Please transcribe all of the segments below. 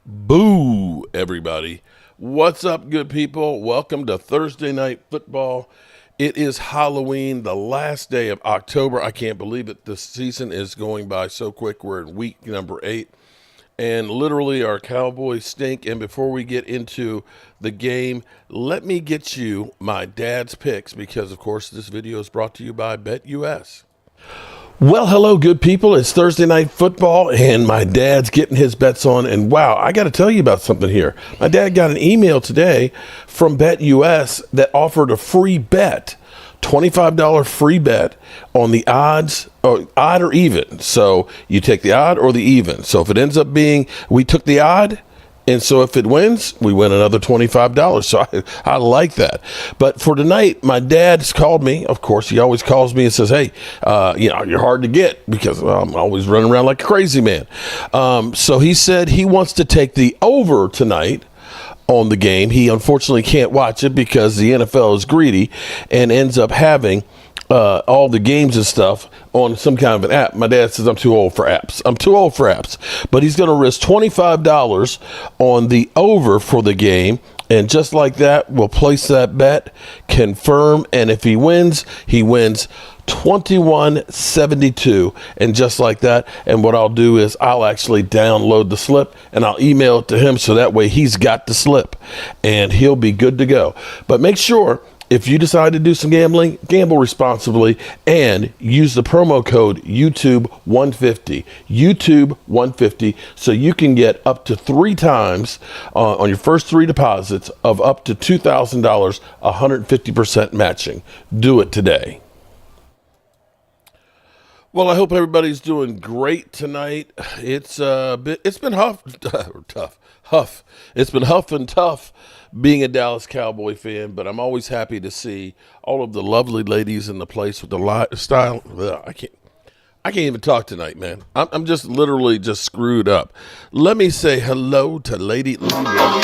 Boo, everybody. What's up, good people? Welcome to Thursday Night Football. It is Halloween, the last day of October. I can't believe it. The season is going by so quick. We're in week number 8. And literally, our Cowboys stink. And before we get into the game, let me get you my dad's picks because, of course, this video is brought to you by BetUS. Well, hello, good people. It's Thursday Night Football, and my dad's getting his bets on. And wow, I got to tell you about something here. My dad got an email today from BetUS that offered a free bet, $25 free bet on the odds, or odd or even. So you take the odd or the even. So if it ends up being, we took the odd, and so if it wins, we win another $25. So I like that. But for tonight, my dad's called me. Of course, he always calls me and says, hey, you're hard to get because I'm always running around like a crazy man. So he said he wants to take the over tonight on the game. He unfortunately can't watch it because the NFL is greedy and ends up having all the games and stuff on some kind of an app. My dad says I'm too old for apps. But he's going to risk $25 on the over for the game. And just like that, we'll place that bet, confirm. And if he wins 21-72. And just like that. And what I'll do is I'll actually download the slip and I'll email it to him. So that way he's got the slip and he'll be good to go. But make sure, if you decide to do some gambling, gamble responsibly and use the promo code YouTube150. YouTube150, so you can get up to 3 times on your first 3 deposits of up to $2,000, 150% matching. Do it today. Well, I hope everybody's doing great tonight. It's been huff. It's been huff and tough being a Dallas Cowboy fan, but I'm always happy to see all of the lovely ladies in the place with the lifestyle. I can't even talk tonight, man. I'm just literally just screwed up. Let me say hello to Lady Leroy,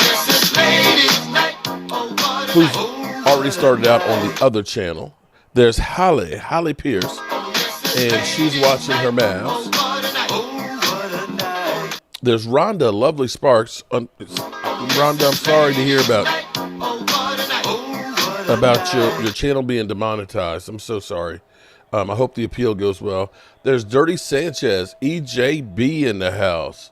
who's already started out on the other channel. There's Holly Pierce, and she's watching her mavs. There's Rhonda, Lovely Sparks. Rhonda, I'm sorry to hear about your channel being demonetized. I'm so sorry. I hope the appeal goes well. There's Dirty Sanchez, EJB in the house.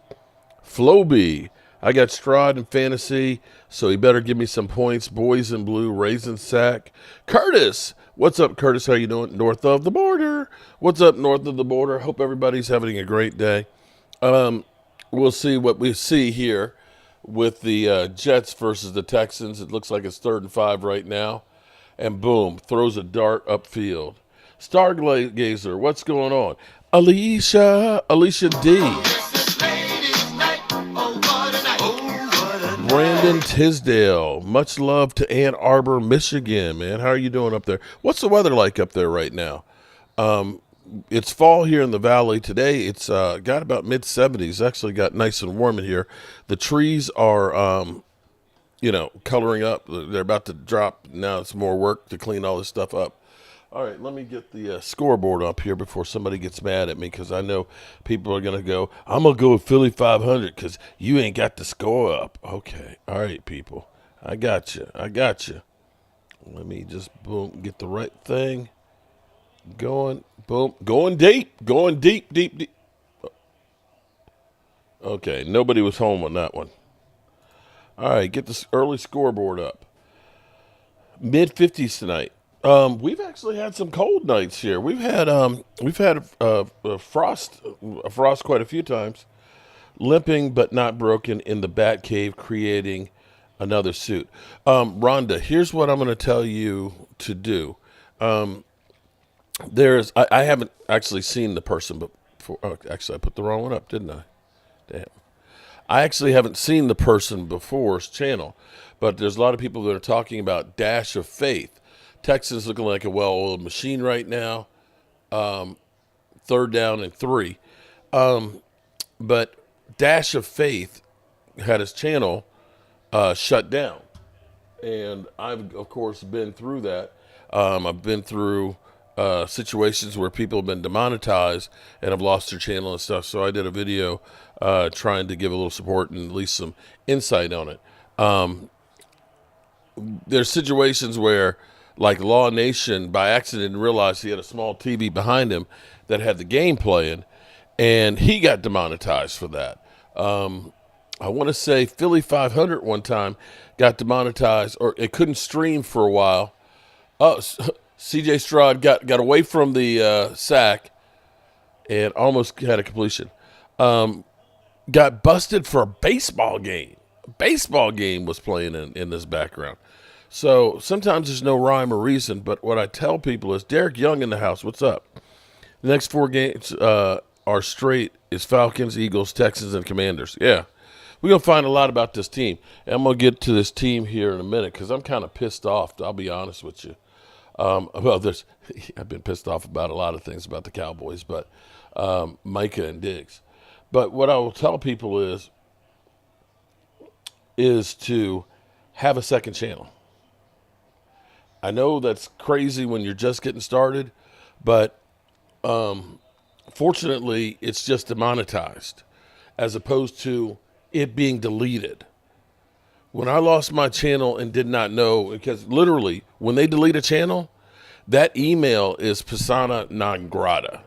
Floby, I got Strahd in fantasy, so he better give me some points. Boys in Blue, Raisin Sack. Curtis, what's up, Curtis? How you doing? North of the border. What's up, north of the border? Hope everybody's having a great day. We'll see what we see here with the Jets versus the Texans. It looks like it's 3rd and 5 right now. And boom, throws a dart upfield. Stargazer, what's going on? Alicia D. Brandon Tisdale, much love to Ann Arbor, Michigan, man. How are you doing up there? What's the weather like up there right now? It's fall here in the valley. Today it's got about mid-70s. Actually got nice and warm in here. The trees are, coloring up. They're about to drop. Now it's more work to clean all this stuff up. All right, let me get the scoreboard up here before somebody gets mad at me because I know people are going to go, I'm going to go with Philly 500 because you ain't got the score up. Okay. All right, people. I got you. Let me just, boom, get the right thing going. Boom. Going deep. Deep. Okay, nobody was home on that one. All right, get this early scoreboard up. Mid-50s tonight. We've actually had some cold nights here. We've had a frost quite a few times. Limping but not broken in the Bat Cave, creating another suit. Rhonda, here's what I'm going to tell you to do. I haven't actually seen the person before. Oh, actually, I put the wrong one up, didn't I? Damn. I actually haven't seen the person before's channel, but there's a lot of people that are talking about Dash of Faith. Texans looking like a well-oiled machine right now. 3rd down and 3. But Dash of Faith had his channel shut down. And I've, of course, been through that. I've been through situations where people have been demonetized and have lost their channel and stuff. So I did a video trying to give a little support and at least some insight on it. There's situations where, like Law Nation, by accident didn't realize he had a small TV behind him that had the game playing, and he got demonetized for that. I want to say Philly 500 one time got demonetized, or it couldn't stream for a while. Oh, C.J. Stroud got away from the sack and almost had a completion. Got busted for a baseball game. A baseball game was playing in this background. So sometimes there's no rhyme or reason, but what I tell people is, Derek Young in the house, what's up? The next 4 games are straight is Falcons, Eagles, Texans, and Commanders. Yeah. We're going to find a lot about this team. And I'm going to get to this team here in a minute because I'm kind of pissed off, I'll be honest with you. I've been pissed off about a lot of things about the Cowboys, but Micah and Diggs. But what I will tell people is to have a second channel. I know that's crazy when you're just getting started, but fortunately, it's just demonetized as opposed to it being deleted. When I lost my channel and did not know, because literally, when they delete a channel, that email is persona non grata.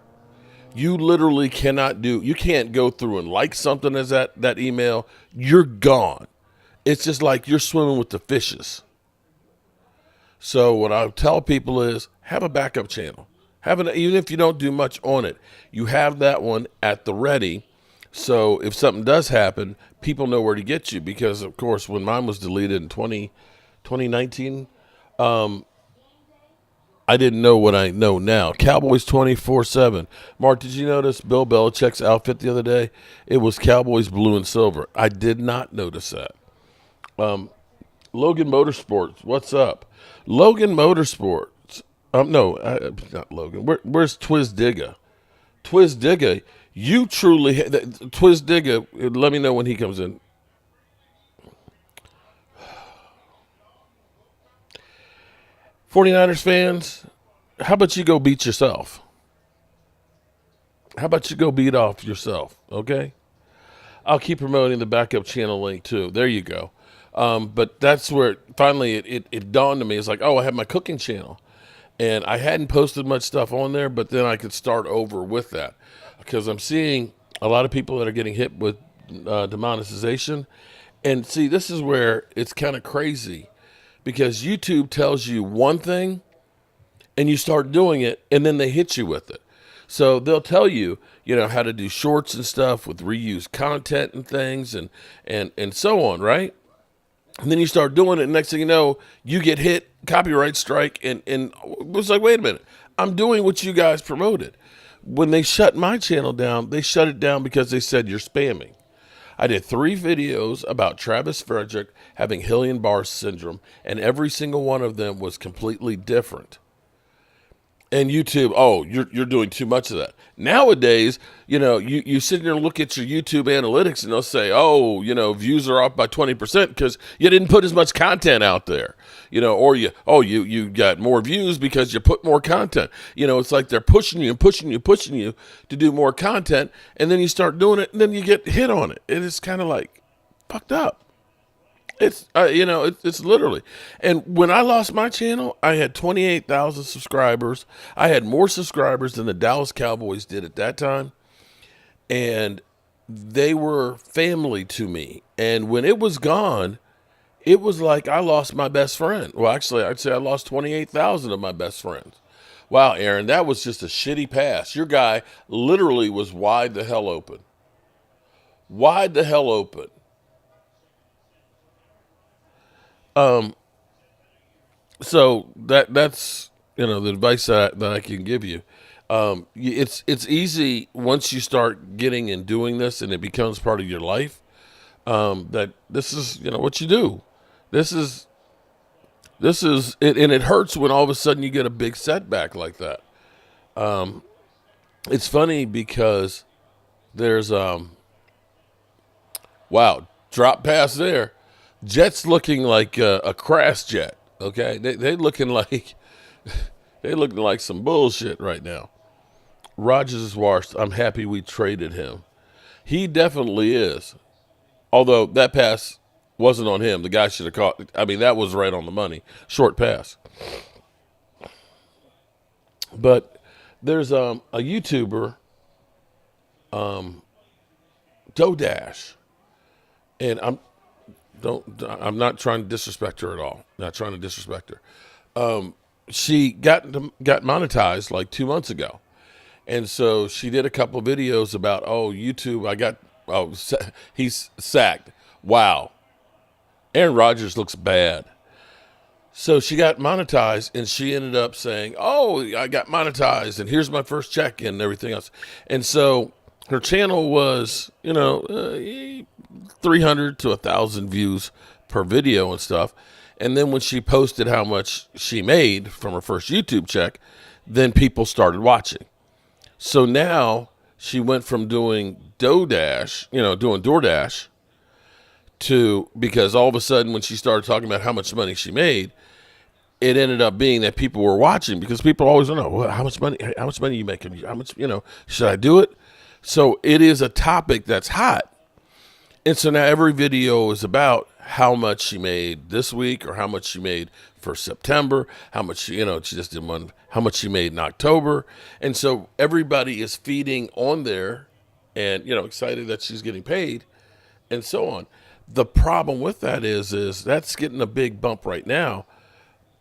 You literally you can't go through and like something as that email. You're gone. It's just like you're swimming with the fishes. So what I tell people is have a backup channel. Even if you don't do much on it, you have that one at the ready. So if something does happen, people know where to get you. Because, of course, when mine was deleted in 2019, I didn't know what I know now. Cowboys 24/7. Mark, did you notice Bill Belichick's outfit the other day? It was Cowboys blue and silver. I did not notice that. Logan Motorsports, what's up? Logan Motorsports. No, not Logan. Where's Twiz Digga? Twiz Digga, you truly... Twiz Digga, let me know when he comes in. '49ers fans, how about you go beat yourself? How about you go beat off yourself, okay? I'll keep promoting the backup channel link, too. There you go. But that's where finally it dawned on me. It's like, oh, I have my cooking channel. And I hadn't posted much stuff on there, but then I could start over with that. Because I'm seeing a lot of people that are getting hit with demonetization. And see, this is where it's kind of crazy. Because YouTube tells you one thing, and you start doing it, and then they hit you with it. So they'll tell you, how to do shorts and stuff with reused content and things and so on, right? And then you start doing it, and next thing you know, you get hit, copyright strike, and it was like, wait a minute, I'm doing what you guys promoted. When they shut my channel down, they shut it down because they said you're spamming. I did 3 videos about Travis Frederick having Guillain-Barré syndrome, and every single one of them was completely different. And YouTube, oh, you're doing too much of that. Nowadays, you sit there and look at your YouTube analytics, and they'll say, oh, views are up by 20% because you didn't put as much content out there. Or you got more views because you put more content. It's like they're pushing you and pushing you to do more content, and then you start doing it, and then you get hit on it. It is kind of like fucked up. It's it's literally. And when I lost my channel, I had 28,000 subscribers. I had more subscribers than the Dallas Cowboys did at that time. And they were family to me. And when it was gone, it was like I lost my best friend. Well, actually, I'd say I lost 28,000 of my best friends. Wow, Aaron, that was just a shitty pass. Your guy literally was wide the hell open. Wide the hell open. So that's the advice that I can give you. It's easy once you start getting and doing this, and it becomes part of your life. That this is what you do. This is it, and it hurts when all of a sudden you get a big setback like that. It's funny because there's wow, drop pass there. Jet's looking like a crash jet, okay? They looking like They looking like some bullshit right now. Rodgers is washed. I'm happy we traded him. He definitely is. Although that pass wasn't on him. The guy should have caught. I mean, that was right on the money. Short pass. But there's a YouTuber, Dodash, and I'm not trying to disrespect her at all. Not trying to disrespect her. She got monetized like 2 months ago, and so she did a couple videos about YouTube. He's sacked. Wow, Aaron Rodgers looks bad. So she got monetized, and she ended up saying, "Oh, I got monetized, and here's my first check and everything else." And so her channel was, 300 to 1,000 views per video and stuff. And then when she posted how much she made from her first YouTube check, then people started watching. So now she went from doing doing DoorDash to, because all of a sudden when she started talking about how much money she made, it ended up being that people were watching, because people always want to know, well, how much money are you making? How much, should I do it? So it is a topic that's hot. And so now every video is about how much she made this week, or how much she made for September, how much, she just did one, how much she made in October. And so everybody is feeding on there and, excited that she's getting paid and so on. The problem with that is that's getting a big bump right now.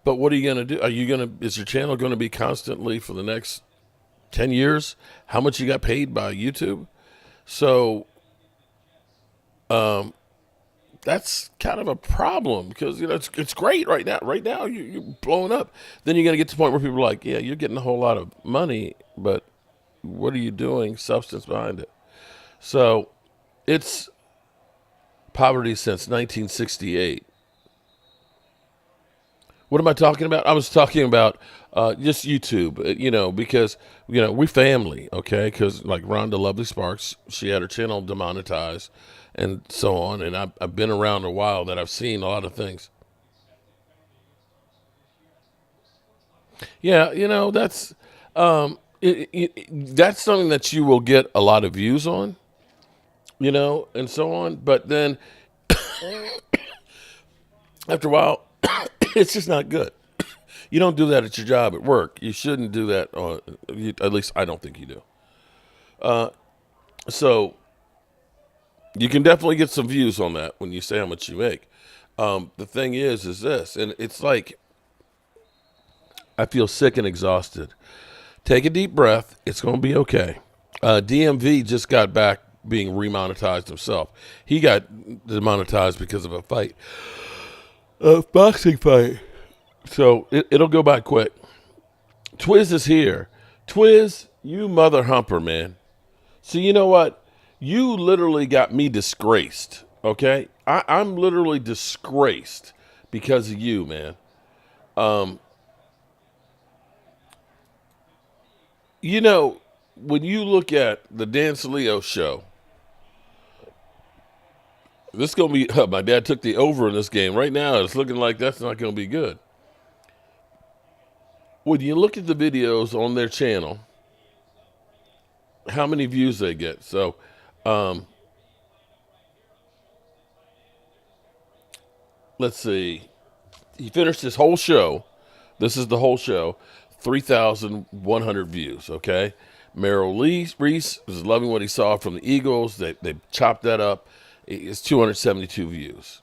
But what are you going to do? Is your channel going to be constantly for the next 10 years? How much you got paid by YouTube? So, that's kind of a problem, because, it's great right now. Right now, you're blowing up. Then you're going to get to the point where people are like, yeah, you're getting a whole lot of money, but what are you doing? Substance behind it. So it's poverty since 1968. What am I talking about? I was talking about just YouTube, because, we family, okay? Because like Rhonda Lovely Sparks, she had her channel demonetized and so on. And I've been around a while, that I've seen a lot of things. Yeah, that's that's something that you will get a lot of views on, and so on. But then after a while, it's just not good. You don't do that at your job at work. You shouldn't do that. At least I don't think you do. So you can definitely get some views on that when you say how much you make. The thing is this, and it's like, I feel sick and exhausted. Take a deep breath. It's going to be okay. DMV just got back being remonetized himself. He got demonetized because of a boxing fight. So it'll go by quick. Twiz is here. Twiz, you mother humper, man. So you know what? You literally got me disgraced, okay? I'm literally disgraced because of you, man. When you look at the Dan Saleo show, this is going to be, my dad took the over in this game. Right now, it's looking like that's not going to be good. When you look at the videos on their channel, how many views they get. So, let's see. He finished his whole show. This is the whole show. 3,100 views, okay? Merrill Reese was loving what he saw from the Eagles. They chopped that up. It's 272 views.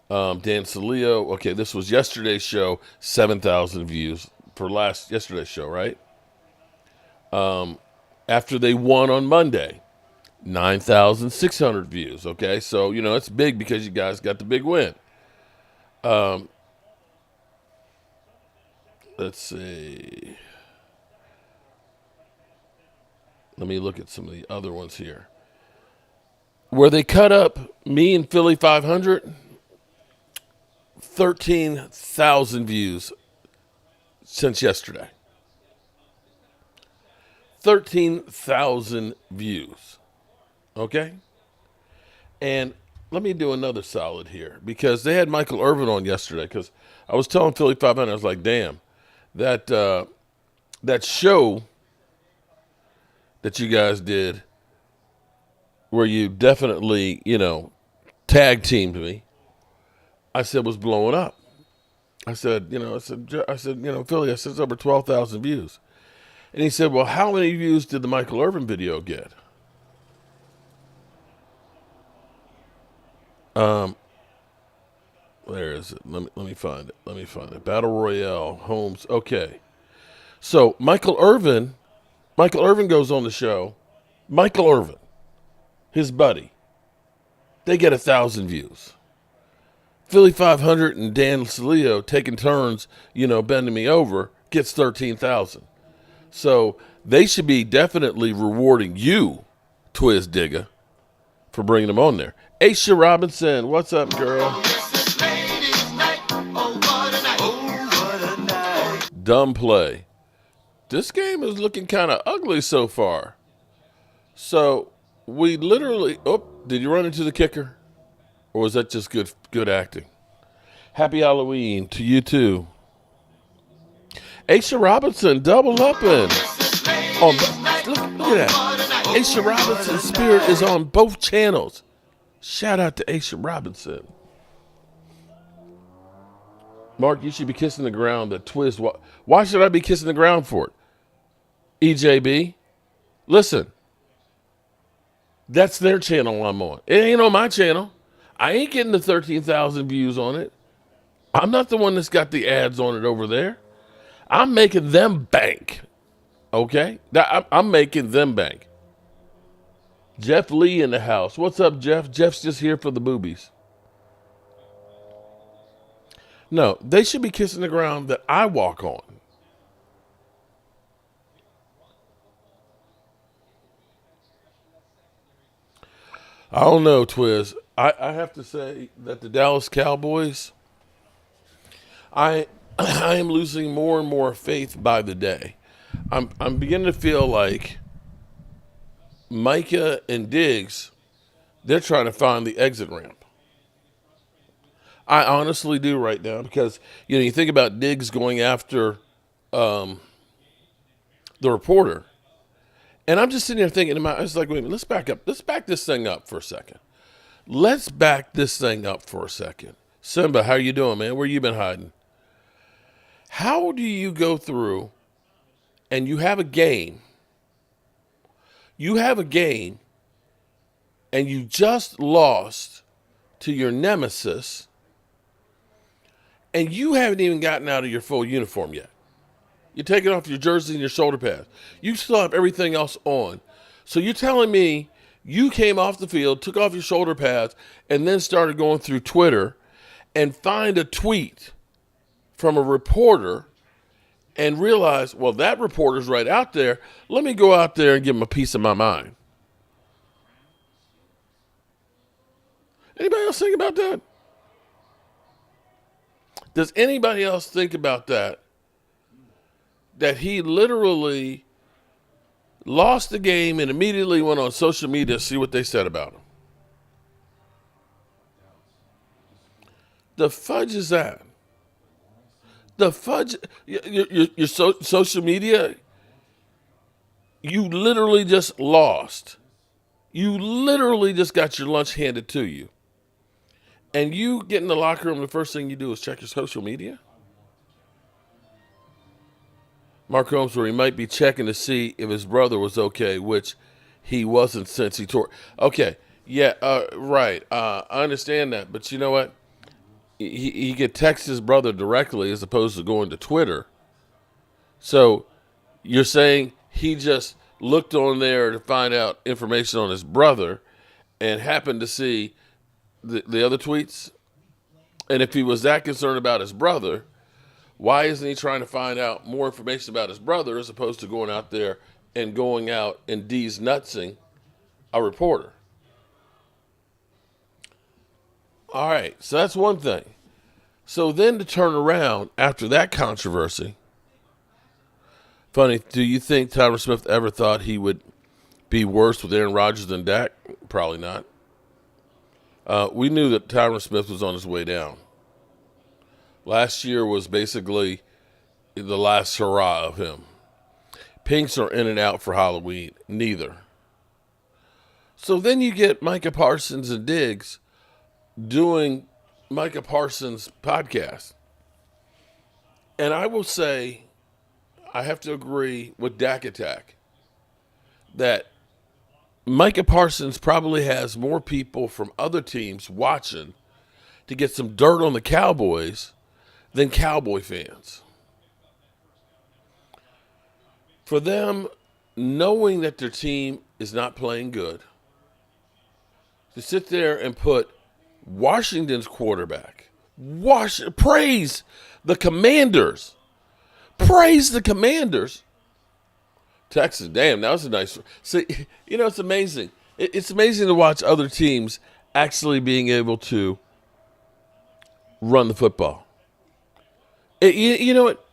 Dan Saleo, okay, this was yesterday's show, 7,000 views for yesterday's show, right? After they won on Monday, 9,600 views, okay? So, it's big because you guys got the big win. Let's see. Let me look at some of the other ones here. Where they cut up me and Philly 500, 13,000 views since yesterday. 13,000 views. Okay? And let me do another solid here, because they had Michael Irvin on yesterday, because I was telling Philly 500, I was like, damn, that that show that you guys did, where you definitely, tag teamed me, I said was blowing up. I said, Philly, I said it's over 12,000 views. And he said, well, how many views did the Michael Irvin video get? Where is it? Let me find it. Let me find it. Battle Royale, Holmes. Okay. So Michael Irvin goes on the show. Michael Irvin, his buddy, they get 1,000 views. Philly 500 and Dan Salio taking turns, bending me over, gets 13,000. So they should be definitely rewarding you, Twiz Digga, for bringing them on there. Aisha Robinson, what's up, girl? Dumb play. This game is looking kind of ugly so far. So we literally... Oh, did you run into the kicker? Or was that just good acting? Happy Halloween to you, too. Aisha Robinson, double upping. Look at that. Aisha Robinson's spirit is on both channels. Shout out to Aisha Robinson. Mark, you should be kissing the ground. That twist. Why should I be kissing the ground for it? EJB, listen. That's their channel I'm on. It ain't on my channel. I ain't getting the 13,000 views on it. I'm not the one that's got the ads on it over there. I'm making them bank. Okay? I'm making them bank. Jeff Lee in the house. What's up, Jeff? Jeff's just here for the boobies. No, they should be kissing the ground that I walk on. I don't know, Twiz. I have to say that the Dallas Cowboys, I am losing more and more faith by the day. I'm beginning to feel like Micah and Diggs, they're trying to find the exit ramp. I honestly do right now because, you think about Diggs going after the reporter. And I'm just sitting there thinking, I was like, wait a minute, let's back up. Let's back this thing up for a second. Simba, how you doing, man? Where you been hiding? How do you go through and you have a game? And you just lost to your nemesis, and you haven't even gotten out of your full uniform yet. You're taking off your jersey and your shoulder pads. You still have everything else on. So you're telling me you came off the field, took off your shoulder pads, and then started going through Twitter and find a tweet from a reporter and realize, well, that reporter's right out there. Let me go out there and give him a piece of my mind. Anybody else think about that? Does anybody else think about that? That he literally lost the game and immediately went on social media to see what they said about him. The fudge is that? The fudge, your social media, you literally just lost. You literally just got your lunch handed to you. And you get in the locker room, the first thing you do is check your social media? Mark Holmes, where he might be checking to see if his brother was okay, which he wasn't since he tore. Okay, yeah, right. I understand that, but you know what? He could text his brother directly as opposed to going to Twitter. So you're saying he just looked on there to find out information on his brother and happened to see the other tweets? And if he was that concerned about his brother, why isn't he trying to find out more information about his brother as opposed to going out there and going out and D's nutsing a reporter? All right, so that's one thing. So then to turn around after that controversy, funny, do you think Tyron Smith ever thought he would be worse with Aaron Rodgers than Dak? Probably not. We knew that Tyron Smith was on his way down. Last year was basically the last hurrah of him. Pinks are in and out for Halloween. Neither. So then you get Micah Parsons and Diggs doing Micah Parsons' podcast. And I will say, I have to agree with Dak Attack that Micah Parsons probably has more people from other teams watching to get some dirt on the Cowboys than Cowboy fans. For them, knowing that their team is not playing good, to sit there and put Washington's quarterback, praise the Commanders, praise the Commanders. Texas, damn, that was a nice. See, it's amazing. It's amazing to watch other teams actually being able to run the football. You know what?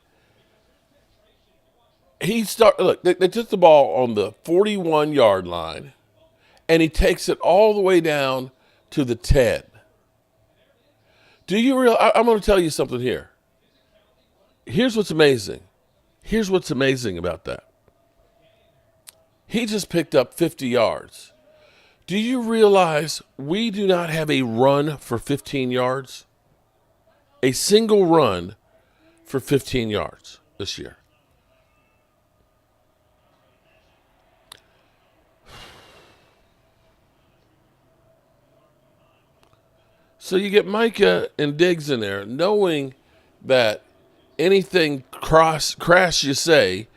Look, they took the ball on the 41-yard line, and he takes it all the way down to the 10. Do you realize? I'm going to tell you something here. Here's what's amazing. Here's what's amazing about that. He just picked up 50 yards. Do you realize we do not have a run for 15 yards? A single run for 15 yards this year. So you get Micah and Diggs in there, knowing that anything crash you say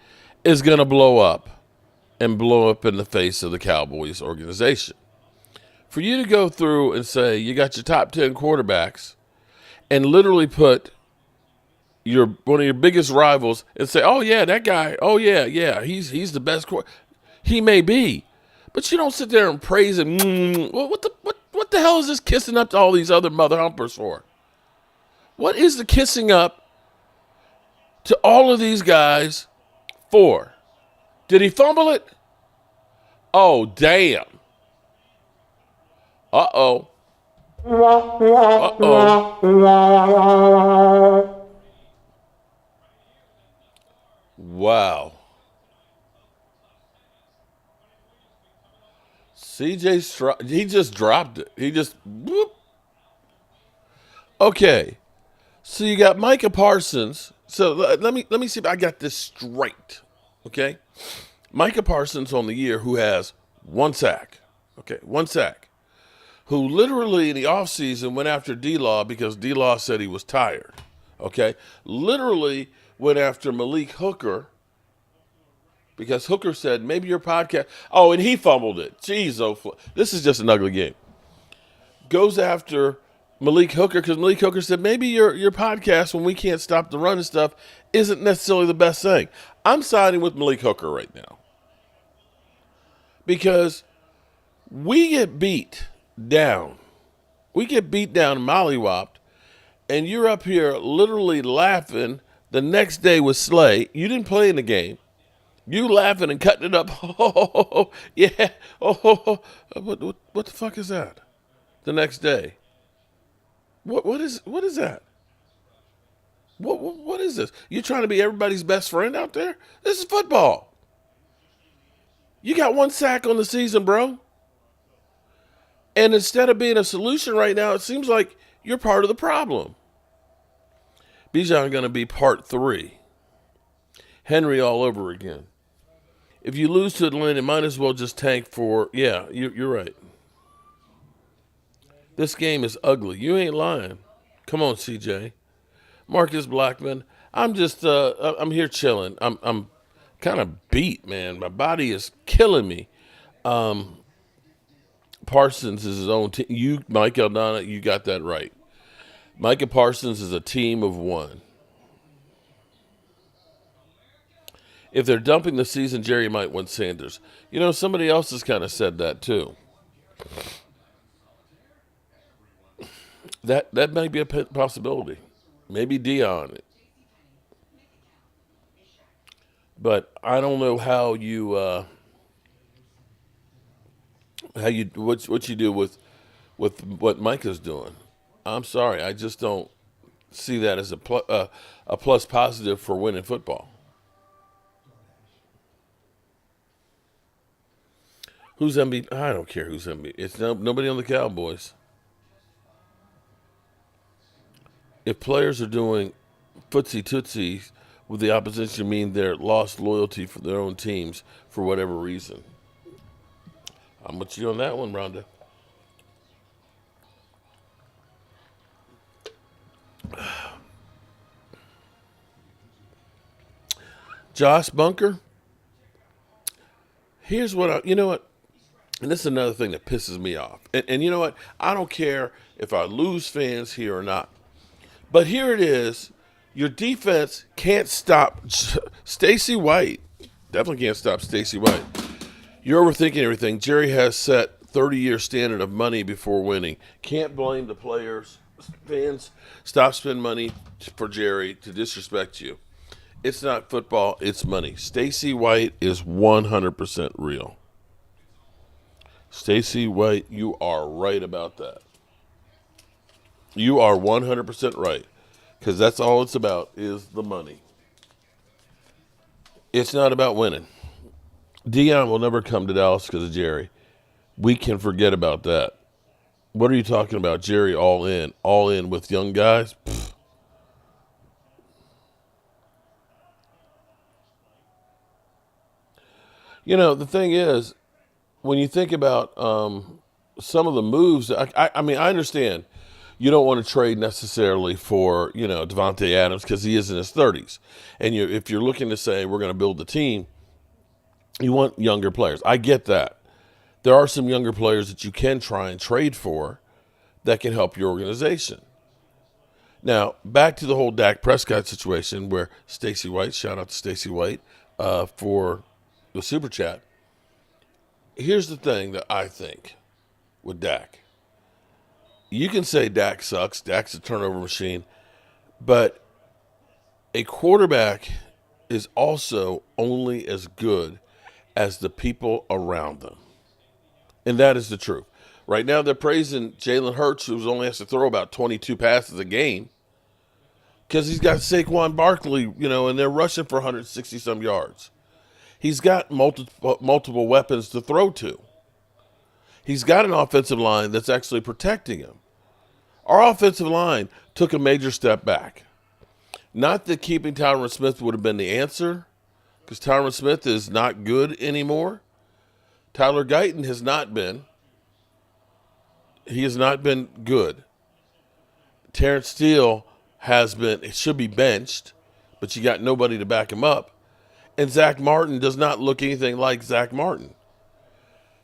is going to blow up and blow up in the face of the Cowboys organization. For you to go through and say you got your top 10 quarterbacks and literally put one of your biggest rivals and say, oh, yeah, that guy, oh, yeah, he's the best quarterback. He may be. But you don't sit there and praise him. Well, what the hell is this kissing up to all these other mother humpers for? What is the kissing up to all of these guys for? Did he fumble it? Oh, damn. Uh-oh. Uh-oh. Wow. CJ Stroud, he just dropped it. He just, whoop. Okay. So you got Micah Parsons. So let me see if I got this straight. Okay. Micah Parsons on the year who has one sack. Okay, one sack. Who literally in the offseason went after D-Law because D-Law said he was tired. Okay. Literally went after Malik Hooker because Hooker said, maybe your podcast. Oh, and he fumbled it. Jeez, this is just an ugly game. Goes after Malik Hooker because Malik Hooker said, maybe your podcast, when we can't stop the run and stuff, isn't necessarily the best thing. I'm siding with Malik Hooker right now because we get beat down. We get beat down and mollywopped, and you're up here literally laughing the next day with Slay. You didn't play in the game. You laughing and cutting it up. Oh, yeah. Oh, what the fuck is that? The next day. What is that? What is this? You trying to be everybody's best friend out there? This is football. You got one sack on the season, bro. And instead of being a solution right now, it seems like you're part of the problem. Bijan going to be part 3. Henry all over again. If you lose to Atlanta, might as well just tank for, yeah, you're right. This game is ugly. You ain't lying. Come on, CJ. Marcus Blackman. I'm just, I'm here chilling. I'm kind of beat, man. My body is killing me. Parsons is his own team. You, Mike Aldana, you got that right. Micah Parsons is a team of one. If they're dumping the season, Jerry might win Sanders. Somebody else has kind of said that too. That might be a possibility. Maybe Dion. But I don't know how you what you do with what Micah's doing. I'm sorry, I just don't see that as a plus positive for winning football. Who's MVP? I don't care who's MVP. It's nobody on the Cowboys. If players are doing footsie tootsies with the opposition, mean they're lost loyalty for their own teams for whatever reason. I'm with you on that one, Rhonda. Josh Bunker. Here's what you know what, and this is another thing that pisses me off. And you know what? I don't care if I lose fans here or not. But here it is. Your defense can't stop Stacey White. Definitely can't stop Stacey White. You're overthinking everything. Jerry has set 30-year standard of money before winning. Can't blame the players. Fans, stop spending money for Jerry to disrespect you. It's not football, it's money. Stacey White is 100% real. Stacey White, you are right about that. You are 100% right. Because that's all it's about is the money. It's not about winning. Dion will never come to Dallas because of Jerry. We can forget about that. What are you talking about? Jerry all in. All in with young guys? Pfft. You know, the thing is, when you think about some of the moves, I mean, I understand you don't want to trade necessarily for, Devontae Adams because he is in his 30s. And if you're looking to say we're going to build the team, you want younger players. I get that. There are some younger players that you can try and trade for that can help your organization. Now, back to the whole Dak Prescott situation where Stacey White, shout out to Stacey White for the super chat. Here's the thing that I think with Dak. You can say Dak sucks. Dak's a turnover machine. But a quarterback is also only as good as the people around them. And that is the truth. Right now they're praising Jalen Hurts, who only has to throw about 22 passes a game, because he's got Saquon Barkley, and they're rushing for 160-some yards. He's got multiple weapons to throw to. He's got an offensive line that's actually protecting him. Our offensive line took a major step back. Not that keeping Tyron Smith would have been the answer, because Tyron Smith is not good anymore. Tyler Guyton has not been. He has not been good. Terrence Steele should be benched, but you got nobody to back him up. And Zach Martin does not look anything like Zach Martin.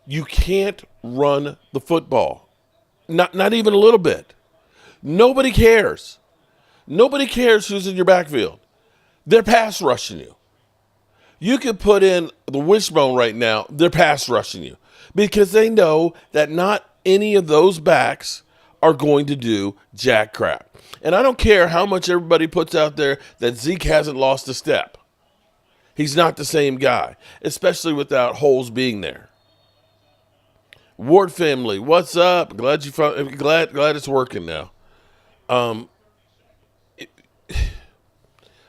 You can't run the football. Not even a little bit. Nobody cares. Nobody cares who's in your backfield. They're pass rushing you. You could put in the wishbone right now. They're pass rushing you because they know that not any of those backs are going to do jack crap. And I don't care how much everybody puts out there that Zeke hasn't lost a step. He's not the same guy, especially without holes being there. Ward family, what's up? Glad it's working now.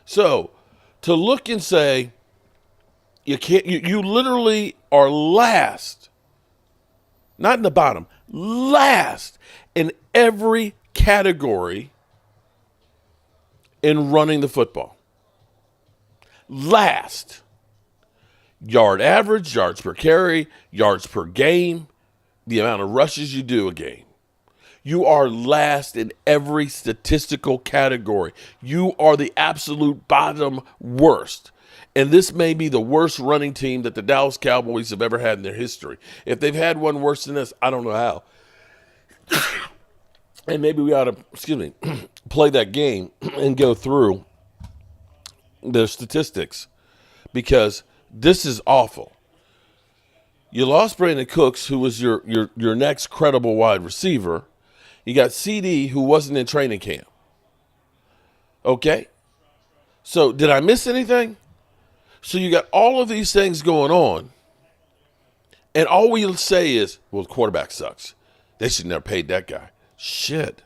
So to look and say you can't, you literally are last, not in the bottom, last in every category in running the football. Last. Yard average, yards per carry, yards per game, the amount of rushes you do a game. You are last in every statistical category. You are the absolute bottom worst. And this may be the worst running team that the Dallas Cowboys have ever had in their history. If they've had one worse than this, I don't know how. And maybe we ought to, play that game and go through the statistics, because this is awful. You lost Brandon Cooks, who was your next credible wide receiver. You got CD, who wasn't in training camp. Okay? So did I miss anything? So you got all of these things going on, and all we'll say is, well, the quarterback sucks. They should never paid that guy. Shit.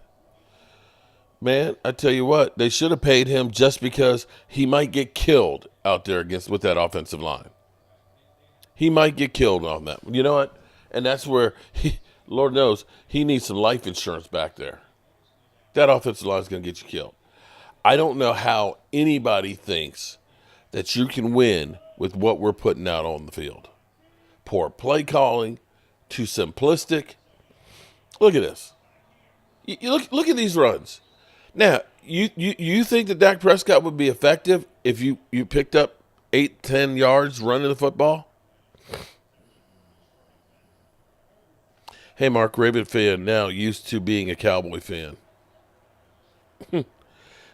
Man, I tell you what, they should have paid him just because he might get killed out there against with that offensive line. He might get killed on that. You know what? And that's where Lord knows, he needs some life insurance back there. That offensive line is going to get you killed. I don't know how anybody thinks that you can win with what we're putting out on the field. Poor play calling, too simplistic. Look at this. You look at these runs. Now, you think that Dak Prescott would be effective if you picked up 8-10 yards running the football? Hey, Mark, Raven fan now, used to being a Cowboy fan.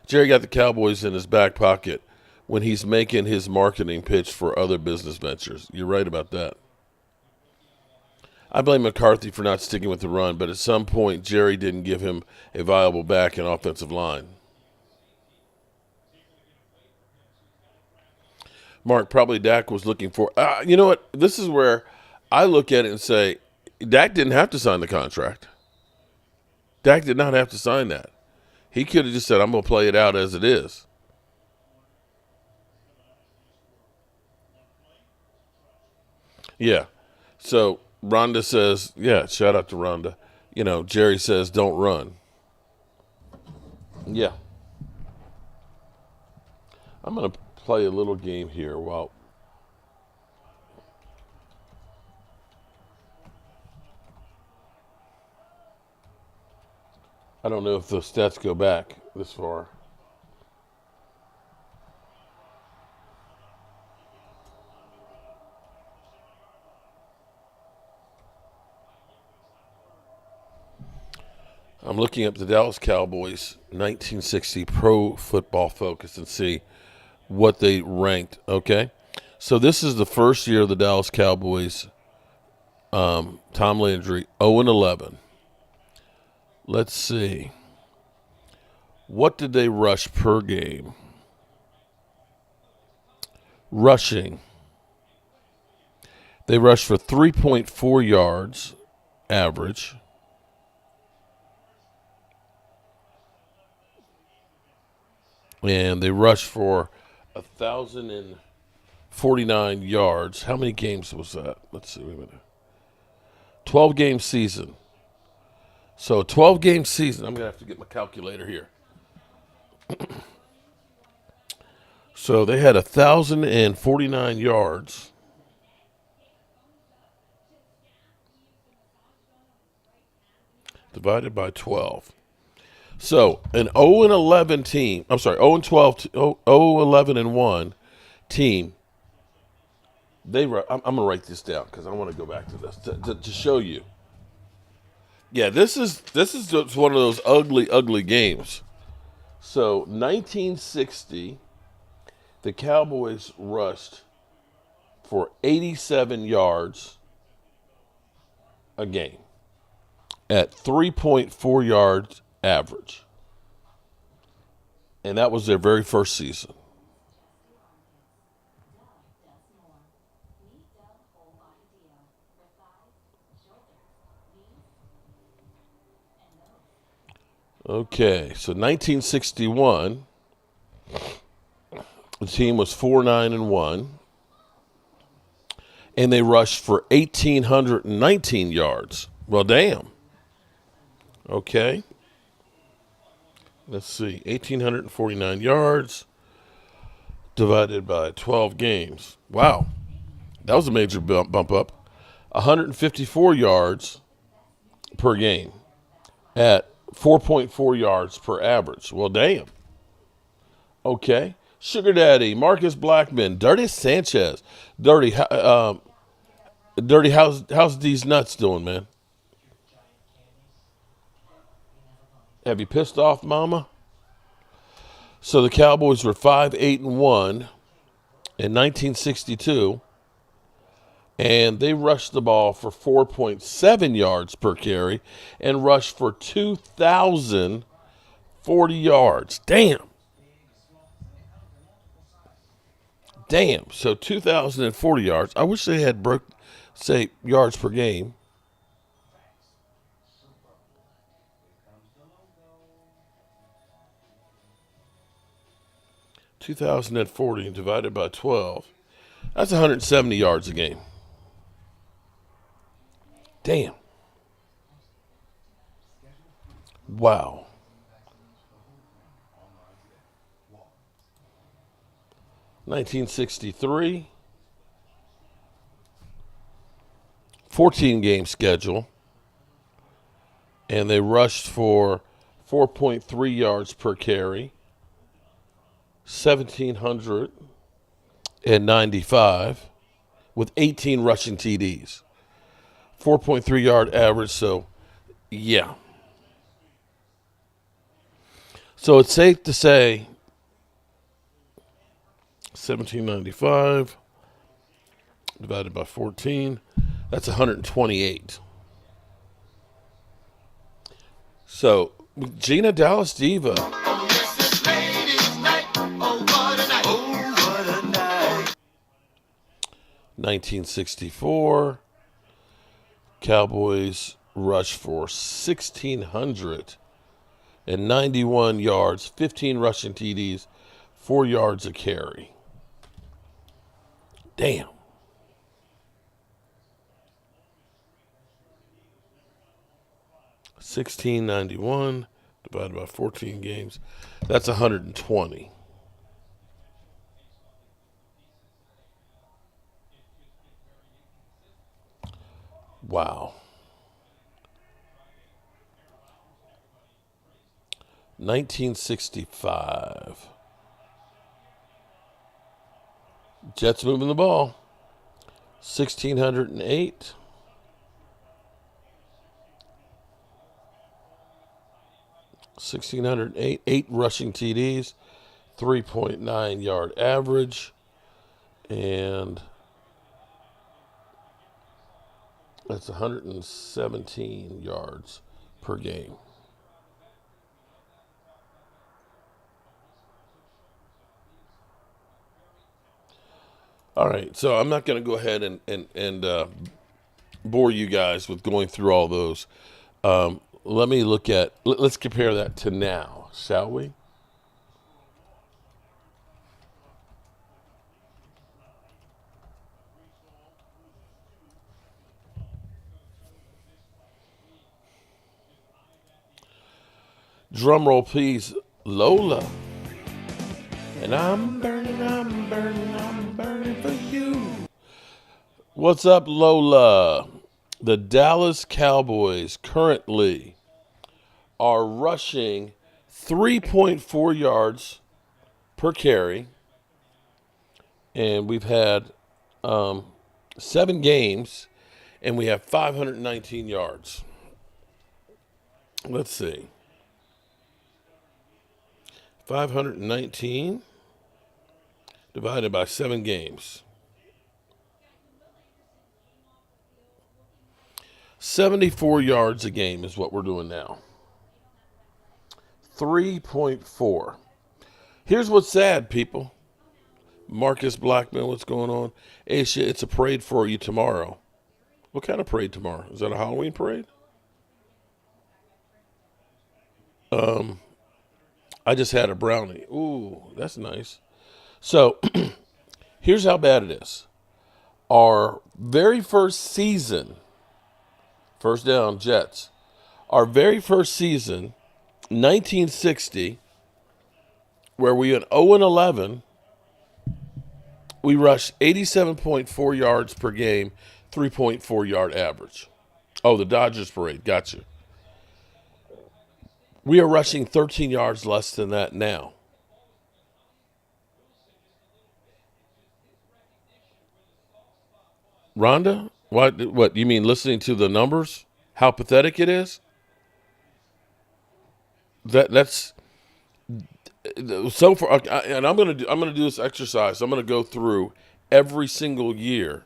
Jerry got the Cowboys in his back pocket when he's making his marketing pitch for other business ventures. You're right about that. I blame McCarthy for not sticking with the run, but at some point, Jerry didn't give him a viable back and offensive line. Mark, probably Dak was looking for. You know what? This is where I look at it and say, Dak didn't have to sign the contract. Dak did not have to sign that. He could have just said, I'm going to play it out as it is. Yeah. So Rhonda says, yeah, shout out to Rhonda. You know, Jerry says, don't run. Yeah. I'm going to play a little game here while. I don't know if the stats go back this far. I'm looking up the Dallas Cowboys 1960 Pro Football Focus and see what they ranked. Okay, so this is the first year of the Dallas Cowboys. Tom Landry 0-11. Let's see. What did they rush per game? Rushing. They rushed for 3.4 yards average. And they rushed for 1,049 yards. How many games was that? Let's see. Wait a minute. 12-game season. So 12-game season. I'm going to have to get my calculator here. So they had 1,049 yards. Divided by 12. So an 0-11 team, I'm sorry, 0-12, 0-11-1 team. I'm going to write this down because I want to go back to this to show you. Yeah, this is just one of those ugly games. So 1960, the Cowboys rushed for 87 yards a game at 3.4 yards average. And that was their very first season. Okay, so 1961, the team was 4-9-1, and they rushed for 1,819 yards. Well, damn. Okay. Let's see, 1,849 yards divided by 12 games. Wow, that was a major bump up. 154 yards per game at 4.4 yards per average. Well, damn. Okay. Sugar Daddy, Marcus Blackman, Dirty Sanchez. Dirty, how's these nuts doing, man? Have you pissed off, mama? So the Cowboys were 5-8-1 in 1962, and they rushed the ball for 4.7 yards per carry and rushed for 2,040 yards. Damn. So 2,040 yards. I wish they had say yards per game. 2,040 divided by 12. That's 170 yards a game. Damn. Wow. (1963) 14-game schedule, and they rushed for 4.3 yards per carry, 1,795, with 18 rushing TDs, 4.3 yard average. So, yeah. So it's safe to say 1,795 divided by 14, that's 128. So, Gina Dallas Diva. 1964, Cowboys rushed for 1,691 yards, 15 rushing TDs, 4 yards a carry. Damn. $16.91 divided by 14 games. That's 120. Wow. 1965. Jets moving the ball. 1,608. 1,608. 8 rushing TDs. 3.9 yard average. And that's 117 yards per game. All right, so I'm not going to go ahead and bore you guys with going through all those. Let me look at, let's compare that to now, shall we? Drum roll, please. Lola. And I'm burning for you. What's up, Lola? The Dallas Cowboys currently are rushing 3.4 yards per carry. And we've had 7 games, and we have 519 yards. Let's see. 519 divided by 7 games. 74 yards a game is what we're doing now. 3.4. Here's what's sad, people. Marcus Blackman, what's going on? Hey, shit, it's a parade for you tomorrow. What kind of parade tomorrow? Is that a Halloween parade? I just had a brownie. Ooh, that's nice. So, here's how bad it is. Our very first season, first down, Jets. Our very first season, 1960, where we went 0-11, we rushed 87.4 yards per game, 3.4 yard average. Oh, the Dodgers parade. Gotcha. We are rushing 13 yards less than that now. Rhonda? What? You mean listening to the numbers? How pathetic it is? That's so far. And I'm gonna do this exercise. I'm gonna go through every single year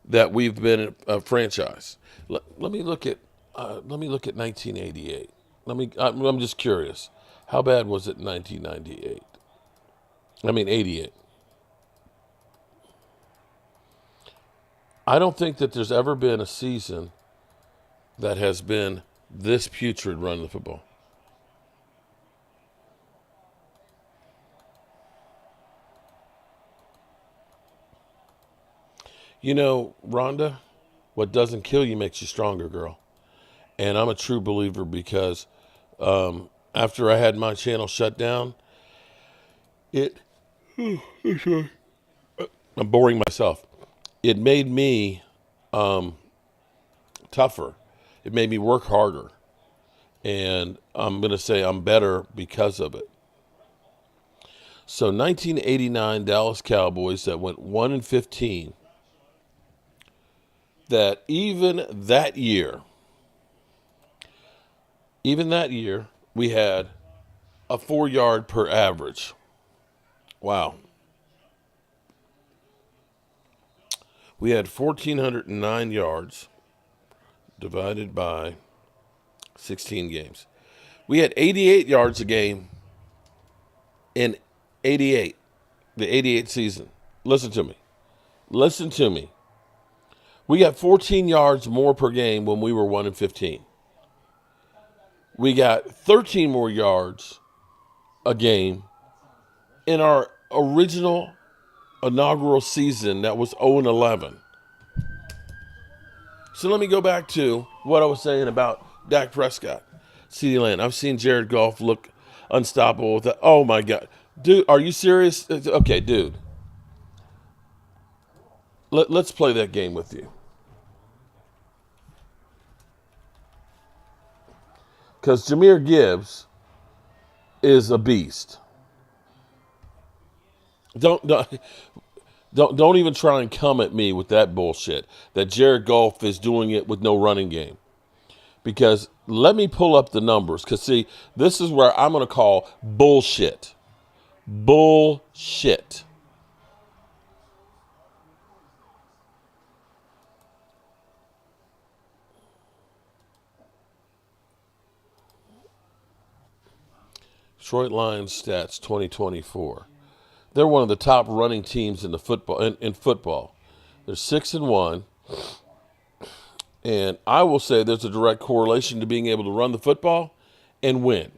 that we've been a franchise. Let me look at 1988. I'm just curious. How bad was it in 1998? 88. I don't think that there's ever been a season that has been this putrid running the football. You know, Rhonda, what doesn't kill you makes you stronger, girl. And I'm a true believer because after I had my channel shut down, it, I'm boring myself. It made me tougher. It made me work harder. And I'm going to say I'm better because of it. So 1989 Dallas Cowboys that went 1-15, that even that year, we had a 4 yard per average. Wow. We had 1,409 yards divided by 16 games. We had 88 yards a game in 88, the 88 season. Listen to me. Listen to me. We got 14 yards more per game when we were 1-15. We got 13 more yards a game in our original inaugural season that was 0-11. So let me go back to what I was saying about Dak Prescott, CeeDee Lamb. I've seen Jared Goff look unstoppable with that. Oh my God. Dude, are you serious? Okay, dude. Let's play that game with you. Because Jahmyr Gibbs is a beast. Don't even try and come at me with that bullshit that Jared Goff is doing it with no running game. Because let me pull up the numbers. Because, see, this is where I'm going to call bullshit. Bullshit. Detroit Lions stats 2024. They're one of the top running teams in the football in football. They're 6-1. And I will say there's a direct correlation to being able to run the football and win.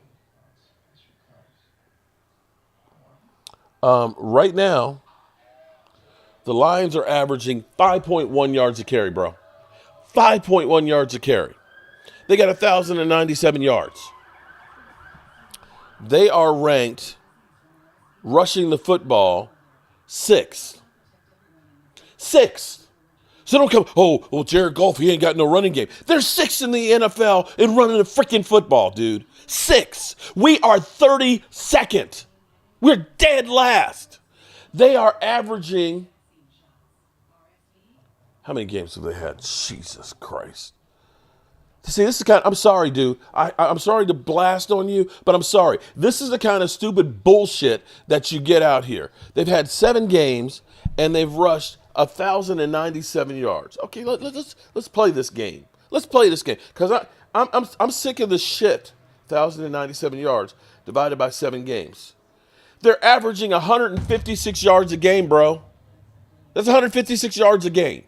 Right now, the Lions are averaging 5.1 yards a carry, bro. 5.1 yards a carry. They got 1,097 yards. They are ranked rushing the football sixth. Sixth. So don't come, oh, well, Jared Goff, he ain't got no running game. They're sixth in the NFL in running the freaking football, dude. Sixth. We are 32nd. We're dead last. They are averaging, how many games have they had? Jesus Christ. See, this is kind of, I'm sorry, dude. I'm sorry to blast on you, but I'm sorry. This is the kind of stupid bullshit that you get out here. They've had 7 games, and they've rushed 1,097 yards. Okay, let's play this game. Let's play this game. Because I'm sick of this shit. 1,097 yards divided by 7 games. They're averaging 156 yards a game, bro. That's 156 yards a game.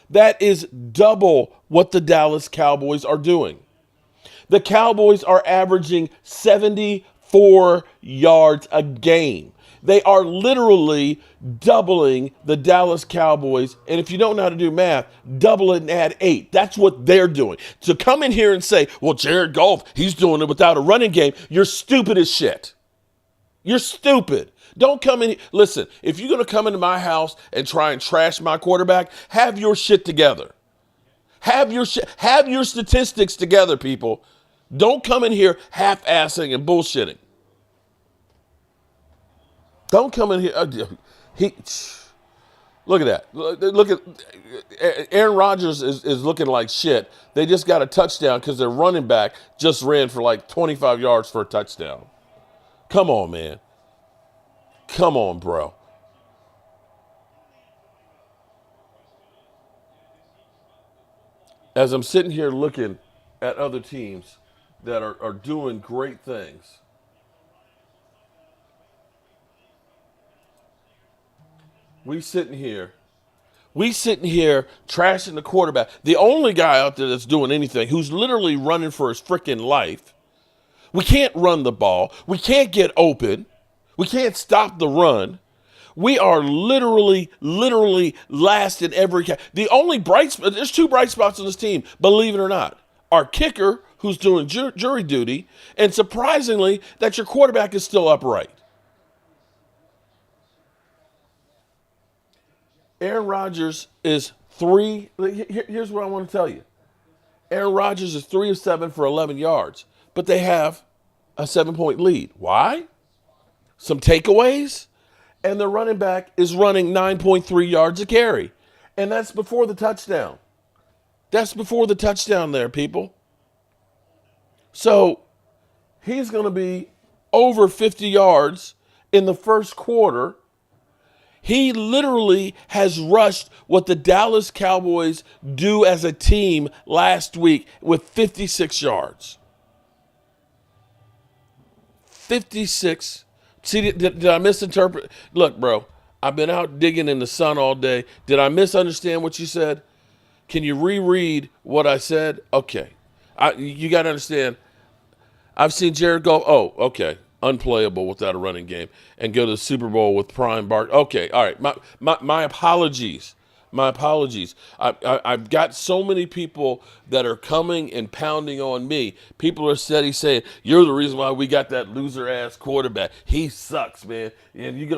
That is double what the Dallas Cowboys are doing. The Cowboys are averaging 74 yards a game. They are literally doubling the Dallas Cowboys. And if you don't know how to do math, double it and add 8. That's what they're doing. To come in here and say, well, Jared Goff, he's doing it without a running game, you're stupid as shit. You're stupid. Don't come in. Listen, if you're going to come into my house and try and trash my quarterback, have your shit together. Have your statistics together, people. Don't come in here half-assing and bullshitting. Don't come in here. Look at that. Look at Aaron Rodgers is looking like shit. They just got a touchdown because their running back just ran for like 25 yards for a touchdown. Come on, man. Come on, bro. As I'm sitting here looking at other teams that are doing great things, we sitting here trashing the quarterback. The only guy out there that's doing anything, who's literally running for his freaking life. We can't run the ball. We can't get open. We can't stop the run. We are literally last in every The only there's two bright spots on this team, believe it or not. Our kicker, who's doing jury duty, and surprisingly, that your quarterback is still upright. Aaron Rodgers is here's what I want to tell you. Aaron Rodgers is 3 of 7 for 11 yards, but they have a 7-point lead. Why? Some takeaways, and the running back is running 9.3 yards a carry. And that's before the touchdown. That's before the touchdown there, people. So he's going to be over 50 yards in the first quarter. He literally has rushed what the Dallas Cowboys do as a team last week with 56 yards. 56. See, did I misinterpret? Look, bro, I've been out digging in the sun all day. Did I misunderstand what you said? Can you reread what I said? Okay. You got to understand, I've seen Jared Goff. Oh, okay. Unplayable without a running game and go to the Super Bowl with prime Bart. Okay, all right. My apologies. My apologies. I've got so many people that are coming and pounding on me. People are steady saying, "You're the reason why we got that loser ass quarterback. He sucks, man. And you're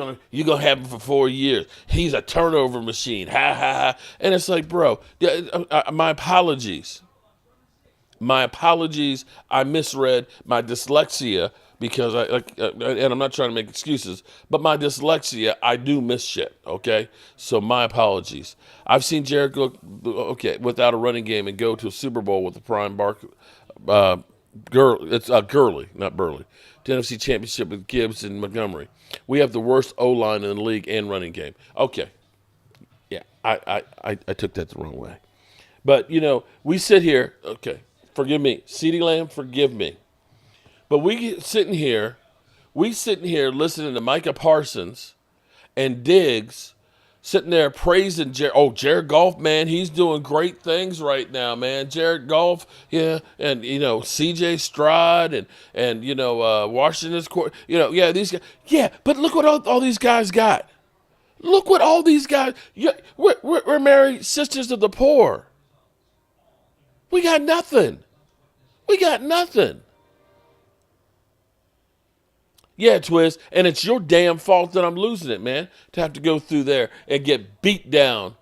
gonna have him for 4 years. He's a turnover machine. Ha ha ha." And it's like, bro, my apologies. My apologies. I misread my dyslexia because and I'm not trying to make excuses, but my dyslexia, I do miss shit. Okay, so my apologies. I've seen Jared go without a running game and go to a Super Bowl with the prime Gurley, not Burley. The NFC Championship with Gibbs and Montgomery. We have the worst O-line in the league and running game. Okay, yeah, I took that the wrong way, but we sit here. Okay. Forgive me. CeeDee Lamb, forgive me. But we sitting here listening to Micah Parsons and Diggs sitting there praising Jared Goff, man, he's doing great things right now, man. Jared Goff, yeah, and CJ Stroud and Washington's court, yeah, these guys, yeah, but look what all these guys got. Look what all these guys. Yeah, we're married sisters of the poor. We got nothing. We got nothing. Yeah, Twiz, and it's your damn fault that I'm losing it, man, to have to go through there and get beat down.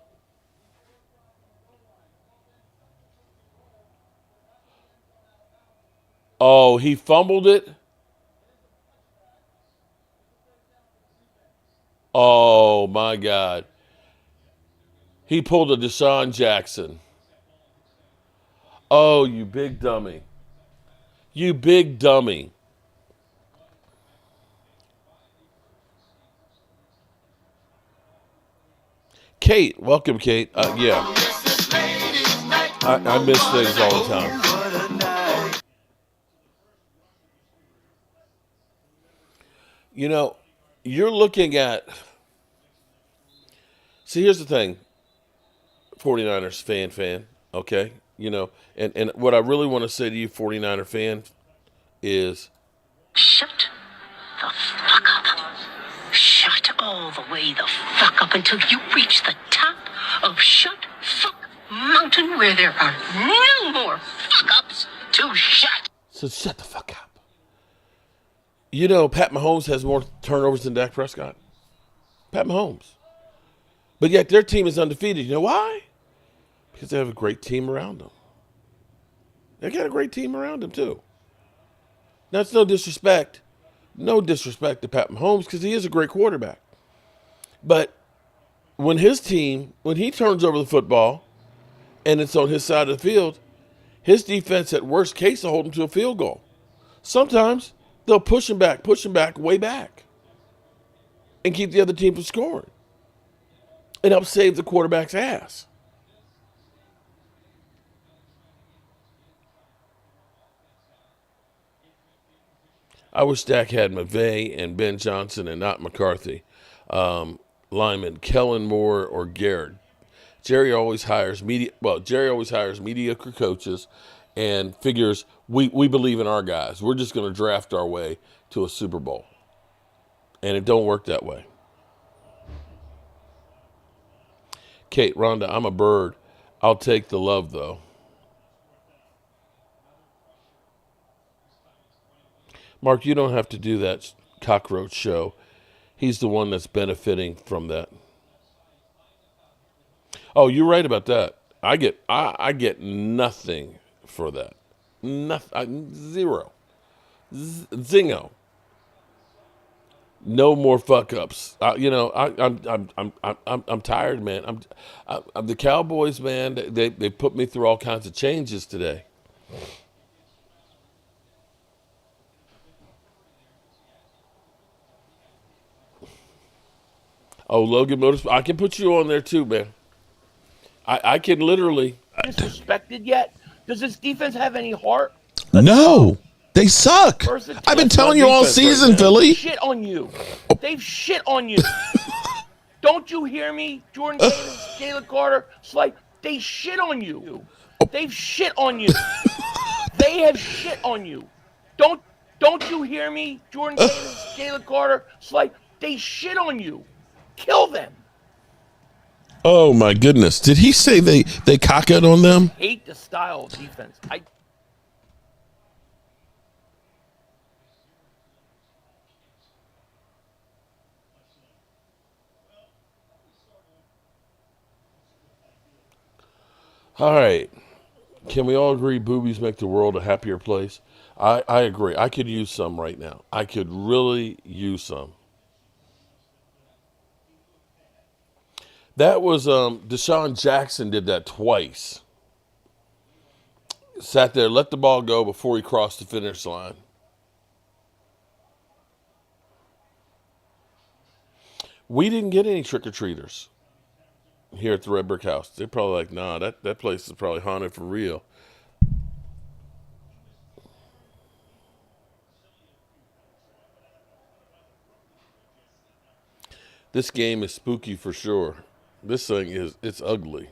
Oh, he fumbled it? Oh, my God. He pulled a Deshaun Jackson. Oh, you big dummy. You big dummy. Kate, welcome, Kate. Yeah. I miss things all the time. You're looking at. See, here's the thing 49ers fan, okay? And what I really want to say to you, 49er fan, is shut the fuck up. Shut all the way the fuck up until you reach the top of Shut Fuck Mountain where there are no more fuck ups to shut. So shut the fuck up. Pat Mahomes has more turnovers than Dak Prescott. Pat Mahomes. But yet their team is undefeated. You know why? Because they have a great team around them. They got a great team around them, too. That's no disrespect. No disrespect to Pat Mahomes because he is a great quarterback. But when he turns over the football and it's on his side of the field, his defense at worst case will hold him to a field goal. Sometimes they'll push him back, way back, and keep the other team from scoring. And help save the quarterback's ass. I wish Dak had McVay and Ben Johnson and not McCarthy. Lyman, Kellen Moore, or Garrett. Jerry always hires mediocre coaches and figures we believe in our guys. We're just going to draft our way to a Super Bowl. And it don't work that way. Kate, Rhonda, I'm a bird. I'll take the love, though. Mark, you don't have to do that cockroach show. He's the one that's benefiting from that. Oh, you're right about that. I get nothing for that. Nothing. Zero. Zingo. No more fuck ups. I'm tired, man. I'm the Cowboys, man. They put me through all kinds of changes today. Oh, Logan Motors. I can put you on there too, man. I can literally. Disrespected yet? Does this defense have any heart? No, they suck. I've been telling you all season, right now. Philly. Shit on you. They've shit on you. Don't you hear me? Jordan Davis, Jalen Carter, Slate. They shit on you. They've shit on you. They have shit on you. Don't you hear me? Jordan Davis, Jalen Carter, Slate. They shit on you. Kill them. Oh my goodness! Did he say they cock out on them? Hate the style of defense. All right. Can we all agree boobies make the world a happier place? I agree. I could use some right now. I could really use some. That was Deshaun Jackson did that twice. Sat there, let the ball go before he crossed the finish line. We didn't get any trick-or-treaters here at the Red Brick House. They're probably like, nah, that place is probably haunted for real. This game is spooky for sure. This thing it's ugly.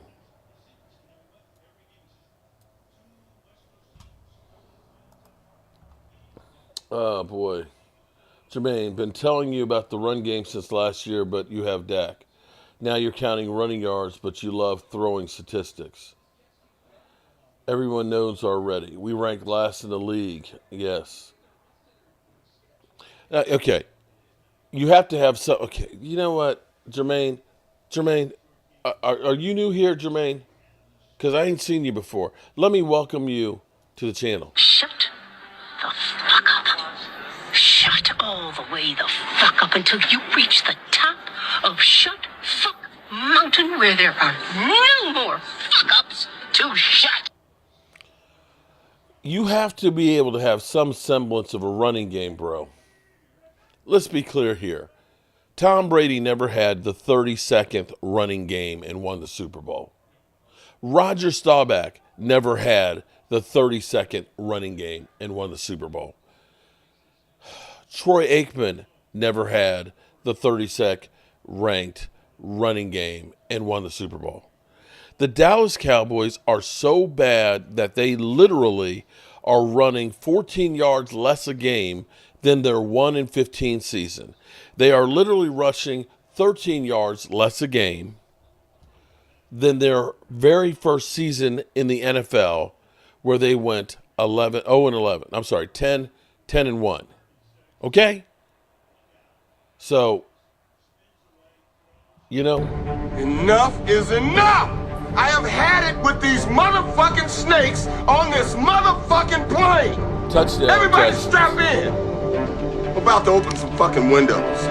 Oh boy. Jermaine, been telling you about the run game since last year, but you have Dak. Now you're counting running yards, but you love throwing statistics. Everyone knows already. We rank last in the league. Yes. Okay. You have to have some. Okay. You know what, Jermaine? Jermaine, are you new here, Jermaine? Because I ain't seen you before. Let me welcome you to the channel. Shut the fuck up. Shut all the way the fuck up until you reach the top of Shut Fuck Mountain, where there are no more fuck ups to shut. You have to be able to have some semblance of a running game, bro. Let's be clear here. Tom Brady never had the 32nd running game and won the Super Bowl. Roger Staubach never had the 32nd running game and won the Super Bowl. Troy Aikman never had the 32nd ranked running game and won the Super Bowl. The Dallas Cowboys are so bad that they literally are running 14 yards less a game than their 1-15 season. They are literally rushing 13 yards less a game than their very first season in the NFL, where they went 0-11. I'm sorry, 10-1. Okay? So, Enough is enough! I have had it with these motherfucking snakes on this motherfucking plane! touchdown. Everybody Texans. strap in! I'm about to open some fucking windows.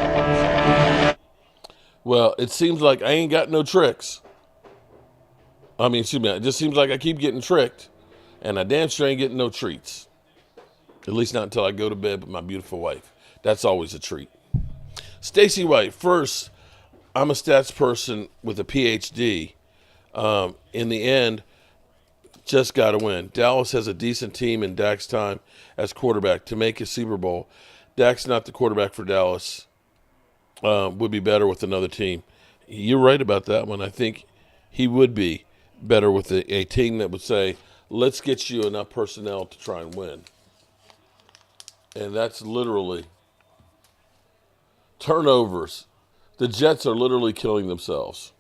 Well, it seems like I ain't got no tricks. It just seems like I keep getting tricked, and I damn sure ain't getting no treats. At least not until I go to bed with my beautiful wife. That's always a treat. Stacy White, first, I'm a stats person with a PhD. In the end, just got to win. Dallas has a decent team in Dak's time as quarterback to make a Super Bowl. Dak's not the quarterback for Dallas. Would be better with another team. You're right about that one. I think he would be better with a team that would say, let's get you enough personnel to try and win. And that's literally turnovers. The Jets are literally killing themselves.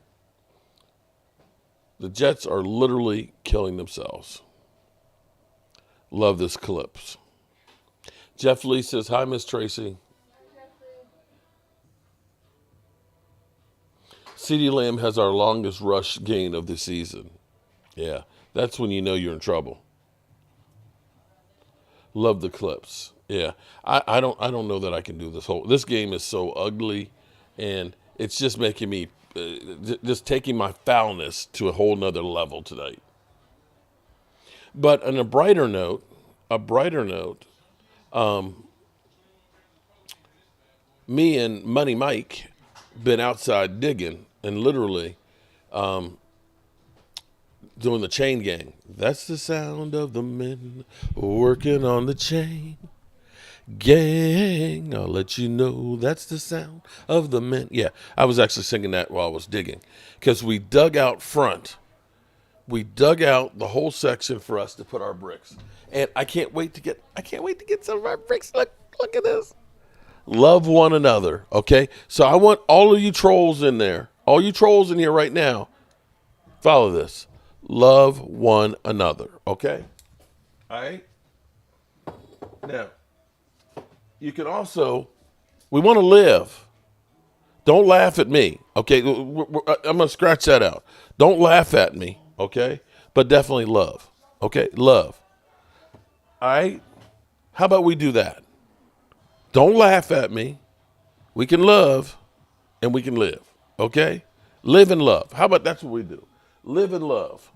The Jets are literally killing themselves. Love this clips. Jeff Lee says, hi, Miss Tracy. CeeDee Lamb has our longest rush gain of the season. Yeah, that's when you know you're in trouble. Love the clips. Yeah, I don't know that I can do this game is so ugly, and it's just making me just taking my foulness to a whole nother level tonight. But on a brighter note, me and Money Mike been outside digging and literally doing the chain gang. That's the sound of the men working on the chain gang. I'll let you know that's the sound of the men. Yeah, I was actually singing that while I was digging because we dug out front. We dug out the whole section for us to put our bricks, and I can't wait to get some of our bricks. Look at this. Love one another, okay? So I want all of you trolls in there, all you trolls in here right now, follow this. Love one another, okay? All right? Now, you can also, we want to live. Don't laugh at me, okay? I'm going to scratch that out. Don't laugh at me, okay? But definitely love, okay? Love. All right? How about we do that? Don't laugh at me. We can love and we can live, okay? Live and love. How about that's what we do? Live and love.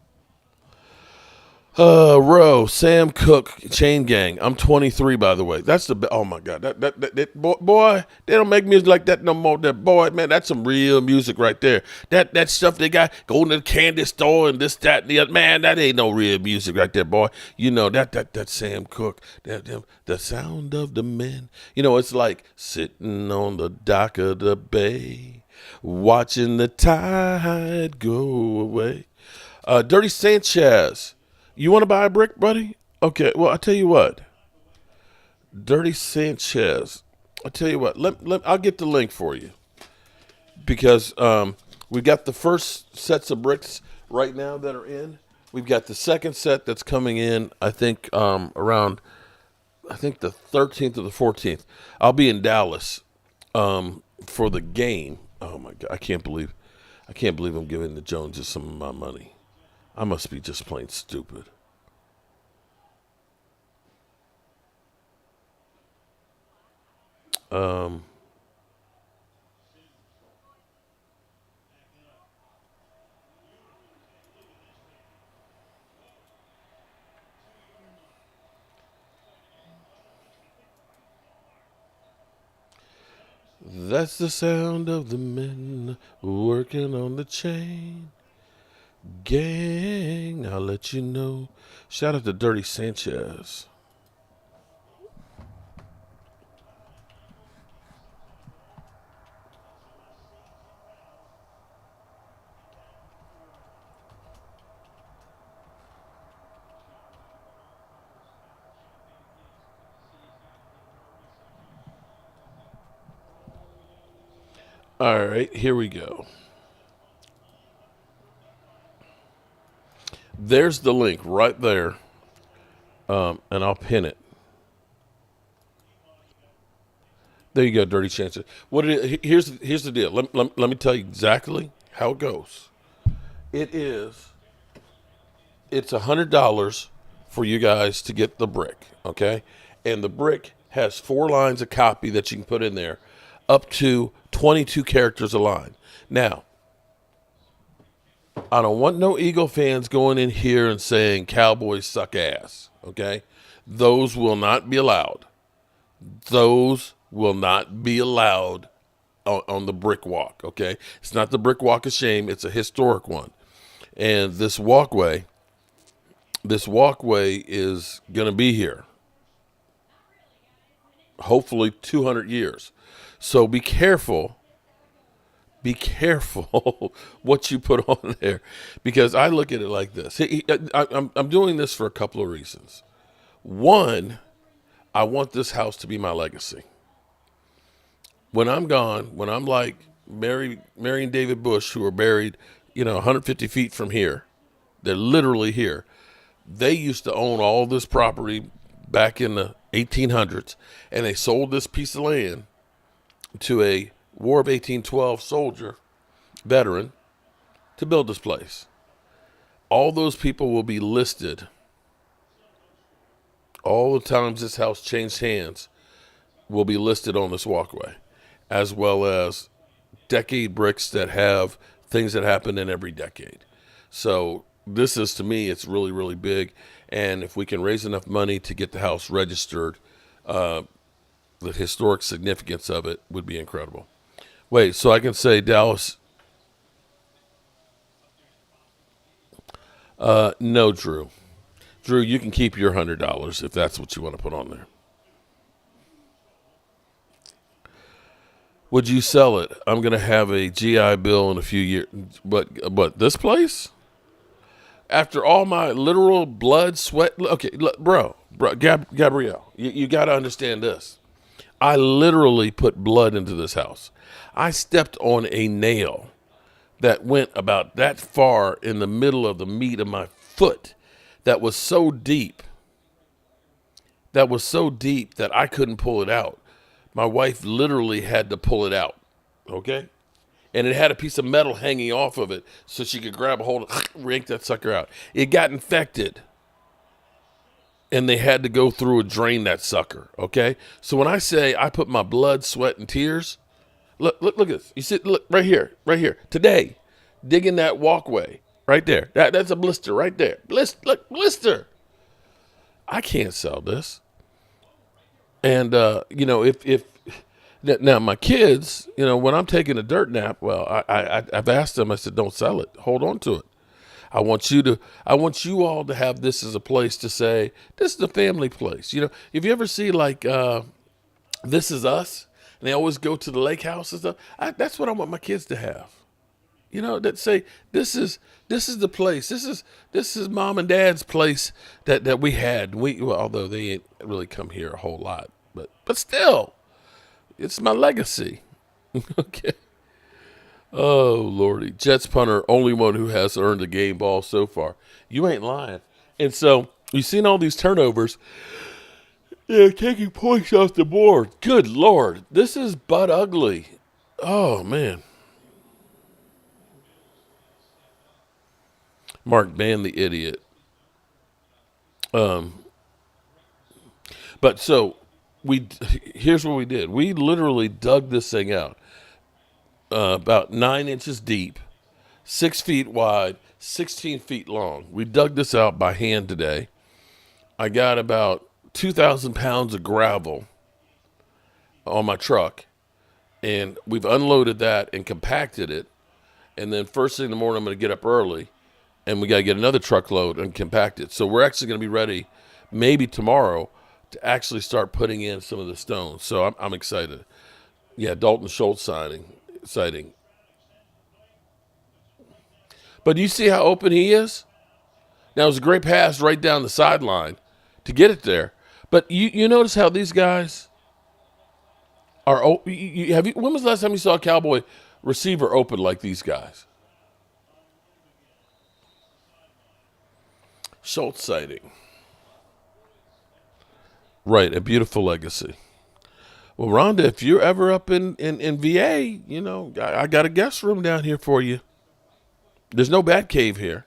Row, Sam Cooke, Chain Gang. I'm 23, by the way. That's the oh my God. That boy, they don't make music like that no more. That boy, man, that's some real music right there. That stuff they got going to the candy store and this, that, and the other. Man, that ain't no real music right there, boy. You know, that Sam Cooke, the sound of the men. You know, it's like sitting on the dock of the bay, watching the tide go away. Dirty Sanchez. You want to buy a brick, buddy? Okay, well, I'll tell you what. Dirty Sanchez. I'll tell you what. I'll get the link for you. Because we've got the first sets of bricks right now that are in. We've got the second set that's coming in, I think, around, I think the 13th or the 14th. I'll be in Dallas for the game. Oh, my God. I can't believe I'm giving the Joneses some of my money. I must be just plain stupid. That's the sound of the men working on the chain gang. I'll let you know. Shout out to Dirty Sanchez. All right, here we go. There's the link right there, and I'll pin it. There you go, Dirty Chances. Here's the deal. Let me tell you exactly how it goes. It's $100 for you guys to get the brick, okay? And the brick has 4 lines of copy that you can put in there, up to 22 characters a line. Now, I don't want no Eagle fans going in here and saying Cowboys suck ass, okay? Those will not be allowed. Those will not be allowed on the brick walk, okay? It's not the brick walk of shame. It's a historic one. And this walkway is going to be here. Hopefully 200 years. So be careful. Be careful what you put on there, because I look at it like this. I'm doing this for a couple of reasons. One, I want this house to be my legacy. When I'm gone, when I'm like Mary and David Bush, who are buried, 150 feet from here, They're literally here. They used to own all this property back in the 1800s, and they sold this piece of land to a War of 1812 soldier, veteran, to build this place. All those people will be listed. All the times this house changed hands will be listed on this walkway, as well as decade bricks that have things that happen in every decade. So this is, to me, it's really, really big. And if we can raise enough money to get the house registered, the historic significance of it would be incredible. Wait, so I can say Dallas? No, Drew. Drew, you can keep your $100 if that's what you want to put on there. Would you sell it? I'm going to have a GI Bill in a few years. But this place? After all my literal blood, sweat. Okay, look, bro, Gabrielle, you got to understand this. I literally put blood into this house. I stepped on a nail that went about that far in the middle of the meat of my foot. That was so deep. That I couldn't pull it out. My wife literally had to pull it out, okay? And it had a piece of metal hanging off of it so she could grab a hold of yank that sucker out. It got infected, and they had to go through and drain that sucker, okay? So when I say I put my blood, sweat, and tears, look at this. You see, look, right here, today, digging that walkway, right there. That's a blister right there. Blister. I can't sell this. And, if now my kids, when I'm taking a dirt nap, well, I've asked them, I said, don't sell it. Hold on to it. I want you all to have this as a place to say, this is a family place. If you ever see like, This Is Us, and they always go to the lake house and stuff, that's what I want my kids to have. That say, this is the place. This is mom and dad's place that we had. Although they ain't really come here a whole lot, but still, it's my legacy. Okay. Oh Lordy, Jets punter, only one who has earned a game ball so far. You ain't lying. And so you've seen all these turnovers. They're taking points off the board. Good Lord, this is butt ugly. Oh man. Mark, ban the idiot. But so here's what we did. We literally dug this thing out, about 9 inches deep, 6 feet wide, 16 feet long. We dug this out by hand today. I got about 2,000 pounds of gravel on my truck, and we've unloaded that and compacted it. And then first thing in the morning, I'm going to get up early, and we got to get another truckload and compact it. So we're actually going to be ready maybe tomorrow to actually start putting in some of the stones. So I'm excited. Yeah, Dalton Schultz sighting. But do you see how open he is? Now, it was a great pass right down the sideline to get it there. But you notice how these guys are open. When was the last time you saw a Cowboy receiver open like these guys? Schultz sighting. Right, a beautiful legacy. Well, Rhonda, if you're ever up in VA, I got a guest room down here for you. There's no bat cave here.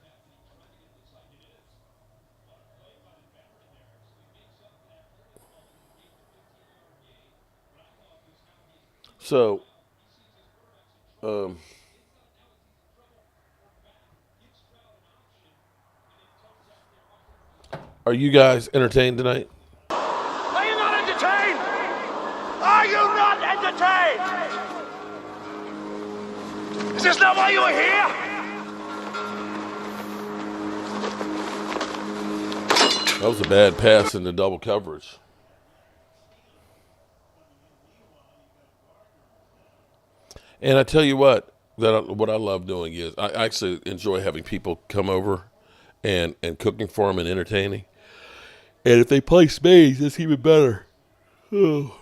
So, are you guys entertained tonight? Are you not entertained? Are you not entertained? Is this not why you are here? That was a bad pass into double coverage. And I tell you what I love doing is I actually enjoy having people come over and cooking for them and entertaining. And if they play spades, it's even better. Oh.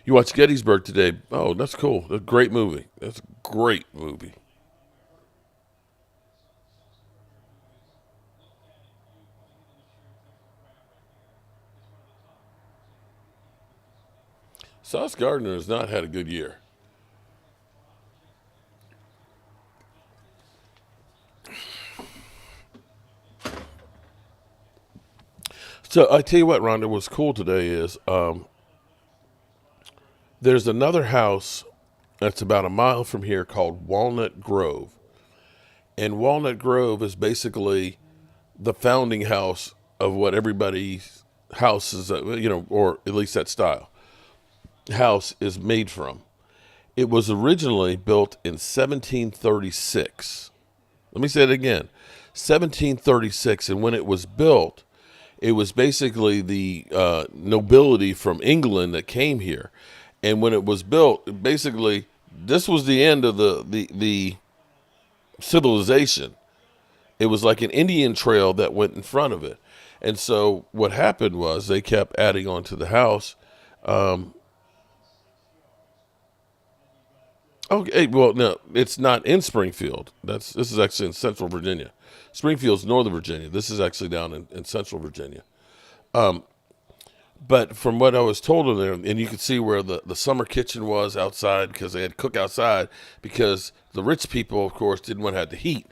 You watched Gettysburg today. Oh, that's cool. That's a great movie. That's a great movie. Sauce Gardner has not had a good year. So I tell you what, Rhonda, what's cool today is there's another house that's about a mile from here called Walnut Grove. And Walnut Grove is basically the founding house of what everybody's house is, or at least that style house is made from. It was originally built in 1736. Let me say it again, 1736. And when it was built, it was basically the nobility from England that came here. And when it was built, basically, this was the end of the civilization. It was like an Indian trail that went in front of it. And so what happened was they kept adding on to the house. Okay, well, no, it's not in Springfield. This is actually in Central Virginia. Springfield's Northern Virginia. This is actually down in Central Virginia. But from what I was told in there, and you could see where the summer kitchen was outside because they had to cook outside because the rich people, of course, didn't want to have the heat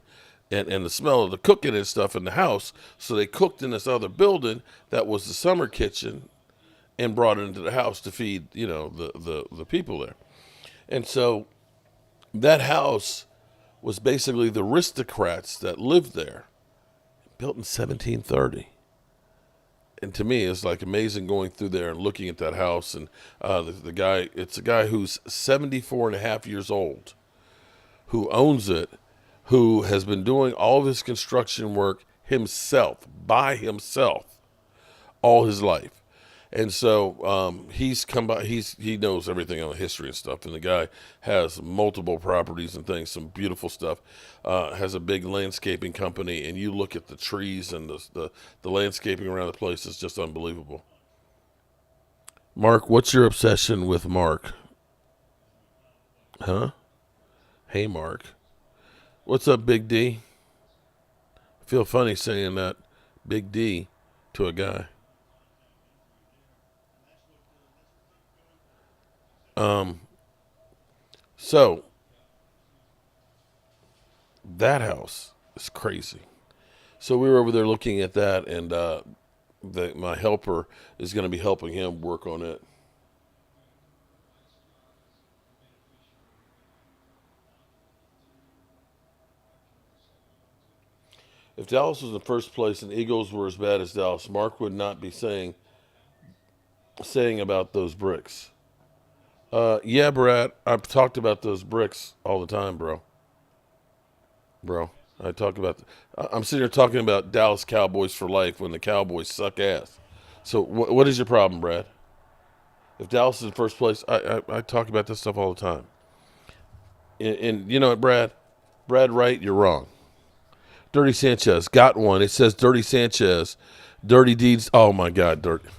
and the smell of the cooking and stuff in the house. So they cooked in this other building that was the summer kitchen and brought it into the house to feed, the people there. And so that house was basically the aristocrats that lived there, built in 1730. And to me, it's like amazing going through there and looking at that house. And it's a guy who's 74 and a half years old, who owns it, who has been doing all of his construction work himself, by himself, all his life. And so he's come by. He knows everything on the history and stuff. And the guy has multiple properties and things, some beautiful stuff. Has a big landscaping company, and you look at the trees and the landscaping around the place is just unbelievable. Mark, what's your obsession with Mark? Huh? Hey, Mark. What's up, Big D? I feel funny saying that, Big D, to a guy. So that house is crazy. So we were over there looking at that, and my helper is going to be helping him work on it. If Dallas was in first place and Eagles were as bad as Dallas, Mark would not be saying about those bricks. Yeah, Brad, I've talked about those bricks all the time, bro. I talk about. I'm sitting here talking about Dallas Cowboys for life when the Cowboys suck ass. So what is your problem, Brad? If Dallas is in first place, I talk about this stuff all the time. And you know what, Brad? Brad Wright, you're wrong. Dirty Sanchez got one. It says Dirty Sanchez, Dirty Deeds. Oh my God, Dirty.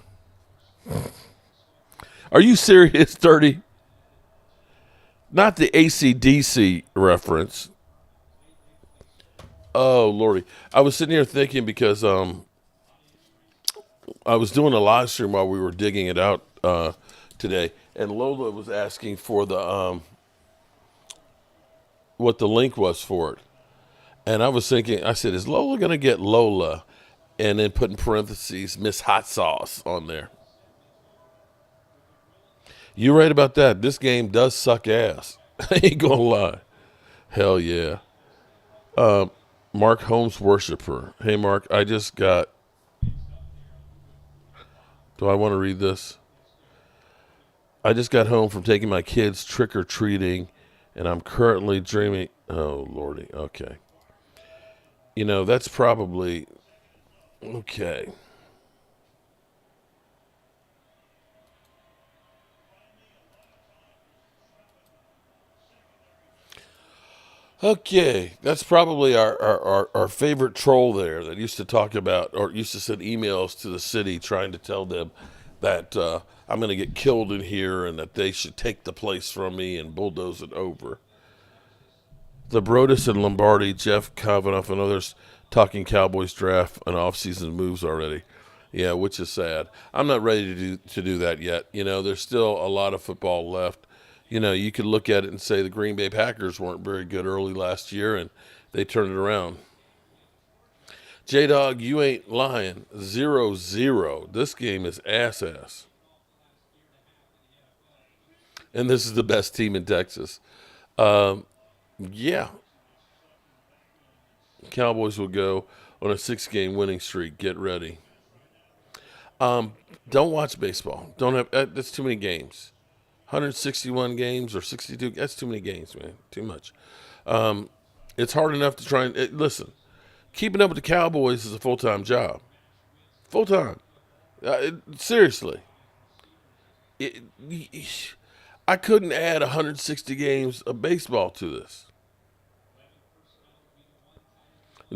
Are you serious, Dirty? Not the AC/DC reference. Oh, Lordy. I was sitting here thinking because I was doing a live stream while we were digging it out today, and Lola was asking for the what the link was for it. And I was thinking, I said, is Lola going to get Lola? And then put in parentheses, Miss Hot Sauce on there. You're right about that. This game does suck ass. I ain't going to lie. Hell yeah. Mark Holmes worshiper. Hey, Mark, I just got. Do I want to read this? I just got home from taking my kids trick-or-treating, and I'm currently dreaming. Oh, Lordy. Okay. That's probably. Okay. Okay, that's probably our favorite troll there that used to talk about or used to send emails to the city trying to tell them that I'm going to get killed in here and that they should take the place from me and bulldoze it over. The Brodus and Lombardi, Jeff Kavanaugh, and others talking Cowboys draft and offseason moves already. Yeah, which is sad. I'm not ready to do that yet. There's still a lot of football left. You could look at it and say the Green Bay Packers weren't very good early last year, and they turned it around. J-Dog, you ain't lying. 0-0. This game is ass. And this is the best team in Texas. Yeah. Cowboys will go on a 6-game winning streak. Get ready. Don't watch baseball. Don't have. That's too many games. 161 games or 62. That's too many games, man. Too much. It's hard enough to try and listen. Keeping up with the Cowboys is a full-time job. Full-time. Seriously. I couldn't add 160 games of baseball to this.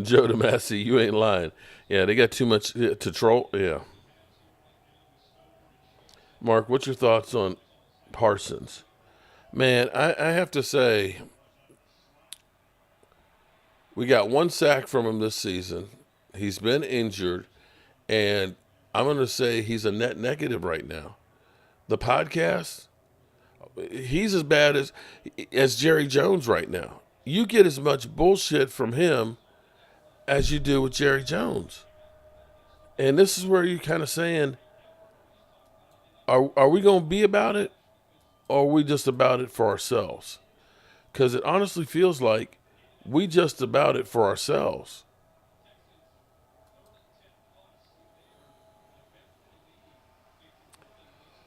Joe DeMasi, you ain't lying. Yeah, they got too much to troll. Yeah. Mark, what's your thoughts on Parsons? Man, I have to say, we got 1 sack from him this season. He's been injured, and I'm going to say he's a net negative right now. The podcast, he's as bad as Jerry Jones right now. You get as much bullshit from him as you do with Jerry Jones. And this is where you're kind of saying, are we going to be about it, or are we just about it for ourselves? Because it honestly feels like we just about it for ourselves.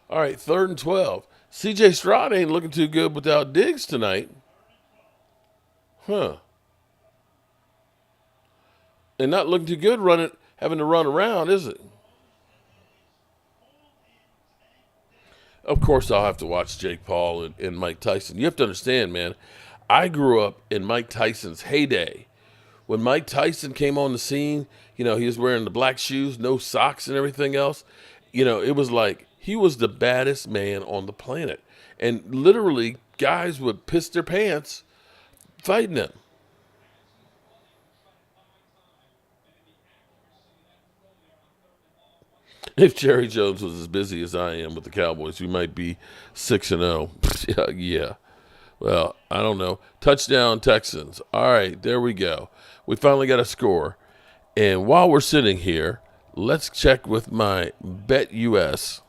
All right, 3rd and 12. C.J. Stroud ain't looking too good without Diggs tonight. Huh. And not looking too good having to run around, is it? Of course, I'll have to watch Jake Paul and Mike Tyson. You have to understand, man, I grew up in Mike Tyson's heyday. When Mike Tyson came on the scene, he was wearing the black shoes, no socks and everything else. It was like he was the baddest man on the planet. And literally, guys would piss their pants fighting him. If Jerry Jones was as busy as I am with the Cowboys, we might be 6-0. Yeah. Well, I don't know. Touchdown Texans. All right, there we go. We finally got a score. And while we're sitting here, let's check with my BetUS.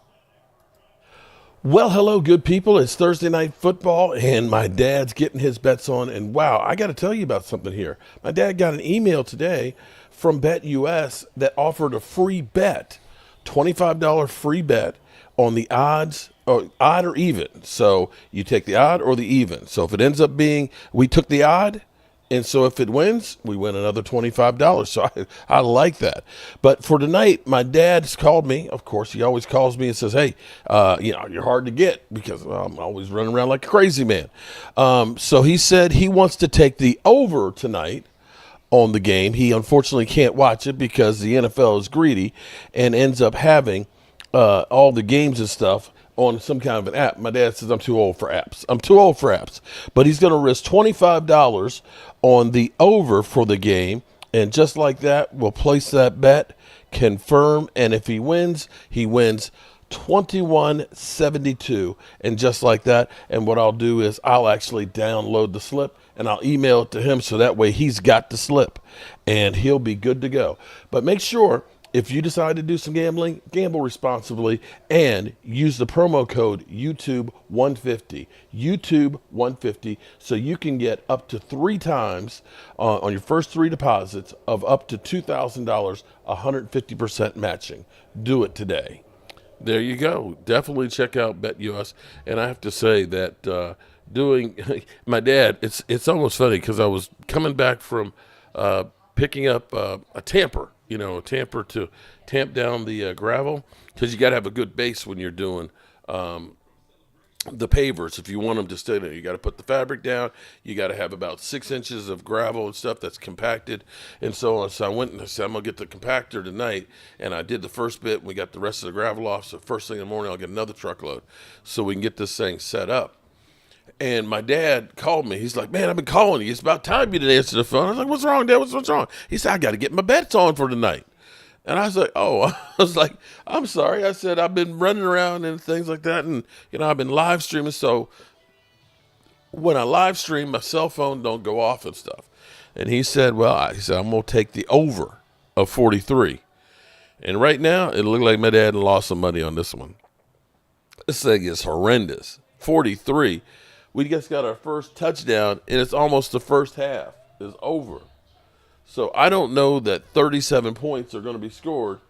Well, hello, good people. It's Thursday Night Football, and my dad's getting his bets on. And wow, I got to tell you about something here. My dad got an email today from BetUS that offered a free bet. $25 free bet on the odds, or odd or even. So you take the odd or the even. So if it ends up being, we took the odd, and so if it wins, we win another $25. So I like that. But for tonight, my dad's called me. Of course, he always calls me and says, hey, you're hard to get because I'm always running around like a crazy man. So he said he wants to take the over tonight on the game. He unfortunately can't watch it because the NFL is greedy and ends up having all the games and stuff on some kind of an app. My dad says I'm too old for apps. But he's going to risk $25 on the over for the game. And just like that, we'll place that bet, confirm. And if he wins 21-72. And just like that. And what I'll do is I'll actually download the slip and I'll email it to him so that way he's got the slip and he'll be good to go. But make sure if you decide to do some gambling, gamble responsibly and use the promo code YouTube150. YouTube150 so you can get up to 3 times on your first 3 deposits of up to $2,000, 150% matching. Do it today. There you go. Definitely check out BetUS. And I have to say that my dad, it's almost funny because I was coming back from picking up a tamper, a tamper to tamp down the gravel, because you got to have a good base when you're doing the pavers. If you want them to stay there, you got to put the fabric down. You got to have about 6 inches of gravel and stuff that's compacted and so on. So I went and I said, I'm going to get the compactor tonight. And I did the first bit. And we got the rest of the gravel off. So first thing in the morning, I'll get another truckload so we can get this thing set up. And my dad called me. He's like, man, I've been calling you. It's about time you didn't answer the phone. I was like, what's wrong, Dad? What's wrong? He said, I got to get my bets on for tonight. And I was like, oh, I was like, I'm sorry. I said, I've been running around and things like that. And, I've been live streaming. So when I live stream, my cell phone don't go off and stuff. And he said, well, he said, I'm going to take the over of 43. And right now, it looked like my dad lost some money on this one. This thing is horrendous. 43. We just got our first touchdown, and it's almost the first half is over. So I don't know that 37 points are going to be scored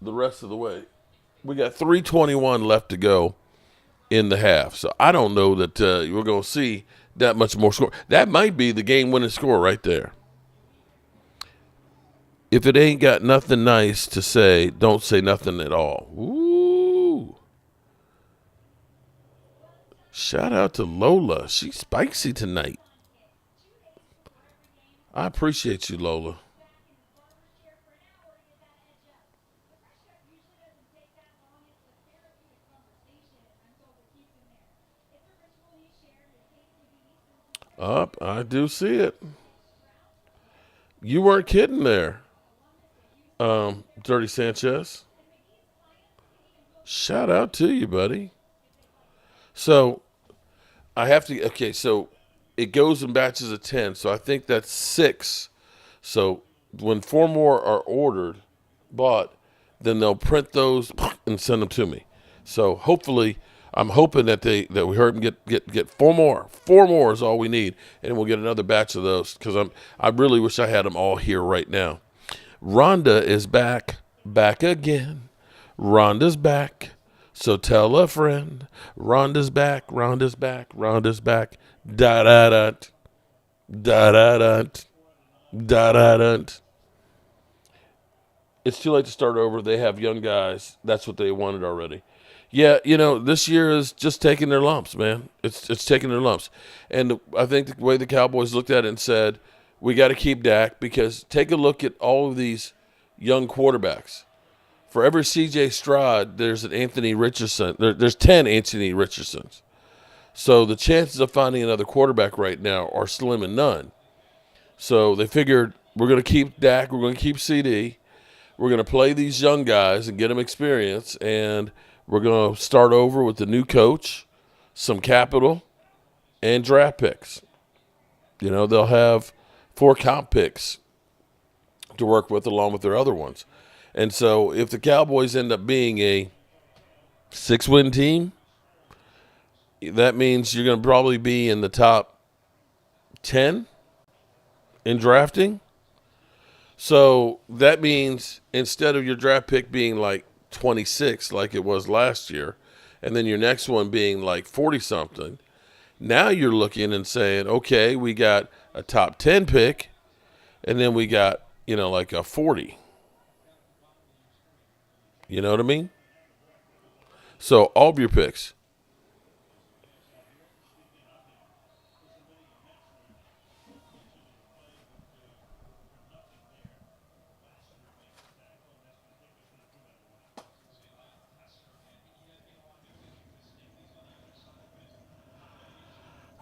the rest of the way. We got 3:21 left to go in the half. So I don't know that we're going to see that much more score. That might be the game-winning score right there. If it ain't got nothing nice to say, don't say nothing at all. Ooh. Shout out to Lola. She's spicy tonight. I appreciate you, Lola. Up, I do see it. You weren't kidding there, Dirty Sanchez. Shout out to you, buddy. So I have to. Okay, so it goes in batches of 10. So I think that's 6. So when 4 more are bought, then they'll print those and send them to me. So hopefully, I'm hoping that we heard them get 4 more. 4 more is all we need, and we'll get another batch of those because I really wish I had them all here right now. Rhonda is back again. Rhonda's back. So tell a friend. Rhonda's back. Rhonda's back. Rhonda's back. Da da da. Da da da. Da da da. It's too late to start over. They have young guys. That's what they wanted already. Yeah, this year is just taking their lumps, man. It's taking their lumps. And I think the way the Cowboys looked at it and said, we got to keep Dak because take a look at all of these young quarterbacks. For every C.J. Stroud, there's an Anthony Richardson. There's 10 Anthony Richardsons. So the chances of finding another quarterback right now are slim and none. So they figured we're going to keep Dak. We're going to keep CD. We're going to play these young guys and get them experience. And we're going to start over with the new coach, some capital, and draft picks. They'll have 4 comp picks to work with along with their other ones. And so if the Cowboys end up being a 6-win team, that means you're going to probably be in the top 10 in drafting. So that means instead of your draft pick being like 26 like it was last year, and then your next one being like 40-something, now you're looking and saying, okay, we got a top 10 pick, and then we got, like a 40. You know what I mean? So all of your picks.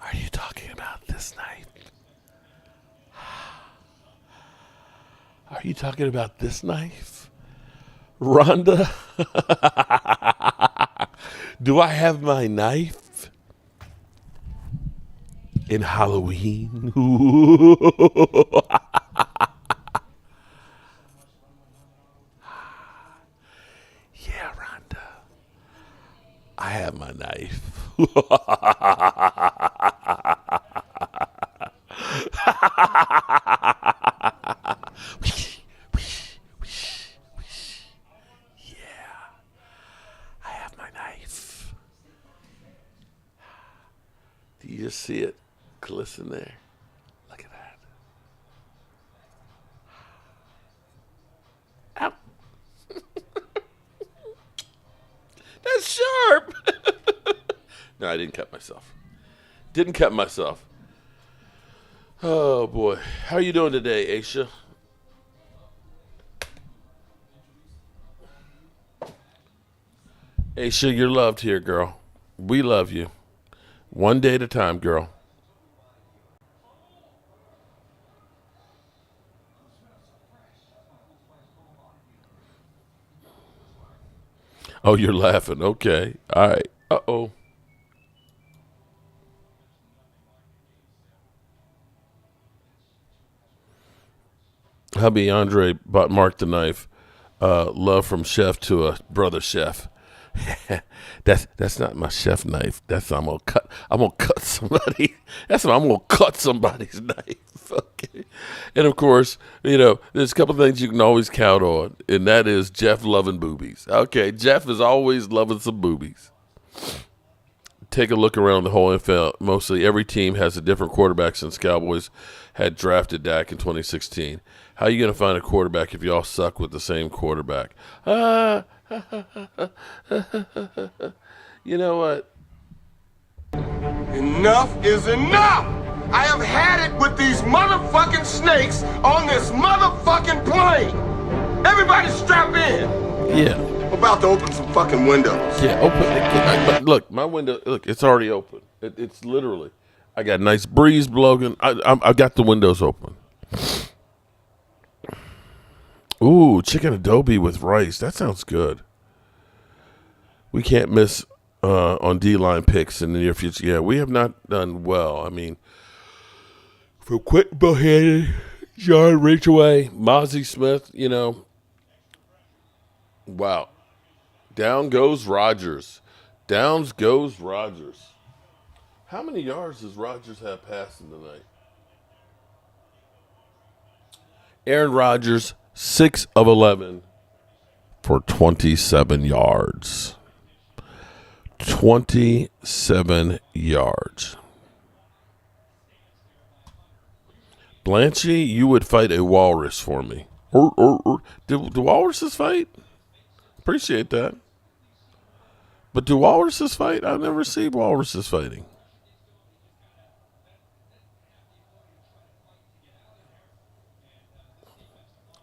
Are you talking about this knife? Are you talking about this knife? Rhonda? Do I have my knife? In Halloween? Yeah, Rhonda. I have my knife. Do you just see it glisten there? Look at that. Ow. That's sharp. No, I didn't cut myself. Didn't cut myself. Oh, boy. How are you doing today, Aisha? Aisha, you're loved here, girl. We love you. One day at a time, girl. Oh, you're laughing. Okay. All right. Uh-oh. Hubby Andre bought Mark the knife. Love from chef to a brother chef. that's not my chef knife. I'm gonna cut somebody. I'm gonna cut somebody's knife. Okay. And of course, there's a couple things you can always count on, and that is Jeff loving boobies. Okay, Jeff is always loving some boobies. Take a look around the whole NFL. Mostly every team has a different quarterback since Cowboys had drafted Dak in 2016. How are you going to find a quarterback if you all suck with the same quarterback? You know what? Enough is enough! I have had it with these motherfucking snakes on this motherfucking plane! Everybody strap in! Yeah. I'm about to open some fucking windows. Yeah, open. Look, my window, it's already open. It's literally, I got a nice breeze blowing. I got the windows open. Ooh, chicken adobe with rice. That sounds good. We can't miss on D-line picks in the near future. Yeah, we have not done well. I mean, from Quentin Bohannon, John Ridgeway, Mozzie Smith, wow. Down goes Rodgers. Down goes Rodgers. How many yards does Rodgers have passing tonight? Aaron Rodgers, 6 of 11 for 27 yards. 27 yards. Blanchy, you would fight a walrus for me. Do walruses fight? Appreciate that. But do walruses fight? I've never seen walruses fighting.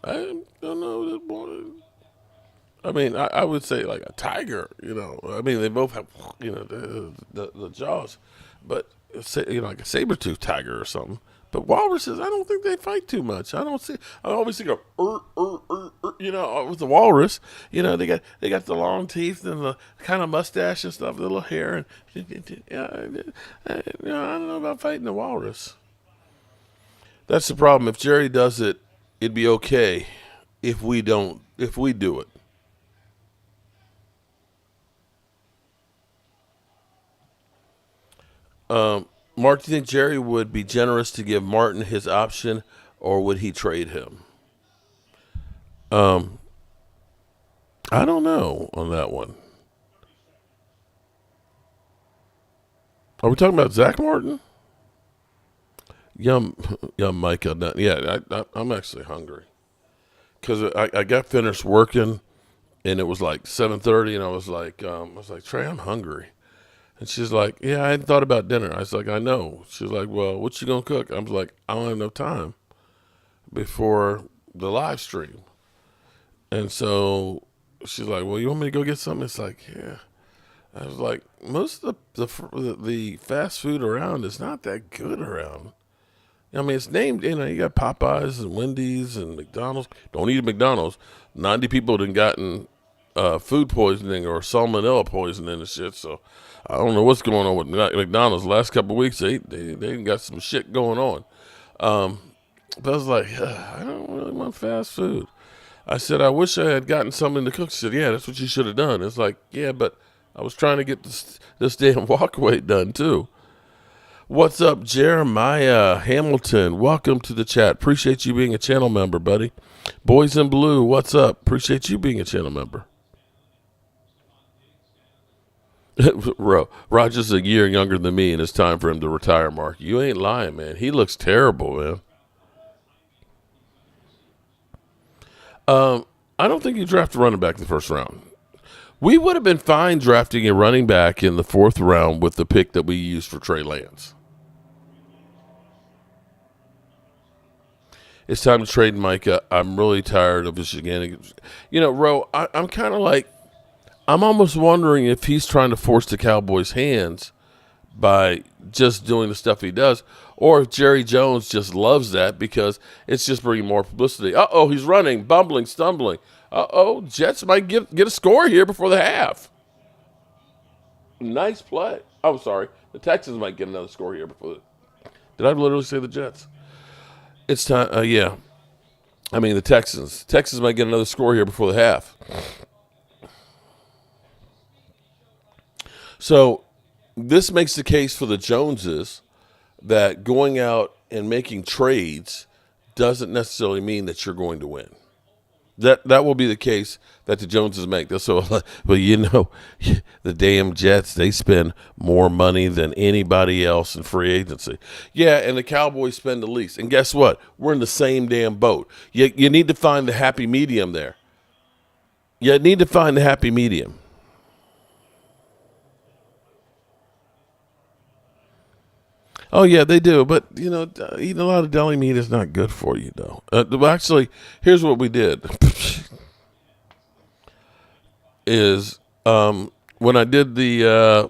I don't know. I mean, I would say like a tiger, I mean, they both have, the jaws. But, like a saber-toothed tiger or something. But walruses, I don't think they fight too much. I always think of, with the walrus. They got the long teeth and the kind of mustache and stuff, the little hair. And, I don't know about fighting the walrus. That's the problem. If Jerry does it, it'd be okay. If we do it. Mark, do you think Jerry would be generous to give Martin his option, or would he trade him? I don't know on that one. Are we talking about Zach Martin? Yum, Micah. Yeah, I'm actually hungry. Because I got finished working, and it was like 7:30, and I was like, Trey, I'm hungry. And she's like, yeah, I hadn't thought about dinner. I was like, I know. She's like, well, what you going to cook? I was like, I don't have no time before the live stream. And so she's like, well, you want me to go get something? It's like, yeah. I was like, most of the fast food around is not that good around. I mean, it's named, you got Popeyes and Wendy's and McDonald's. Don't eat at McDonald's. 90 people have gotten food poisoning or salmonella poisoning and shit. So I don't know what's going on with McDonald's. The last couple of weeks, they got some shit going on. But I was like, I don't really want fast food. I said, I wish I had gotten something to cook. She said, yeah, that's what you should have done. It's like, yeah, but I was trying to get this damn walkaway done too. What's up, Jeremiah Hamilton? Welcome to the chat. Appreciate you being a channel member, buddy. Boys in Blue, what's up? Appreciate you being a channel member. Roger's a year younger than me, and it's time for him to retire, Mark. You ain't lying, man. He looks terrible, man. I don't think you draft a running back in the first round. We would have been fine drafting a running back in the fourth round with the pick that we used for Trey Lance. It's time to trade Micah. I'm really tired of his shenanigans. Ro, I'm kind of like, I'm almost wondering if he's trying to force the Cowboys' hands by just doing the stuff he does, or if Jerry Jones just loves that because it's just bringing more publicity. Uh-oh, he's running, bumbling, stumbling. Jets might get a score here before the half. Nice play. Oh, sorry. The Texans might get another score here before Did I literally say the Jets? It's time. Yeah. I mean, the Texans. Texans might get another score here before the half. So this makes the case for the Joneses that going out and making trades doesn't necessarily mean that you're going to win. That will be the case that the Joneses make. So, well, the damn Jets, they spend more money than anybody else in free agency. Yeah, and the Cowboys spend the least. And guess what? We're in the same damn boat. You need to find the happy medium there. You need to find the happy medium. Oh, yeah, they do. But, eating a lot of deli meat is not good for you, though. Actually, here's what we did. When I did the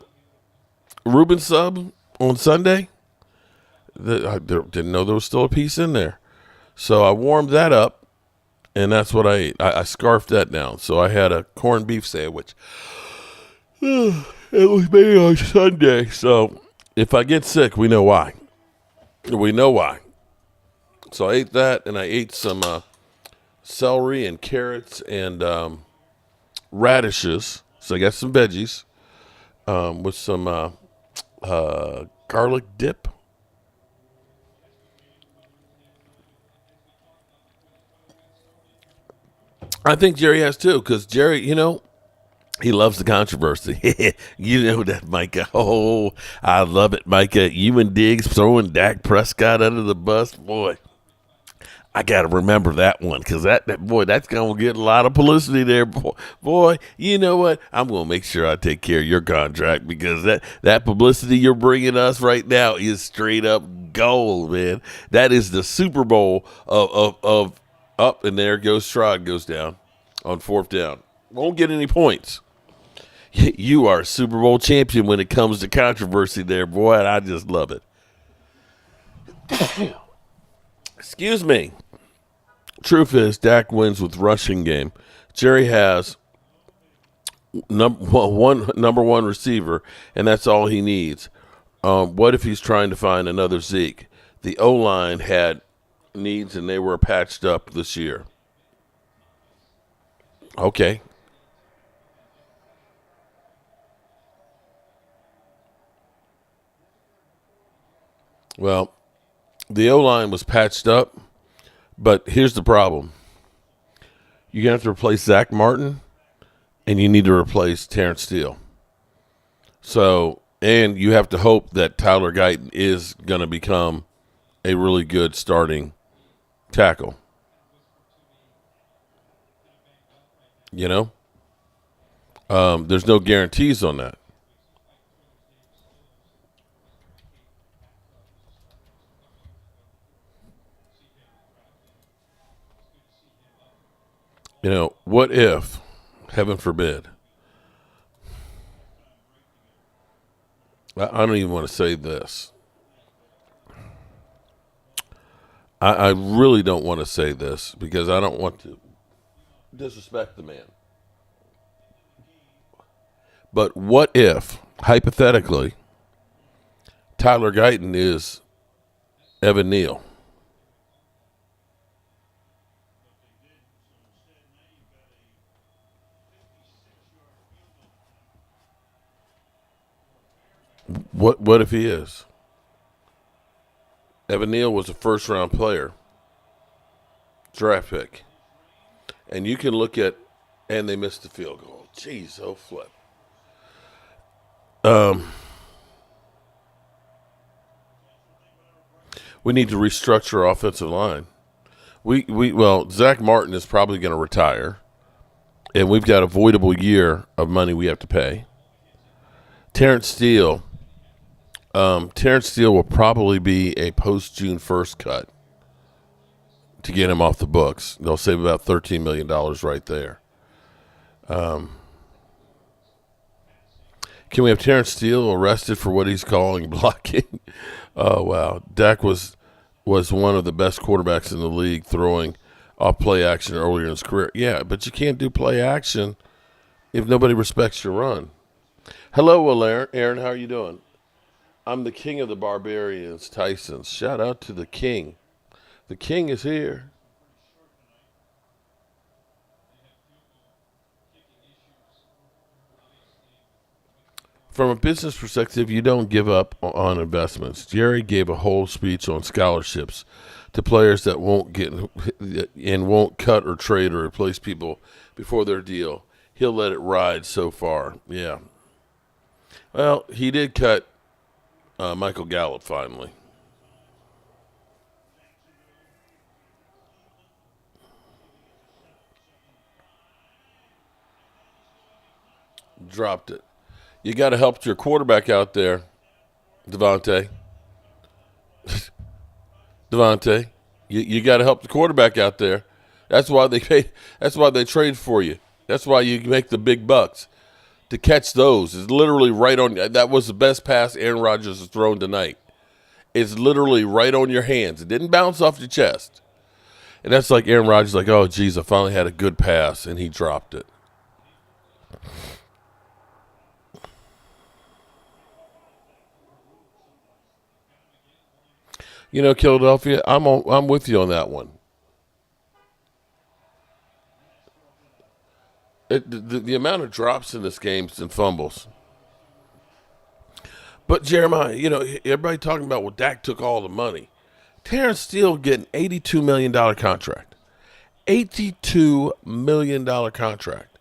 Reuben sub on Sunday, I didn't know there was still a piece in there. So I warmed that up, and that's what I ate. I scarfed that down. So I had a corned beef sandwich. It was made on Sunday, so... If I get sick, we know why. We know why. So I ate that, and I ate some celery and carrots and radishes. So I got some veggies with some garlic dip. I think Jerry has too, because Jerry, he loves the controversy. You know that, Micah. Oh, I love it, Micah. You and Diggs throwing Dak Prescott under the bus. Boy, I got to remember that one because that's going to get a lot of publicity there. Boy, you know what? I'm going to make sure I take care of your contract because that publicity you're bringing us right now is straight up gold, man. That is the Super Bowl of up, and there goes Stroud goes down on fourth down. Won't get any points. You are a Super Bowl champion when it comes to controversy there, boy, and I just love it. Excuse me. Truth is, Dak wins with rushing game. Jerry has number one receiver, and that's all he needs. What if he's trying to find another Zeke? The O-line had needs, and they were patched up this year. Okay. Well, the O-line was patched up, but here's the problem. You're going to have to replace Zach Martin, and you need to replace Terrence Steele. So, and you have to hope that Tyler Guyton is going to become a really good starting tackle. There's no guarantees on that. What if, heaven forbid, I don't even want to say this. I really don't want to say this because I don't want to disrespect the man. But what if, hypothetically, Tyler Guyton is Evan Neal? What if he is? Evan Neal was a first-round player, draft pick. And you can look at, and they missed the field goal. Jeez, oh flip. We need to restructure our offensive line. Well, Zach Martin is probably going to retire, and we've got a voidable year of money we have to pay. Terrence Steele will probably be a post-June 1st cut to get him off the books. They'll save about $13 million right there. Can we have Terrence Steele arrested for what he's calling blocking? Oh, wow. Dak was one of the best quarterbacks in the league throwing off play action earlier in his career. Yeah, but you can't do play action if nobody respects your run. Hello, Aaron. How are you doing? I'm the king of the barbarians, Tyson's. Shout out to the king. The king is here. From a business perspective, you don't give up on investments. Jerry gave a whole speech on scholarships to players that won't get and won't cut or trade or replace people before their deal. He'll let it ride so far. Yeah. Well, he did cut Michael Gallup finally. Dropped it. You got to help your quarterback out there, Devontae. Devontae, you got to help the quarterback out there. That's why they pay. That's why they trade for you. That's why you make the big bucks to catch those. It's literally right on. That was the best pass Aaron Rodgers has thrown tonight. It's literally right on your hands. It didn't bounce off your chest. And that's like Aaron Rodgers, like, oh, geez, I finally had a good pass, and he dropped it. You know, Philadelphia, I'm with you on that one. The amount of drops in this game and fumbles. But Jeremiah, you know, everybody talking about, well, Dak took all the money. Terrence Steele getting $82 million contract. $82 million contract.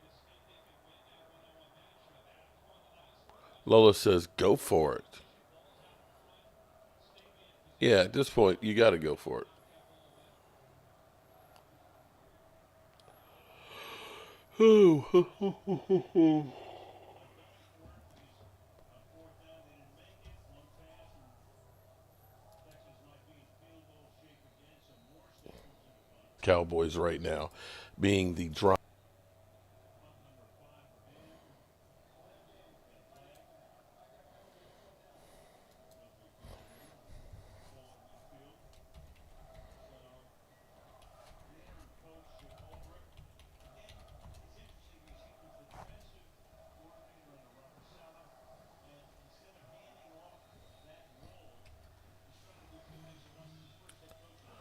Lola says, go for it. Yeah, at this point, you got to go for it. Cowboys right now being the drop.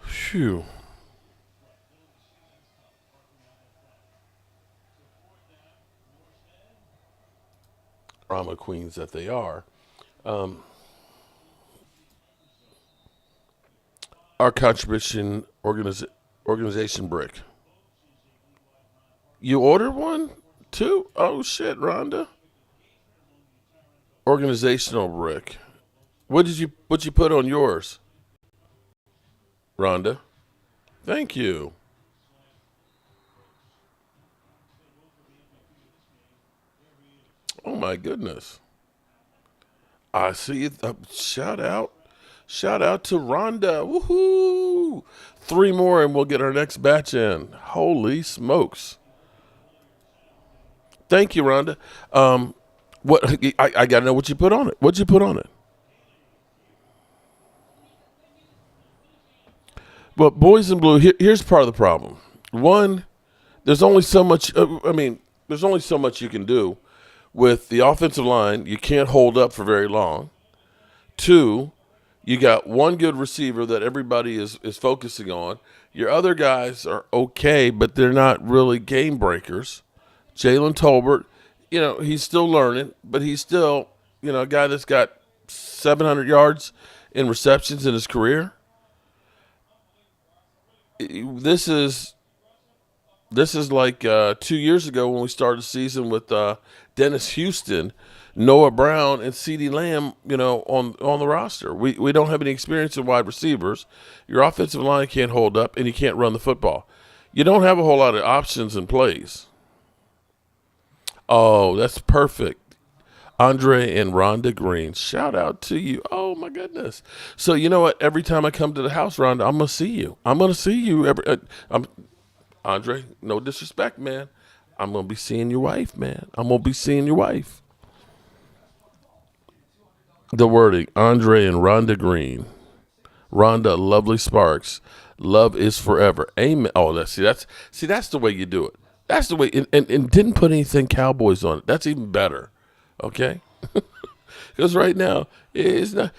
Phew. Drama queens that they are. Our contribution organization brick. You ordered one too? Oh shit, Rhonda. Organizational brick. What you put on yours? Rhonda. Thank you. Oh my goodness. I see it. Shout out to Rhonda. Woohoo! 3 more and we'll get our next batch in. Holy smokes. Thank you, Rhonda. What I gotta know what you put on it. What'd you put on it? Well, boys in blue, here's part of the problem. One, there's only so much there's only so much you can do with the offensive line. You can't hold up for very long. 2, you got one good receiver that everybody is focusing on. Your other guys are okay, but they're not really game breakers. Jalen Tolbert, you know, he's still learning, but he's still, you know, a guy that's got 700 yards in receptions in his career. This is like 2 years ago when we started the season with Dennis Houston, Noah Brown, and CeeDee Lamb, you know, on the roster. We don't have any experience in wide receivers. Your offensive line can't hold up, and you can't run the football. You don't have a whole lot of options and plays. Oh, that's perfect. Andre and Rhonda Green. Shout out to you. Oh, my goodness. So, you know what? Every time I come to the house, Rhonda, I'm going to see you. I'm going to see you. Andre, no disrespect, man. I'm going to be seeing your wife, man. I'm going to be seeing your wife. The wording, Andre and Rhonda Green. Rhonda, Lovely Sparks. Love is forever. Amen. Oh, that's the way you do it. That's the way, and didn't put anything Cowboys on it. That's even better. Okay, because right now it's not.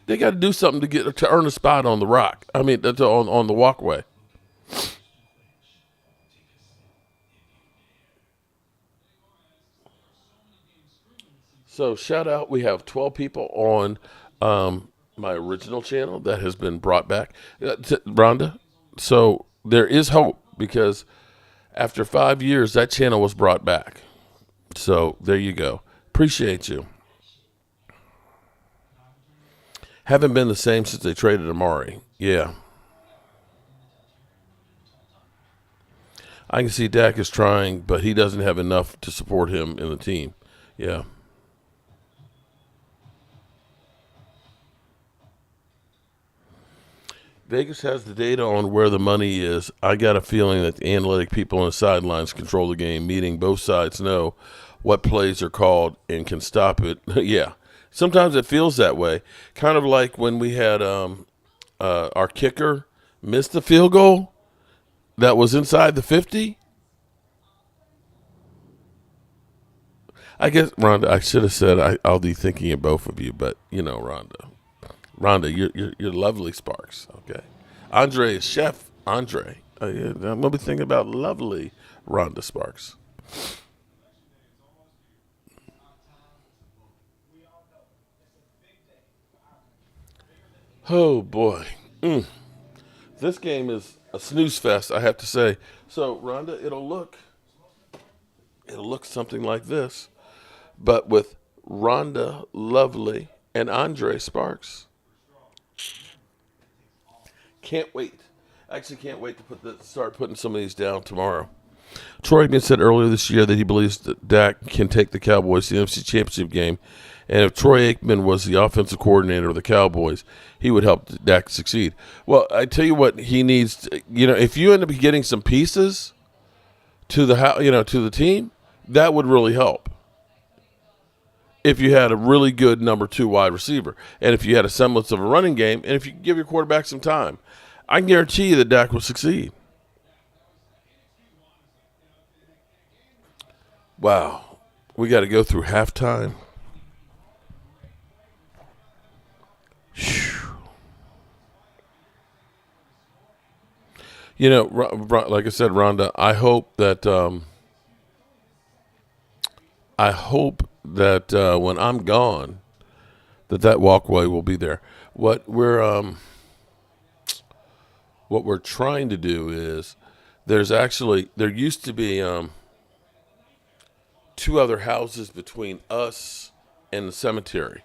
They got to do something to earn a spot on the rock. I mean, that's on the walkway. So shout out, we have 12 people on my original channel that has been brought back. Rhonda, so there is hope because after 5 years, that channel was brought back. So there you go. Appreciate you. Haven't been the same since they traded Amari. Yeah. I can see Dak is trying, but he doesn't have enough to support him in the team. Yeah. Vegas has the data on where the money is. I got a feeling that the analytic people on the sidelines control the game, meaning both sides know what plays are called and can stop it. Yeah. Sometimes it feels that way. Kind of like when we had our kicker missed the field goal that was inside the 50. I guess, Rhonda, I should have said I'll be thinking of both of you, but, Rhonda, you're lovely, Sparks. Okay, Andre is Chef Andre. I'm gonna be thinking about lovely Rhonda Sparks. Oh boy, this game is a snooze fest, I have to say. So Rhonda, it'll look something like this, but with Rhonda Lovely and Andre Sparks. Can't wait. Actually, can't wait to start putting some of these down tomorrow. Troy Aikman said earlier this year that he believes that Dak can take the Cowboys to the NFC Championship game, and if Troy Aikman was the offensive coordinator of the Cowboys, he would help Dak succeed. Well, I tell you what, he needs. If you end up getting some pieces to the team, that would really help. If you had a really good number 2 wide receiver, and if you had a semblance of a running game, and if you give your quarterback some time, I can guarantee you that Dak will succeed. Wow. We got to go through halftime. Whew. Like I said, Rhonda, I hope that when I'm gone, that walkway will be there. What we're trying to do is there used to be 2 other houses between us and the cemetery.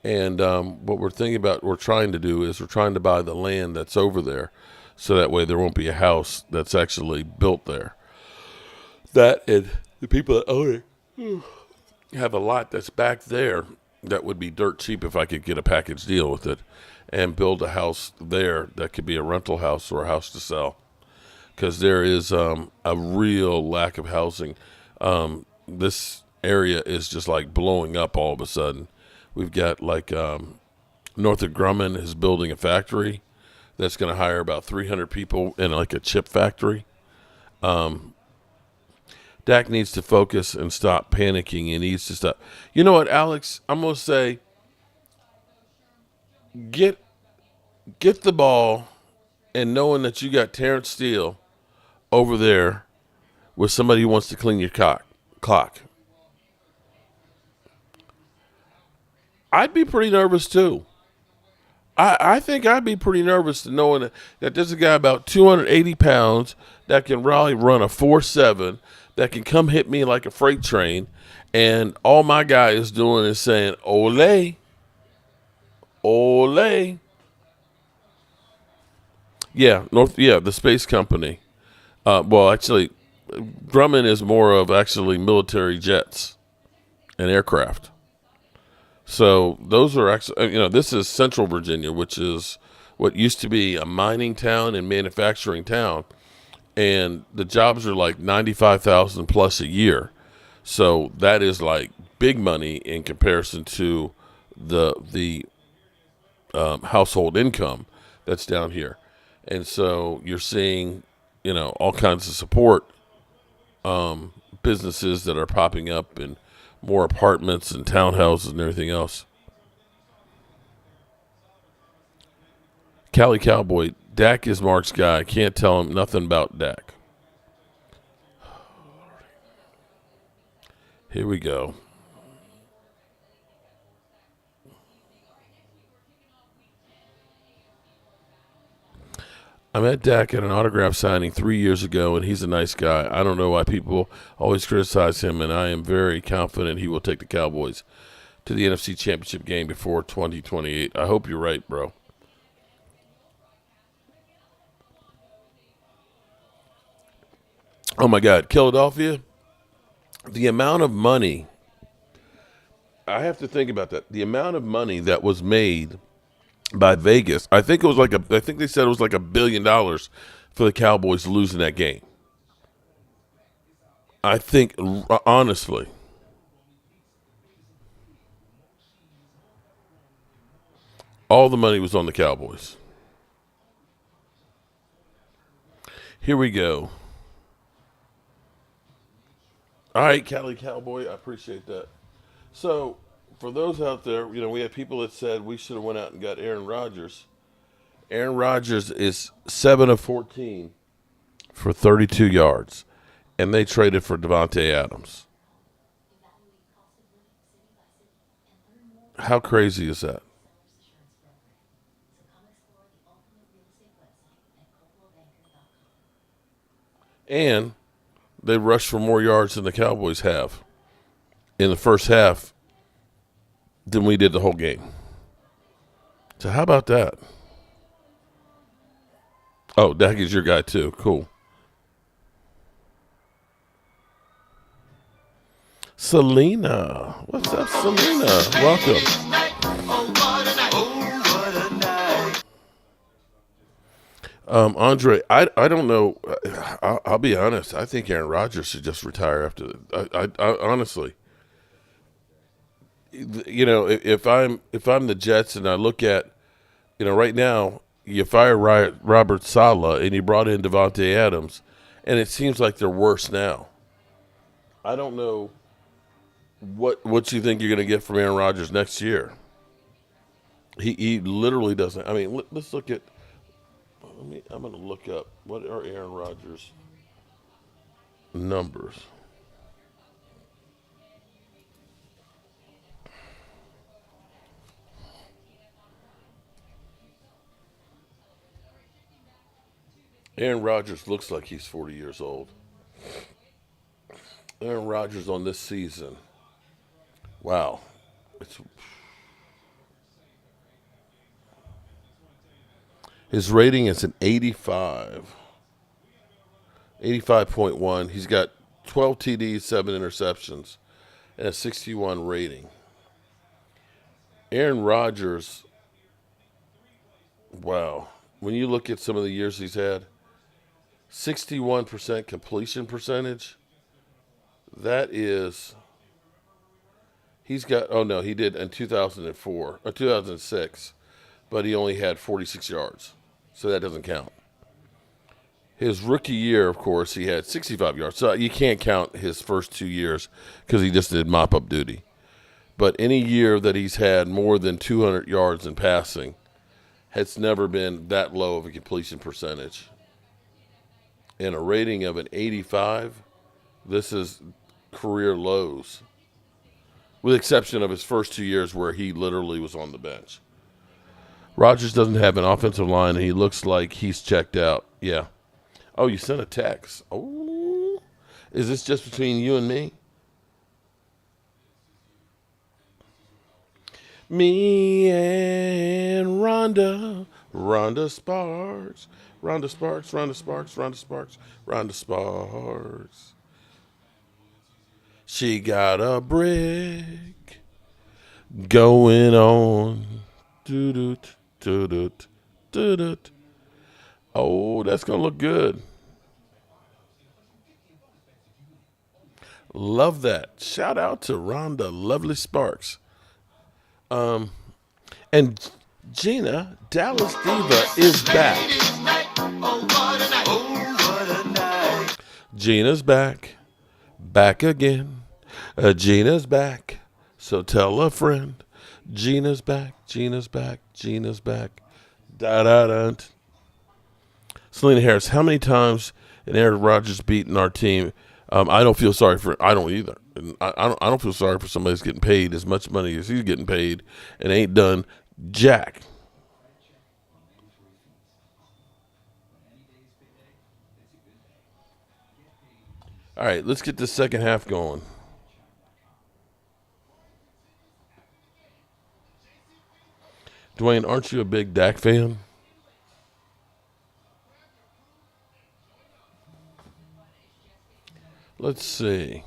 And what we're trying to do is we're trying to buy the land that's over there, so that way there won't be a house that's actually built there. That and the people that own it have a lot that's back there that would be dirt cheap if I could get a package deal with it and build a house there that could be a rental house or a house to sell, because there is a real lack of housing. This area is just like blowing up all of a sudden. We've got Northrop Grumman is building a factory that's going to hire about 300 people in like a chip factory. Dak needs to focus and stop panicking. He needs to stop. You know what, Alex? I'm going to say get the ball, and knowing that you got Terrence Steele over there with somebody who wants to clean your clock. I'd be pretty nervous too. I think I'd be pretty nervous knowing that there's a guy about 280 pounds that can probably run a 4.7 that can come hit me like a freight train, and all my guy is doing is saying, "Ole, ole." Yeah, the space company. Well, actually, Grumman is more of actually military jets and aircraft. So those are actually, this is Central Virginia, which is what used to be a mining town and manufacturing town. And the jobs are like 95,000 plus a year. So that is like big money in comparison to the household income that's down here. And so you're seeing, all kinds of support businesses that are popping up and more apartments and townhouses and everything else. Cali Cowboy, Dak is Mark's guy. I can't tell him nothing about Dak. Here we go. I met Dak at an autograph signing 3 years ago, and he's a nice guy. I don't know why people always criticize him, and I am very confident he will take the Cowboys to the NFC Championship game before 2028. I hope you're right, bro. Oh, my God. Philadelphia, the amount of money, I have to think about that. The amount of money that was made by Vegas, I think they said it was like $1 billion for the Cowboys losing that game. I think, honestly, all the money was on the Cowboys. Here we go. All right, Cali Cowboy, I appreciate that. So, for those out there, we have people that said we should have went out and got Aaron Rodgers. Aaron Rodgers is 7 of 14 for 32 yards, and they traded for Davante Adams. How crazy is that? And they rushed for more yards than the Cowboys have in the first half than we did the whole game. So how about that? Oh, Dak is your guy too. Cool. Selena. What's up, Selena? Welcome. Andre, I don't know. I'll be honest. I think Aaron Rodgers should just retire after. I honestly, if I'm the Jets and I look at, right now you fire Robert Saleh and you brought in Davante Adams, and it seems like they're worse now. I don't know what you think you're going to get from Aaron Rodgers next year. He literally doesn't. I mean, let's look at. I'm going to look up what are Aaron Rodgers' numbers. Aaron Rodgers looks like he's 40 years old. Aaron Rodgers on this season. Wow. His rating is an 85. 85.1. He's got 12 TDs, 7 interceptions, and a 61 rating. Aaron Rodgers, wow. When you look at some of the years he's had, 61% completion percentage. That is, he's got, he did in 2004, or 2006, but he only had 46 yards. So that doesn't count. His rookie year, of course, he had 65 yards. So you can't count his first 2 years because he just did mop-up duty. But any year that he's had more than 200 yards in passing has never been that low of a completion percentage. And a rating of an 85, this is career lows, with the exception of his first 2 years where he literally was on the bench. Rodgers doesn't have an offensive line, and he looks like he's checked out. Yeah. Oh, you sent a text. Oh, is this just between you and me? Me and Rhonda Sparks. Rhonda Sparks. She got a brick going on. Doo-doot. Oh, that's going to look good. Love that. Shout out to Rhonda Lovely Sparks. And Gina, Dallas Diva is back. Gina's back. Back again. Gina's back. So tell a friend. Gina's back. Gina's back. Gina's back. Da-da-da. Selena Harris, how many times in Aaron Rodgers beating our team? I don't feel sorry for. I don't either. I don't feel sorry for somebody who's getting paid as much money as he's getting paid and ain't done jack. All right, let's get the second half going. Dwayne, aren't you a big Dak fan? Let's see.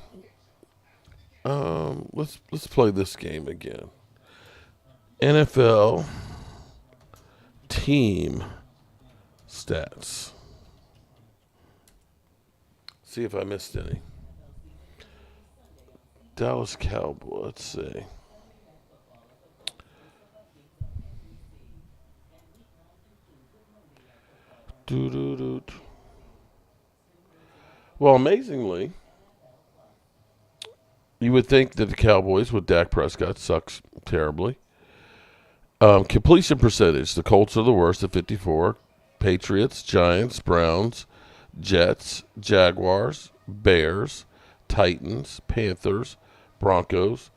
Let's play this game again. NFL team stats. See if I missed any. Dallas Cowboys. Let's see. Well, amazingly, you would think that the Cowboys with Dak Prescott sucks terribly. Completion percentage, the Colts are the worst at 54. Patriots, Giants, Browns, Jets, Jaguars, Bears, Titans, Panthers, Broncos,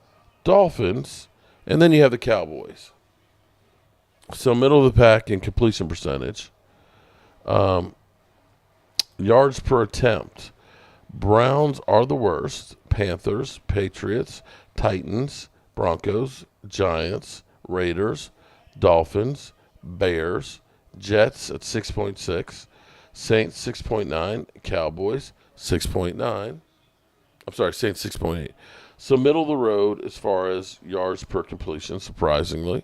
Dolphins, and then you have the Cowboys. So middle of the pack in completion percentage. Yards per attempt. Browns are the worst. Panthers, Patriots, Titans, Broncos, Giants, Raiders, Dolphins, Bears, Jets at 6.6, Saints 6.9, Cowboys 6.9. I'm sorry, Saints 6.8. So middle of the road as far as yards per completion, surprisingly.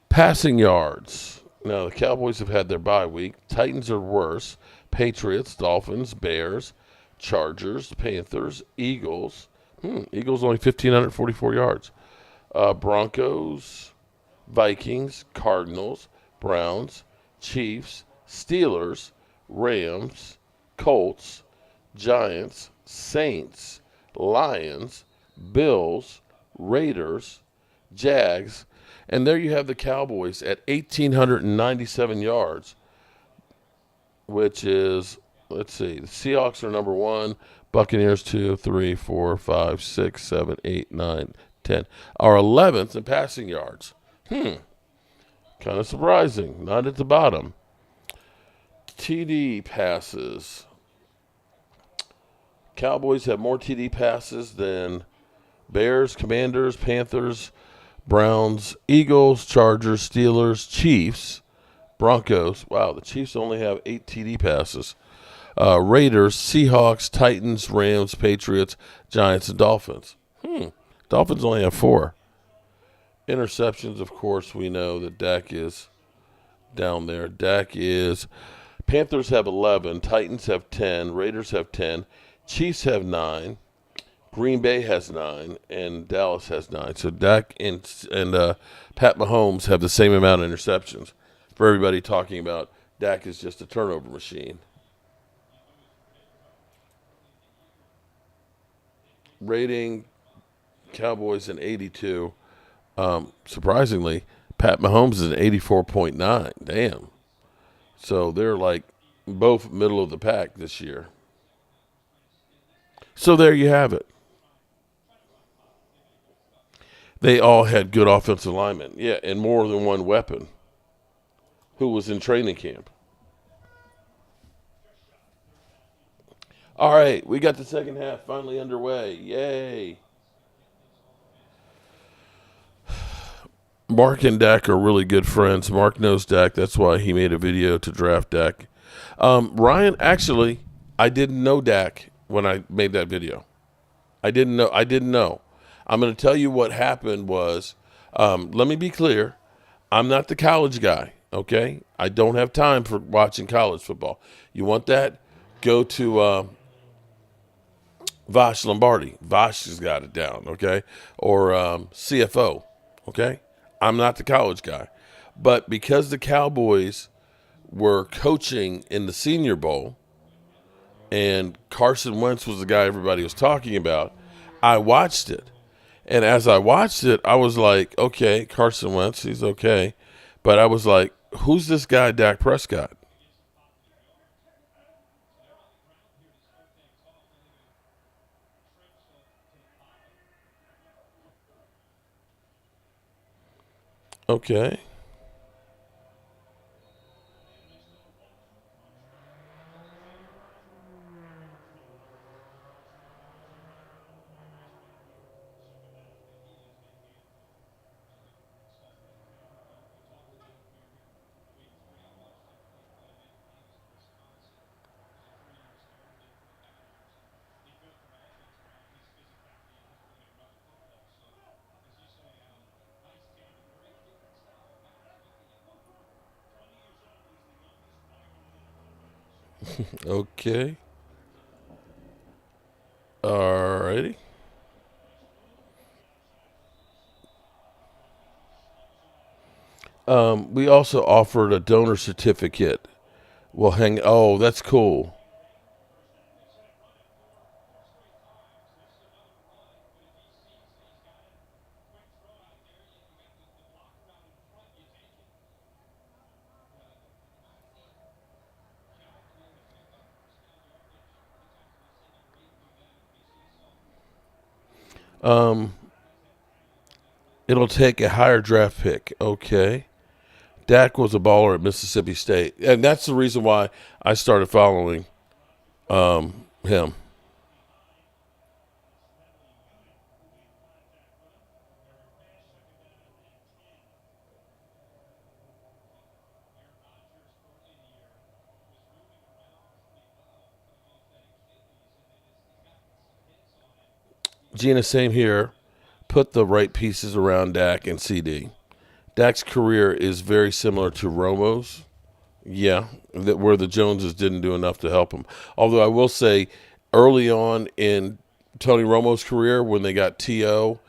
Passing yards. Now, the Cowboys have had their bye week. Titans are worse. Patriots, Dolphins, Bears, Chargers, Panthers, Eagles. Eagles only 1,544 yards. Broncos, Vikings, Cardinals, Browns, Chiefs, Steelers, Rams, Colts, Giants, Saints, Lions, Bills, Raiders, Jags, and there you have the Cowboys at 1,897 yards, which is, let's see, the Seahawks are number 1, Buccaneers 2, 3, 4, 5, 6, 7, 8, 9, 10. Are 11th in passing yards. Kind of surprising. Not at the bottom. TD passes. Cowboys have more TD passes than Bears, Commanders, Panthers, Browns, Eagles, Chargers, Steelers, Chiefs, Broncos. Wow, the Chiefs only have 8 TD passes. Raiders, Seahawks, Titans, Rams, Patriots, Giants, and Dolphins. Dolphins only have 4. Interceptions, of course, we know that Dak is down there. Panthers have 11, Titans have 10, Raiders have 10, Chiefs have 9, Green Bay has 9, and Dallas has 9. So Dak and Pat Mahomes have the same amount of interceptions. For everybody talking about Dak is just a turnover machine. Rating, Cowboys an 82. Surprisingly, Pat Mahomes is an 84.9. Damn. So they're like both middle of the pack this year. So there you have it. They all had good offensive linemen. Yeah, and more than one weapon who was in training camp. All right, we got the second half finally underway. Yay. Mark and Dak are really good friends. Mark knows Dak. That's why he made a video to draft Dak. Ryan, actually, I didn't know Dak when I made that video. I didn't know. I'm going to tell you what happened was, let me be clear. I'm not the college guy, okay? I don't have time for watching college football. You want that? Go to Vash Lombardi. Vash has got it down, okay? Or CFO, okay? I'm not the college guy. But because the Cowboys were coaching in the Senior Bowl, and Carson Wentz was the guy everybody was talking about. I watched it. And as I watched it, I was like, okay, Carson Wentz, he's okay. But I was like, who's this guy, Dak Prescott? Okay. Okay. Alrighty. We also offered a donor certificate. We'll hang. Oh, that's cool. Um, it'll take a higher draft pick. Okay. Dak was a baller at Mississippi State, and that's the reason why I started following him. Gina, same here. Put the right pieces around Dak and CD. Dak's career is very similar to Romo's. Yeah, that where the Joneses didn't do enough to help him. Although I will say, early on in Tony Romo's career, when they got T.O.,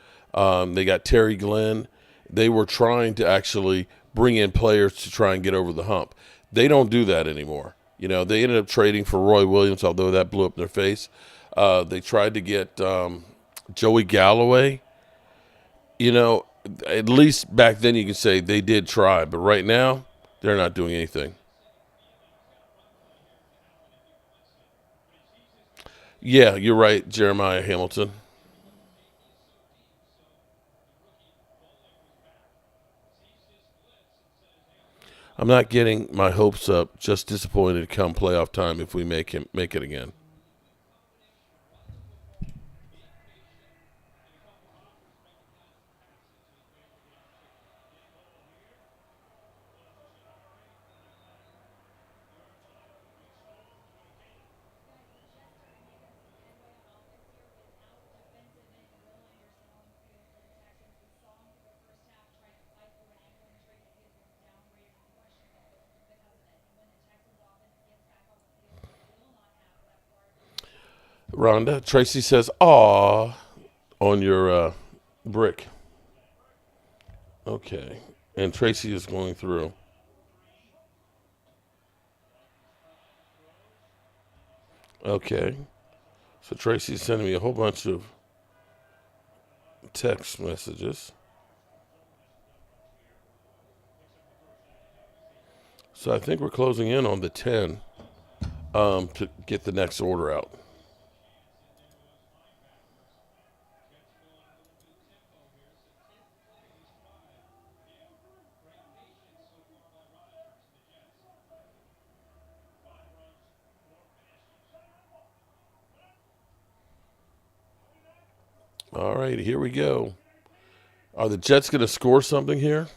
they got Terry Glenn, they were trying to actually bring in players to try and get over the hump. They don't do that anymore. You know, they ended up trading for Roy Williams, although that blew up in their face. They tried to get Joey Galloway. You know, at least back then you can say they did try, but right now they're not doing anything. Yeah, you're right, Jeremiah Hamilton. I'm not getting my hopes up. Just disappointed come playoff time if we make it again. Rhonda, Tracy says, "Aw," on your brick. Okay, and Tracy is going through. Okay, so Tracy's sending me a whole bunch of text messages. So I think we're closing in on the 10 to get the next order out. All right, here we go. Are the Jets going to score something here?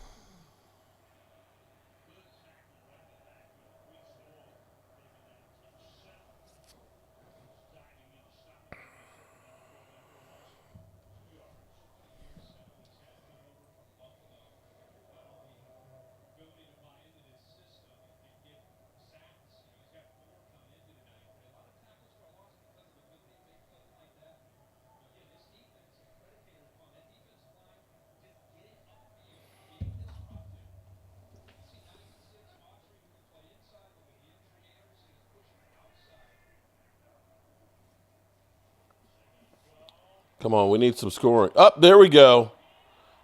Come on, we need some scoring. Up, there we go.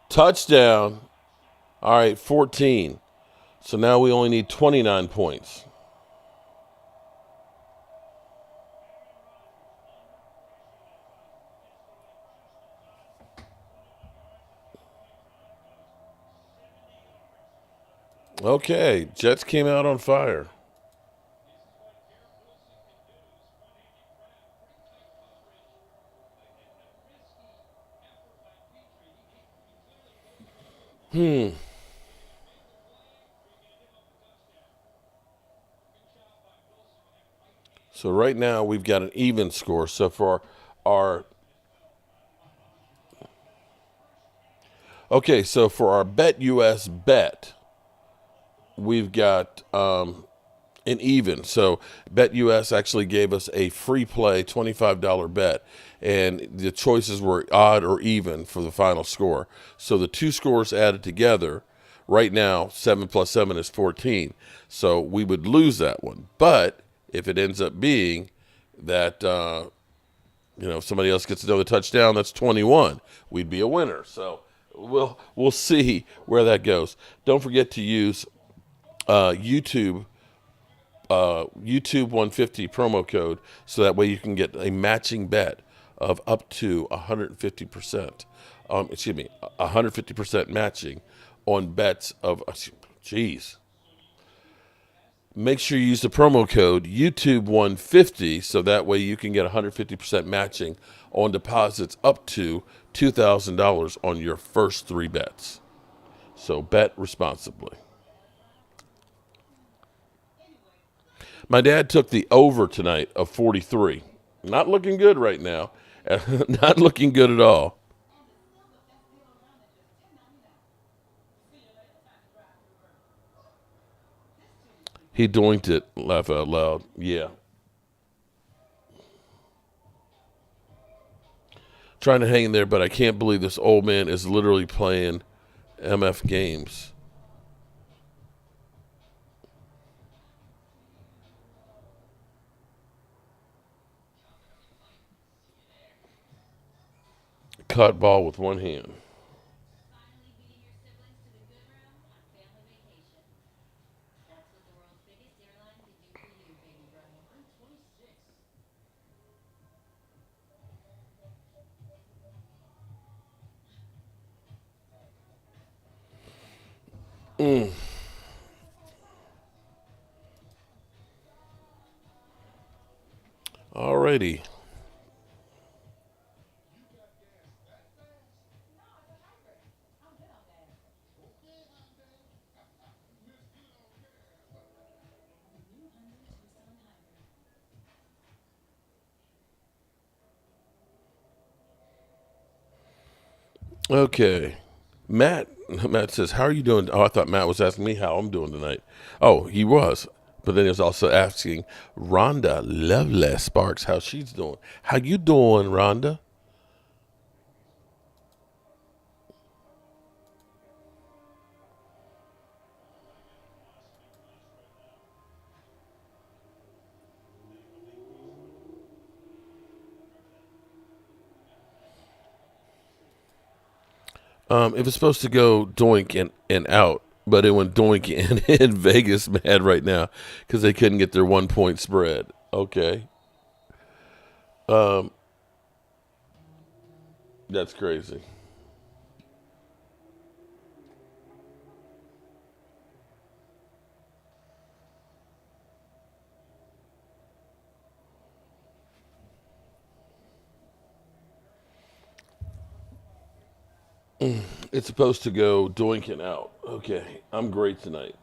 Touchdown. All right, 14. So now we only need 29 points. Okay, Jets came out on fire. So right now we've got an even score. So for our so for our Bet US bet, we've got an even. So Bet US actually gave us a free play $25 bet, and the choices were odd or even for the final score. So the two scores added together, right now 7 plus 7 is 14. So we would lose that one. But if it ends up being that if somebody else gets another touchdown, that's 21. We'd be a winner. So we'll see where that goes. Don't forget to use YouTube 150 promo code, so that way you can get a matching bet of up to 150%. 150% matching on bets of. Geez. Make sure you use the promo code YouTube150, so that way you can get 150% matching on deposits up to $2,000 on your first 3 bets. So bet responsibly. My dad took the over tonight of 43. Not looking good right now. Not looking good at all. He doinked it, laugh out loud. Yeah. Trying to hang in there, but I can't believe this old man is literally playing MF games. Caught ball with one hand. Alrighty. Okay. Matt says, how are you doing? Oh, I thought Matt was asking me how I'm doing tonight. Oh, he was. But then he was also asking Rhonda Lovely Sparks how she's doing. How you doing, Rhonda? It was supposed to go doink and out, but it went doink in Vegas mad right now because they couldn't get their 1 point spread. Okay. That's crazy. It's supposed to go doinking out. Okay, I'm great tonight.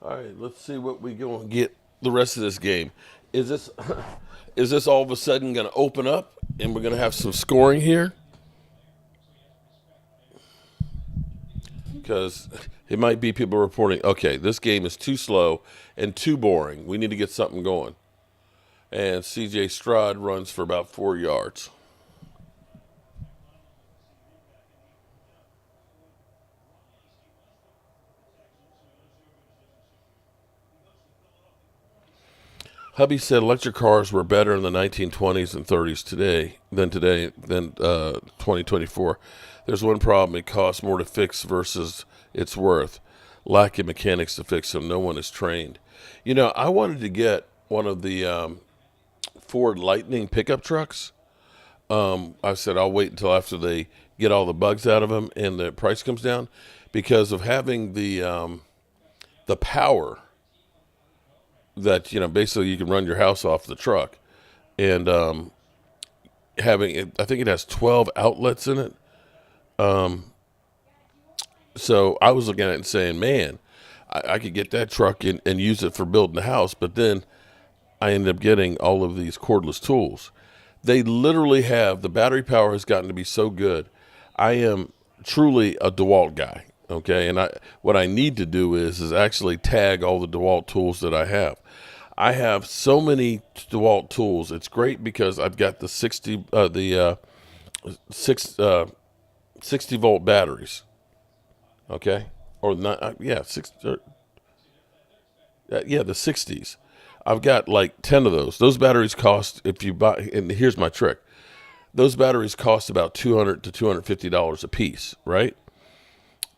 All right, let's see what we going to get the rest of this game. Is this is this all of a sudden going to open up and we're going to have some scoring here? Because it might be people reporting, okay, this game is too slow and too boring. We need to get something going. And C.J. Stroud runs for about 4 yards. Hubby said electric cars were better in the 1920s and 30s than 2024. There's one problem: it costs more to fix versus it's worth. Lack of mechanics to fix them. No one is trained. You know, I wanted to get one of the Ford Lightning pickup trucks. I said I'll wait until after they get all the bugs out of them and the price comes down, because of having the power that, you know, basically you can run your house off the truck, and having it, I think it has 12 outlets in it. So I was looking at it and saying, man, I could get that truck and use it for building the house, but then I ended up getting all of these cordless tools. They literally have, the battery power has gotten to be so good. I am truly a DeWalt guy, okay? And what I need to do is actually tag all the DeWalt tools that I have. I have so many DeWalt tools. It's great because I've got the 60 volt batteries, okay? Or not, yeah, the 60s. I've got like 10 of those. Those batteries cost, if you buy, and here's my trick, those batteries cost about $200 to $250 a piece, right?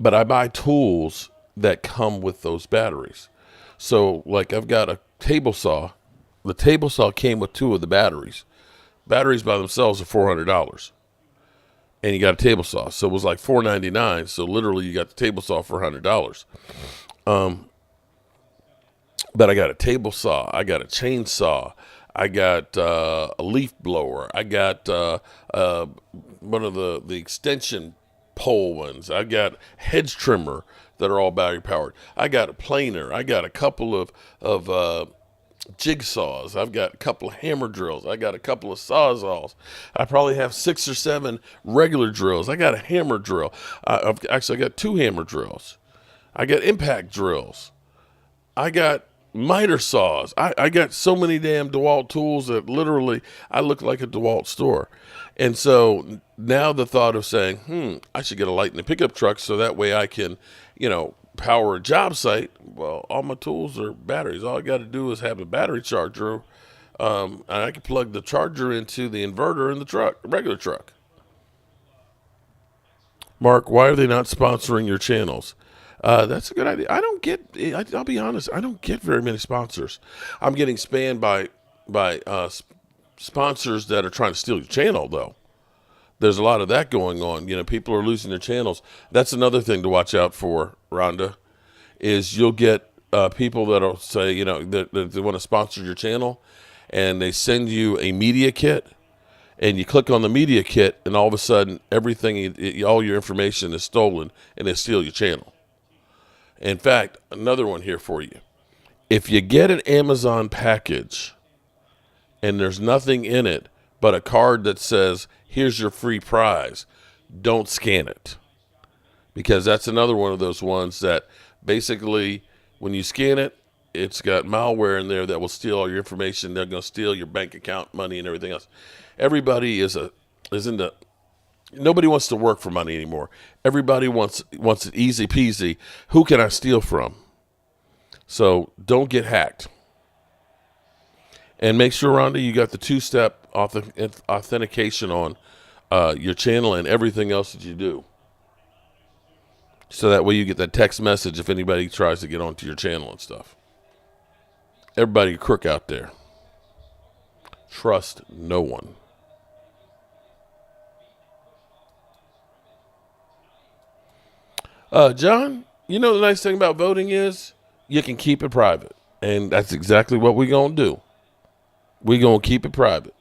But I buy tools that come with those batteries. So, like, I've got a table saw. The table saw came with two of the batteries. Batteries by themselves are $400. And you got a table saw. So it was like $499. So literally you got the table saw for $100. But I got a table saw, I got a chainsaw, I got a leaf blower, I got one of the extension pole ones, I got hedge trimmer that are all battery powered. I got a planer, I got a couple of jigsaws, I've got a couple of hammer drills, I got a couple of sawzalls. I probably have 6 or 7 regular drills. I got a hammer drill. I got 2 hammer drills. I got impact drills. I got miter saws. I got so many damn DeWalt tools that literally I look like a DeWalt store. And so now the thought of saying, I should get a Lightning pickup truck so that way I can, you know, power a job site. Well, all my tools are batteries. All I got to do is have a battery charger, and I can plug the charger into the inverter in the truck, regular truck. Mark, why are they not sponsoring your channels? That's a good idea. I'll be honest, I don't get very many sponsors. I'm getting spammed by sponsors that are trying to steal your channel, though. There's a lot of that going on. You know, people are losing their channels. That's another thing to watch out for, Rhonda, is you'll get people that'll say, you know, that they want to sponsor your channel, and they send you a media kit, and you click on the media kit, and all of a sudden, all your information is stolen, and they steal your channel. In fact, another one here for you. If you get an Amazon package and there's nothing in it but a card that says, here's your free prize, don't scan it. Because that's another one of those ones that basically, when you scan it, it's got malware in there that will steal all your information. They're going to steal your bank account money and everything else. Everybody nobody wants to work for money anymore. Everybody wants it easy peasy. Who can I steal from? So don't get hacked. And make sure, Rhonda, you got the 2-step authentication on your channel and everything else that you do. So that way you get that text message if anybody tries to get onto your channel and stuff. Everybody a crook out there. Trust no one. John, you know the nice thing about voting is you can keep it private. And that's exactly what we're going to do. We're going to keep it private.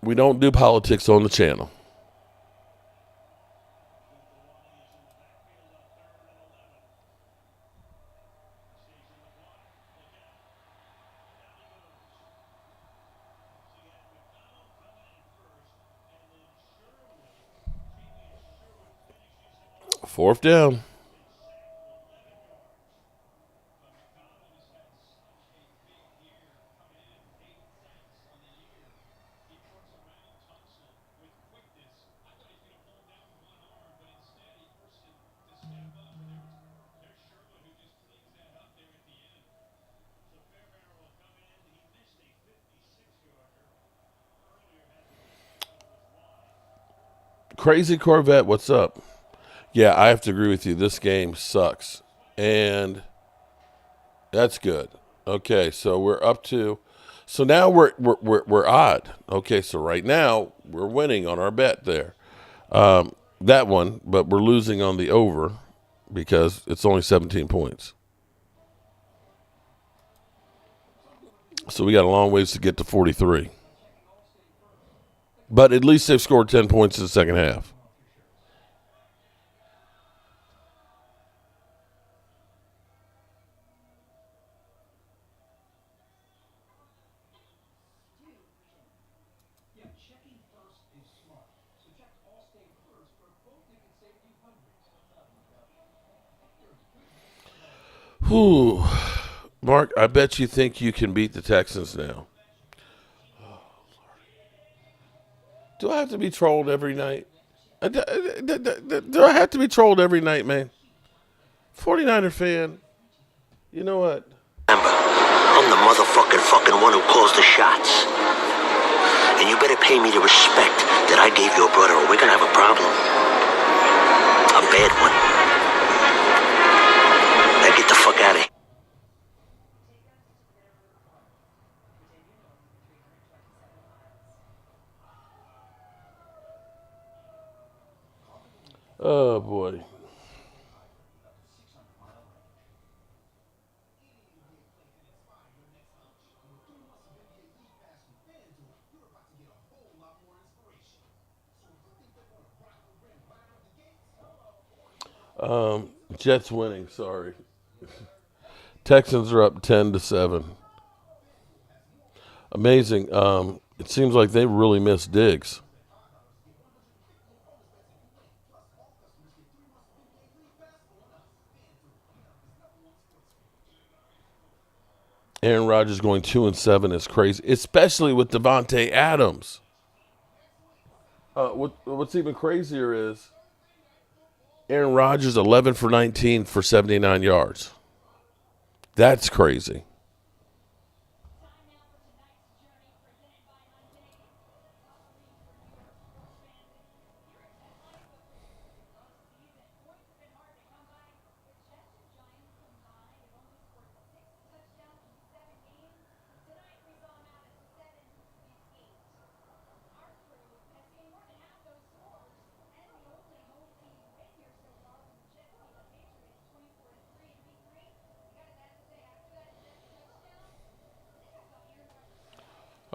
We don't do politics on the channel. Fourth down. Crazy Corvette, what's up? Yeah, I have to agree with you. This game sucks. And that's good. Okay, so we're up to. So now we're odd. Okay, so right now we're winning on our bet there. That one, but we're losing on the over because it's only 17 points. So we got a long ways to get to 43. But at least they've scored 10 points in the second half. Whew. Mark, I bet you think you can beat the Texans now. Do I have to be trolled every night? Do I have to be trolled every night, man? 49er fan. You know what? Remember, I'm the motherfucking fucking one who calls the shots. And you better pay me the respect that I gave your brother or we're gonna have a problem. A bad one. Now get the fuck out of here. Oh, boy. Jets winning, sorry. Texans are up 10-7. Amazing. It seems like they really missed Diggs. Aaron Rodgers going 2-7 is crazy, especially with Devontae Adams. What's even crazier is Aaron Rodgers 11 for 19 for 79 yards. That's crazy.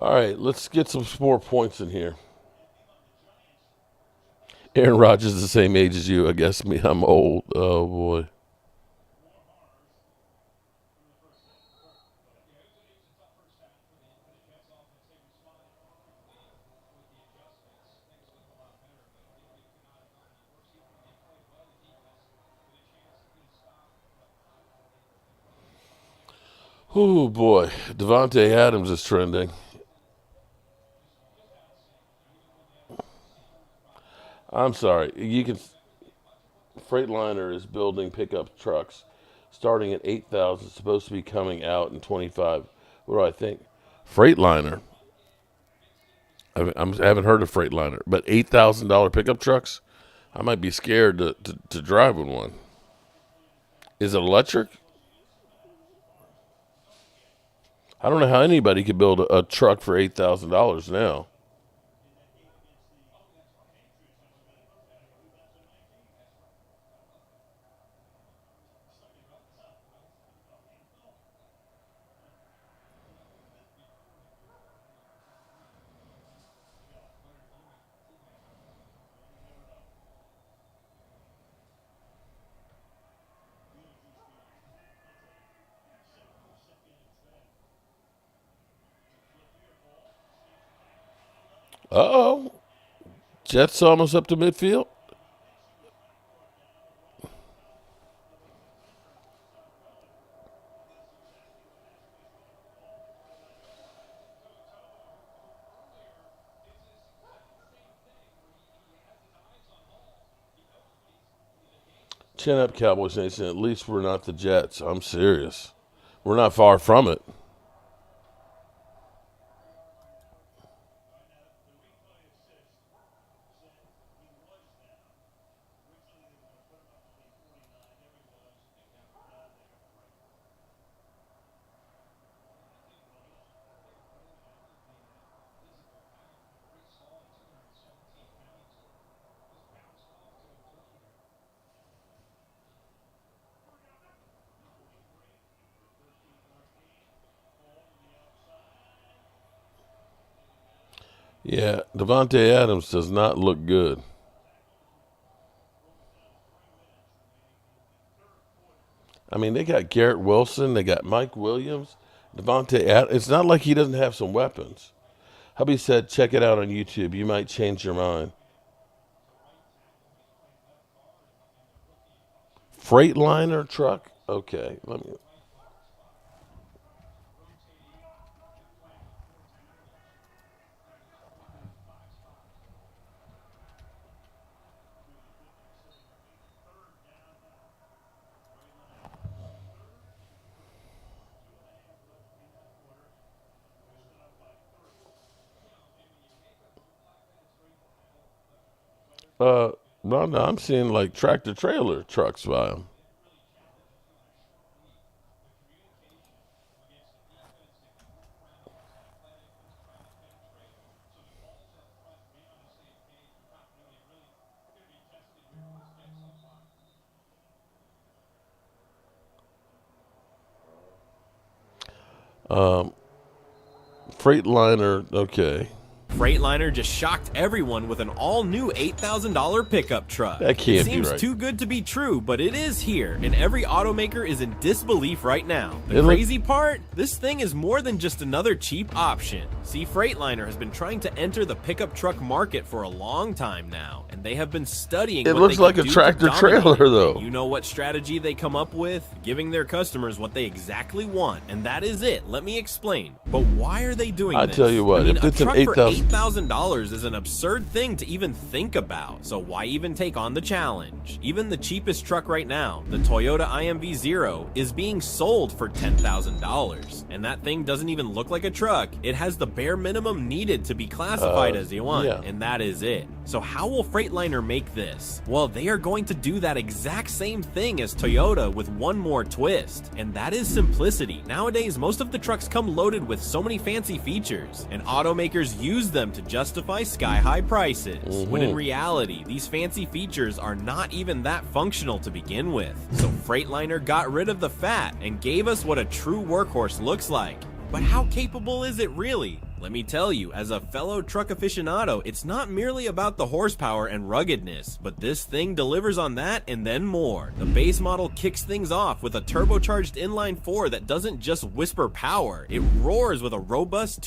All right, let's get some more points in here. Aaron Rodgers is the same age as you. I guess me, I'm old. Oh, boy. Oh, boy. Devontae Adams is trending. I'm sorry. You can. Freightliner is building pickup trucks starting at 8,000. Supposed to be coming out in 25. What do I think? Freightliner. I haven't heard of Freightliner, but $8,000 pickup trucks. I might be scared to drive in one. Is it electric? I don't know how anybody could build a truck for $8,000 now. Uh-oh. Jets almost up to midfield. Chin up, Cowboys Nation. At least we're not the Jets. I'm serious. We're not far from it. Yeah, Devontae Adams does not look good. I mean, they got Garrett Wilson, they got Mike Williams, Devontae Adams. It's not like he doesn't have some weapons. Hubby said, check it out on YouTube. You might change your mind. Freightliner truck? Okay, let me. No, I'm seeing like tractor trailer trucks by them. Freightliner, okay. Freightliner just shocked everyone with an all-new $8,000 pickup truck. That can't be It seems right. too good to be true, but it is here, and every automaker is in disbelief right now. The crazy part? This thing is more than just another cheap option. See, Freightliner has been trying to enter the pickup truck market for a long time now, and they have been studying It what looks they like can a do to tractor dominate trailer, it. though. You know what strategy they come up with? Giving their customers what they exactly want, and that is it. Let me explain. But why are they doing I this? tell you what, I mean, if a it's an truck for $8,000 $8,000 is an absurd thing to even think about, so why even take on the challenge? Even the cheapest truck right now, the Toyota IMV Zero, is being sold for $10,000, and that thing doesn't even look like a truck. It has the bare minimum needed to be classified as you want, yeah. and that is it. So how will Freightliner make this? Well, they are going to do that exact same thing as Toyota with one more twist, and that is simplicity. Nowadays, most of the trucks come loaded with so many fancy features, and automakers use them to justify sky-high prices, when in reality, these fancy features are not even that functional to begin with. So Freightliner got rid of the fat and gave us what a true workhorse looks like. But how capable is it really? Let me tell you, as a fellow truck aficionado, it's not merely about the horsepower and ruggedness, but this thing delivers on that and then more. The base model kicks things off with a turbocharged inline-4 that doesn't just whisper power, it roars with a robust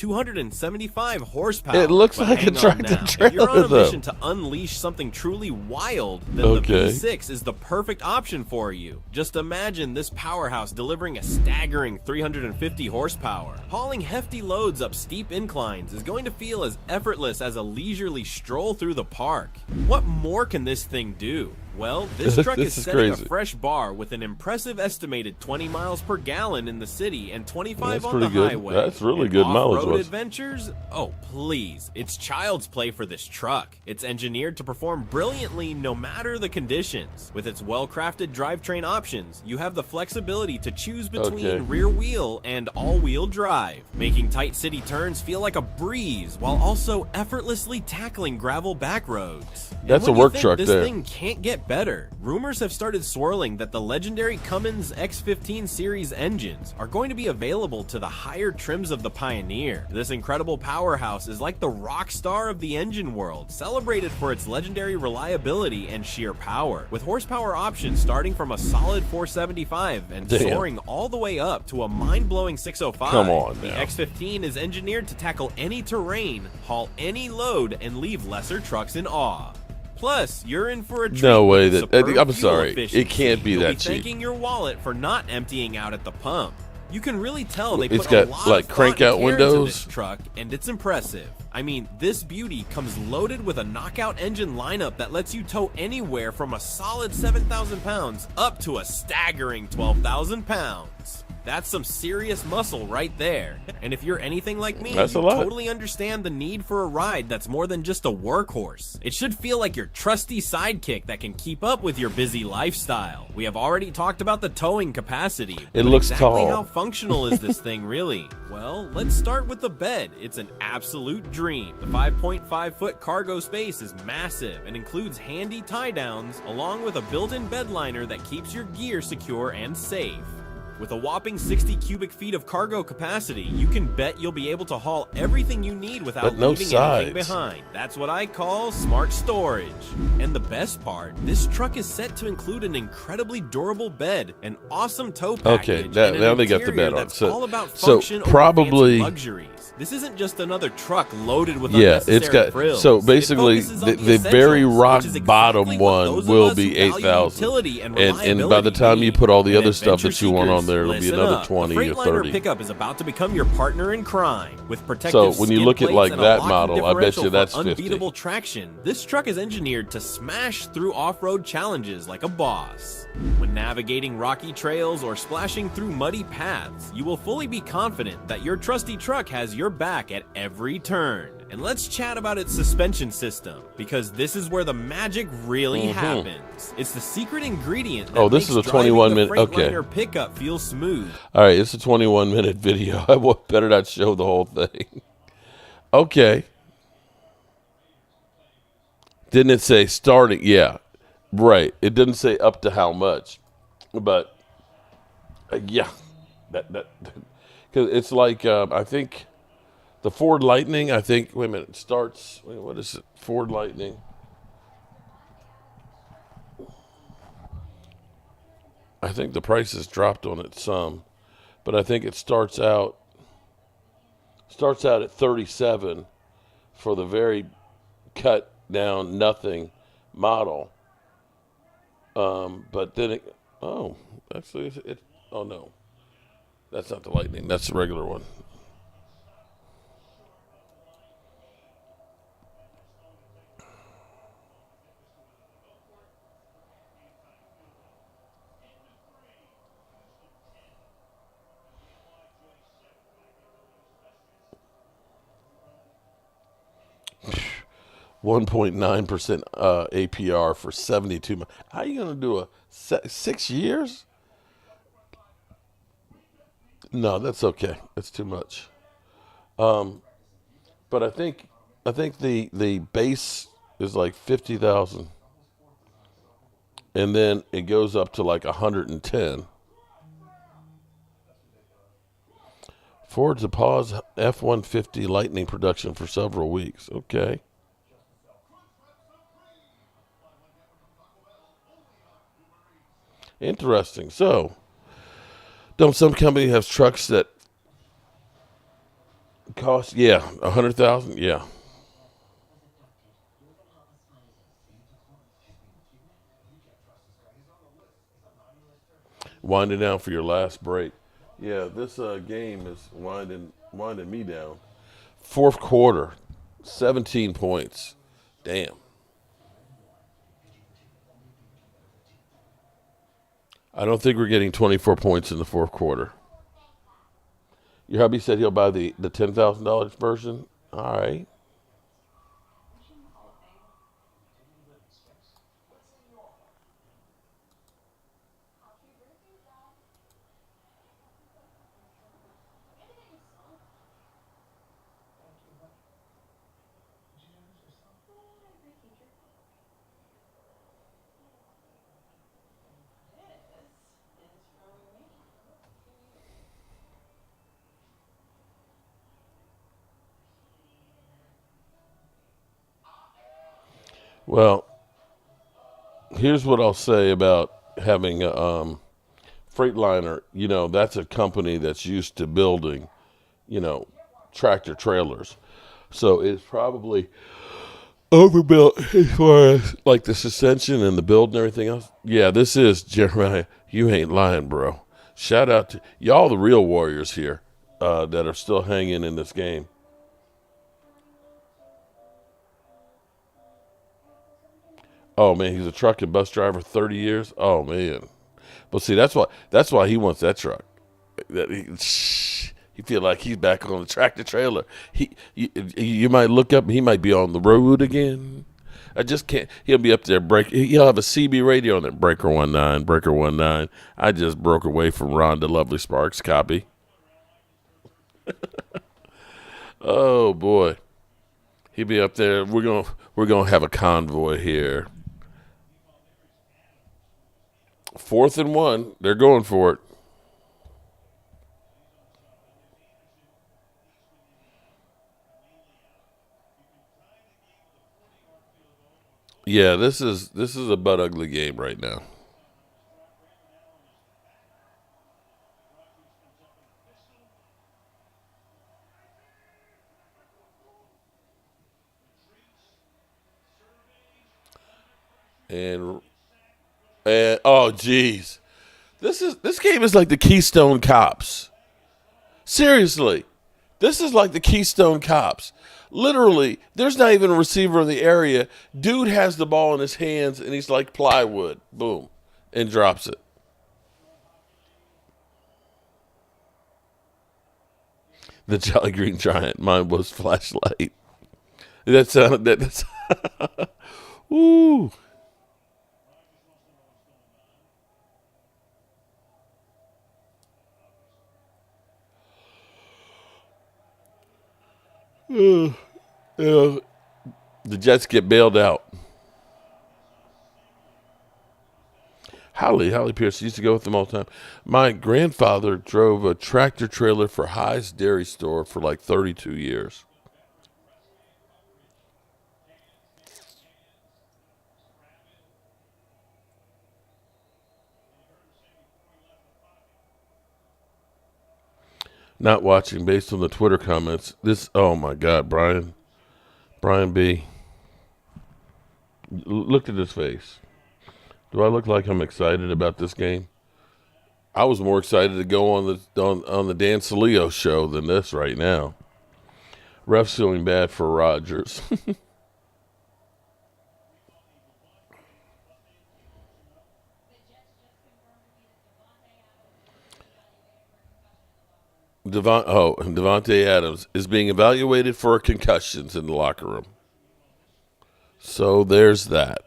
275 horsepower. It looks But like a hang on tractor now. If you're on trailer, a though. mission to unleash something truly wild, then Okay. the V6 is the perfect option for you. Just imagine this powerhouse delivering a staggering 350 horsepower. Hauling hefty loads up steep inclines is going to feel as effortless as a leisurely stroll through the park. What more can this thing do? Well, this truck This is is setting crazy. a fresh bar with an impressive estimated 20 miles per gallon in the city and 25 That's on the pretty good. highway. That's really And good mileage, off-road was. adventures? Oh, please. It's child's play for this truck. It's engineered to perform brilliantly no matter the conditions. With its well-crafted drivetrain options, you have the flexibility to choose between Okay. rear wheel and all-wheel drive, making tight city turns feel like a breeze while also effortlessly tackling gravel back roads. And That's when a you work think truck this there. thing can't get better. Rumors have started swirling that the legendary Cummins X15 series engines are going to be available to the higher trims of the Pioneer. This incredible powerhouse is like the rock star of the engine world, celebrated for its legendary reliability and sheer power, with horsepower options starting from a solid 475 and Damn. soaring all the way up to a mind-blowing 605. Come on The now. X15 is engineered to tackle any terrain, haul any load, and leave lesser trucks in awe. Plus, you're in for a treat. No way with that- superb I'm fuel sorry. It efficiency. can't be You'll that be cheap. thanking your wallet for not emptying out at the pump. You can really tell they It's put got, a lot like, of thought crank and out care into windows. this truck, and it's impressive. I mean, this beauty comes loaded with a knockout engine lineup that lets you tow anywhere from a solid 7,000 pounds up to a staggering 12,000 pounds. That's some serious muscle right there. And if you're anything like me, That's a you lot. totally understand the need for a ride that's more than just a workhorse. It should feel like your trusty sidekick that can keep up with your busy lifestyle. We have already talked about the towing capacity. It but looks exactly tall. how functional is this thing really? Well, let's start with the bed. It's an absolute dream. The 5.5-foot cargo space is massive and includes handy tie downs along with a built-in bed liner that keeps your gear secure and safe. With a whopping 60 cubic feet of cargo capacity, you can bet you'll be able to haul everything you need without But no leaving sides. anything behind. That's what I call smart storage. And the best part, this truck is set to include an incredibly durable bed, an awesome tow package, Okay, and now an they got the interior bed on. that's So- all about so function over probably- fancy luxuries. This isn't just another truck loaded with Yeah, unnecessary it's got frills. so It basically focuses on the very essentials, rock which is exactly bottom what one those of will us be who value 8,000, utility and and by the reliability time you need. put all the And other stuff adventure that you want on seekers, there, it'll be listen another up. 20 the or Freightliner 30. pickup is about to become your partner in crime with protective So when you skid look at plates like and a that locking model, I bet differential you for that's 50. unbeatable traction. This truck is engineered to smash through off-road challenges like a boss. When navigating rocky trails or splashing through muddy paths, you will fully be confident that your trusty truck has your back at every turn. And let's chat about its suspension system, because this is where the magic really happens. It's the secret ingredient that this is makes a 21 minute. driving the Okay. Freightliner pickup feel smooth. All right, it's a 21-minute video. I better not show the whole thing. Okay. Didn't it say starting? Yeah, right. It didn't say up to how much, but yeah, that because it's like I think the Ford Lightning. I think wait a minute it starts. Wait, what is it? Ford Lightning. I think the price has dropped on it some, but I think it starts out at 37 for the very cut down nothing model. But then actually oh no, that's not the Lightning, that's the regular one. $1.9% APR for 72 months. How are you going to do a 6 years? No, that's okay. That's too much. But I think the base is like 50,000, and then it goes up to like 110. Ford to pause F-150 Lightning production for several weeks. Okay. Interesting. So, don't some company have trucks that cost 100,000? Yeah. Winding down for your last break. Yeah, this game is winding me down. Fourth quarter, 17 points. Damn. I don't think we're getting 24 points in the fourth quarter. Your hubby said he'll buy the $10,000 version. All right. Well, here's what I'll say about having a Freightliner. You know, that's a company that's used to building, tractor trailers. So it's probably overbuilt as far as like the suspension and the build and everything else. Yeah, this is Jeremiah. You ain't lying, bro. Shout out to y'all, the real warriors here that are still hanging in this game. Oh man, he's a truck and bus driver, 30 years. Oh man, but see, that's why he wants that truck. He feel like he's back on the tractor trailer. You might look up, and he might be on the road again. I just can't. He'll be up there he'll have a CB radio on there. Breaker 19, breaker 19. I just broke away from Rhonda Lovely Sparks. Copy. Oh boy, he'll be up there. We're gonna have a convoy here. 4th and 1. They're going for it. Yeah, this is a butt ugly game right now. And oh geez, this game is like the Keystone Cops. Seriously, this is like the Keystone Cops. Literally, there's not even a receiver in the area. Dude has the ball in his hands and he's like plywood. Boom, and drops it. The Jolly Green Giant. Mine was flashlight. That sounded that's. Ooh. Yeah. The Jets get bailed out. Holly Pierce used to go with them all the time. My grandfather drove a tractor trailer for High's Dairy Store for like 32 years. Not watching based on the Twitter comments. This, oh my God, Brian B. Look at his face. Do I look like I'm excited about this game? I was more excited to go on the Dan Salio show than this right now. Ref's feeling bad for Rodgers. Devontae Adams is being evaluated for concussions in the locker room. So there's that.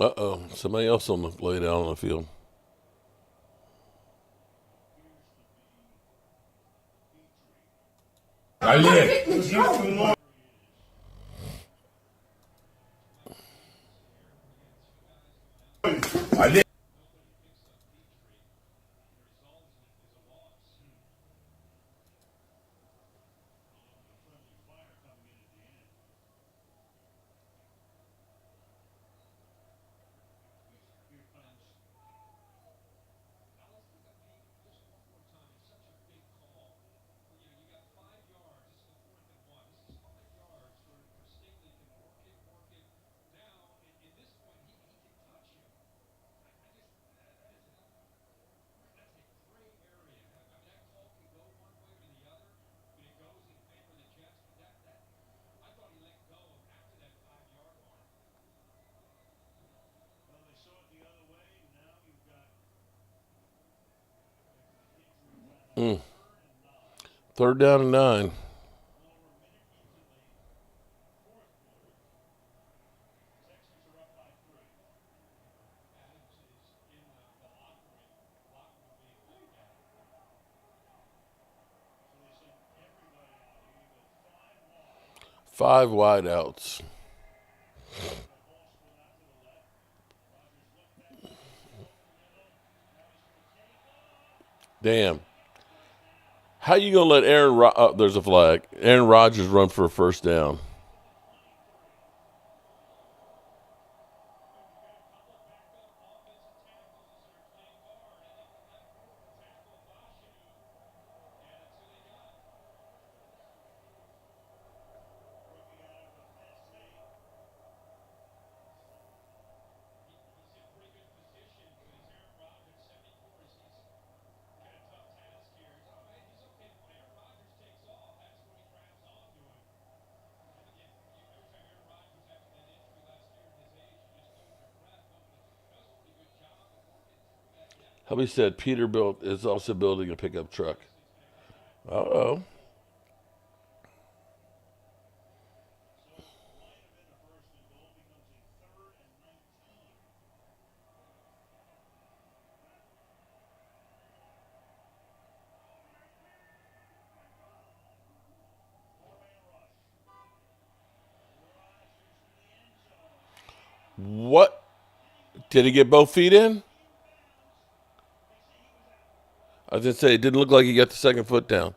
Uh-oh. Somebody else on the lay down on the field. I 3rd down and 9. Five wideouts. Damn. How you gonna let there's a flag. Aaron Rodgers run for a first down. Hubby said Peterbilt is also building a pickup truck. Uh-oh. What? Did he get both feet in? I was going to say, it didn't look like he got the second foot down.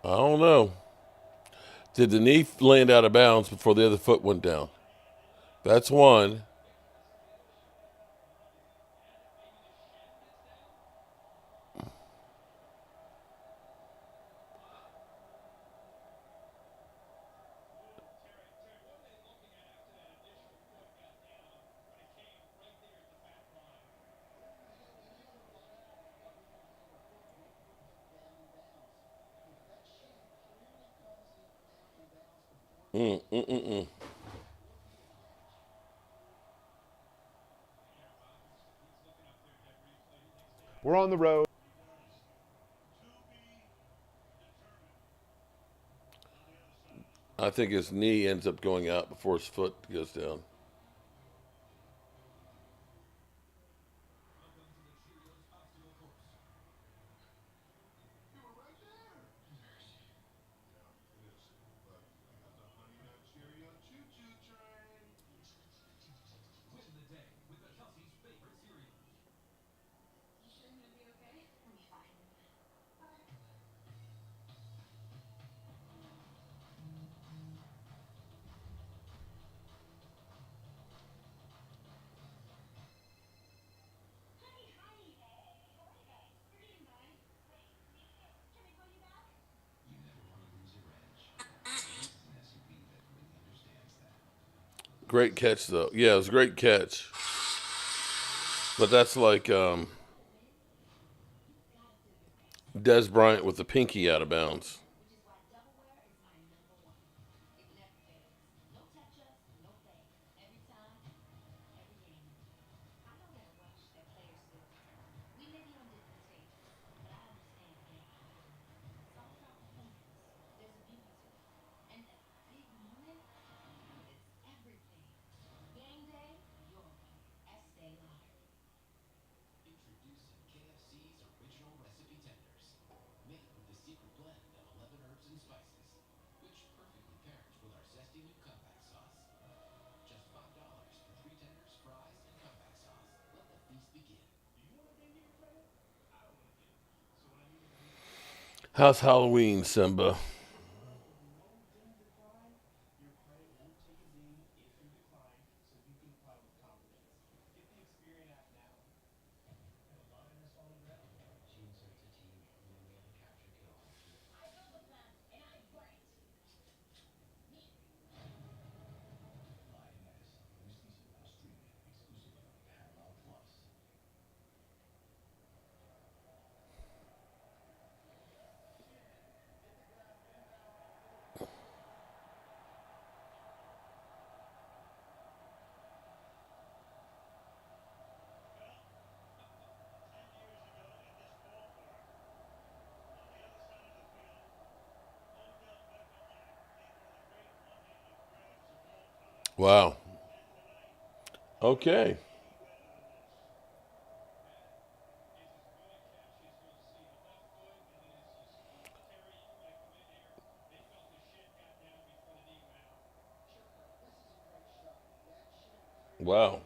I don't know. Did the knee land out of bounds before the other foot went down? That's one. We're on the road. I think his knee ends up going out before his foot goes down. Great catch, though. Yeah, it was a great catch. But that's like Des Bryant with the pinky out of bounds. How's Halloween, Simba? Wow. Okay. Wow.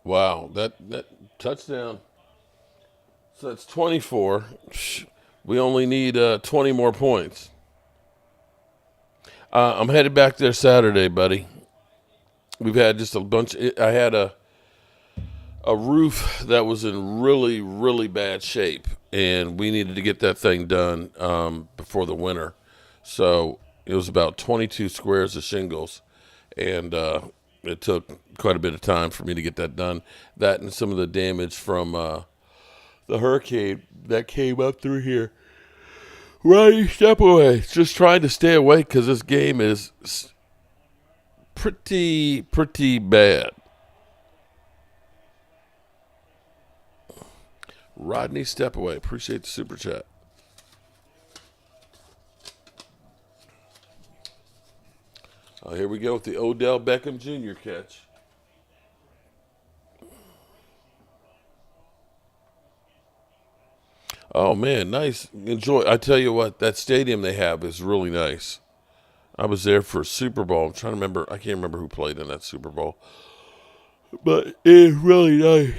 Wow. That touchdown. So that's 24. We only need 20 more points. I'm headed back there Saturday, buddy. We've had just a bunch. I had a roof that was in really, really bad shape, and we needed to get that thing done before the winter. So it was about 22 squares of shingles, and it took quite a bit of time for me to get that done. That and some of the damage from the hurricane that came up through here. Right, step away. Just trying to stay awake because this game is pretty bad. Rodney, step away. Appreciate the super chat. Oh, here we go with the Odell Beckham Jr. catch. Oh man, nice. Enjoy. I tell you what, that stadium they have is really nice. I was there for a Super Bowl. I'm trying to remember. I can't remember who played in that Super Bowl, but it's really nice.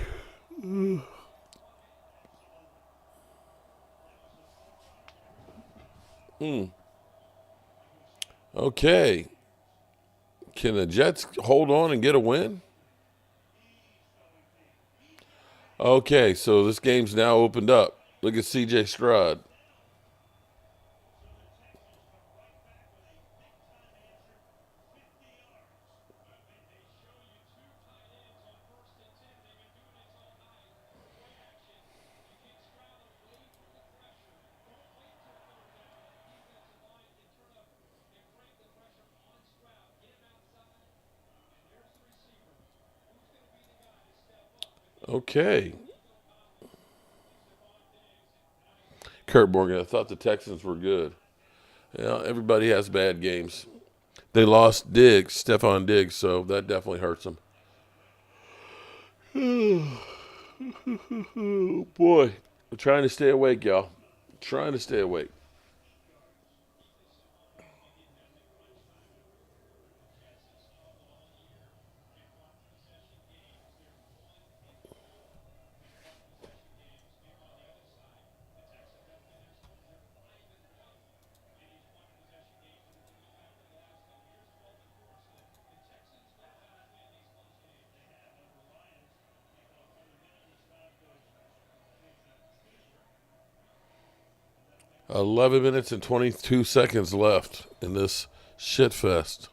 Okay. Can the Jets hold on and get a win? Okay, so this game's now opened up. Look at CJ Stroud. Okay. Kurt Morgan, I thought the Texans were good. Yeah, everybody has bad games. They lost Diggs, Stephon Diggs, so that definitely hurts them. Oh, boy. I'm trying to stay awake, y'all. Trying to stay awake. – 11 minutes and 22 seconds left in this shit fest.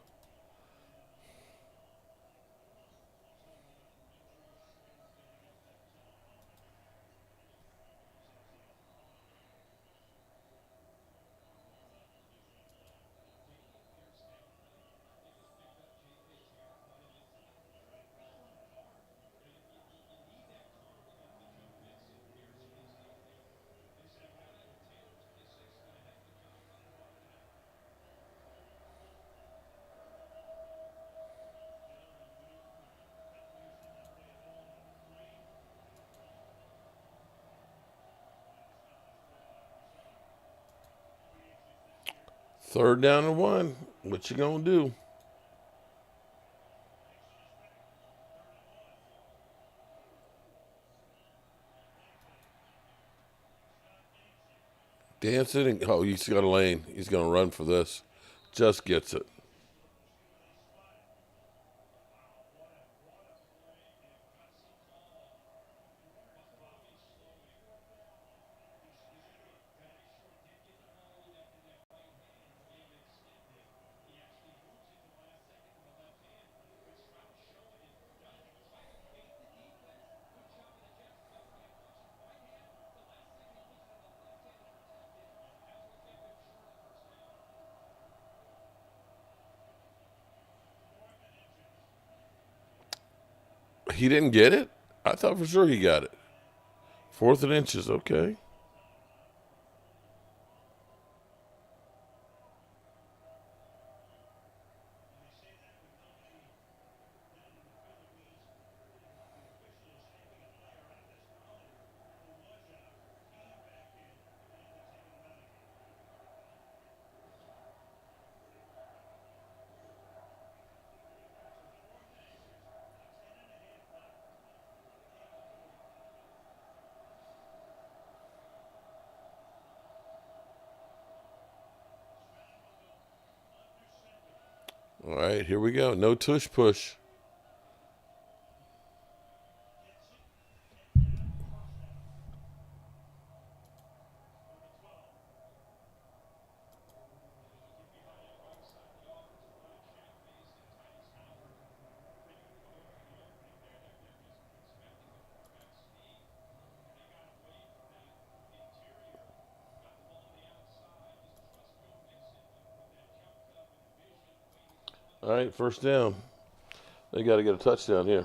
Third down and 1. What you gonna do? Dancing. Oh, he's got a lane. He's gonna run for this. Just gets it. He didn't get it? I thought for sure he got it. 4th and inches. Okay. All right, here we go. No tush push. All right, first down. They got to get a touchdown here.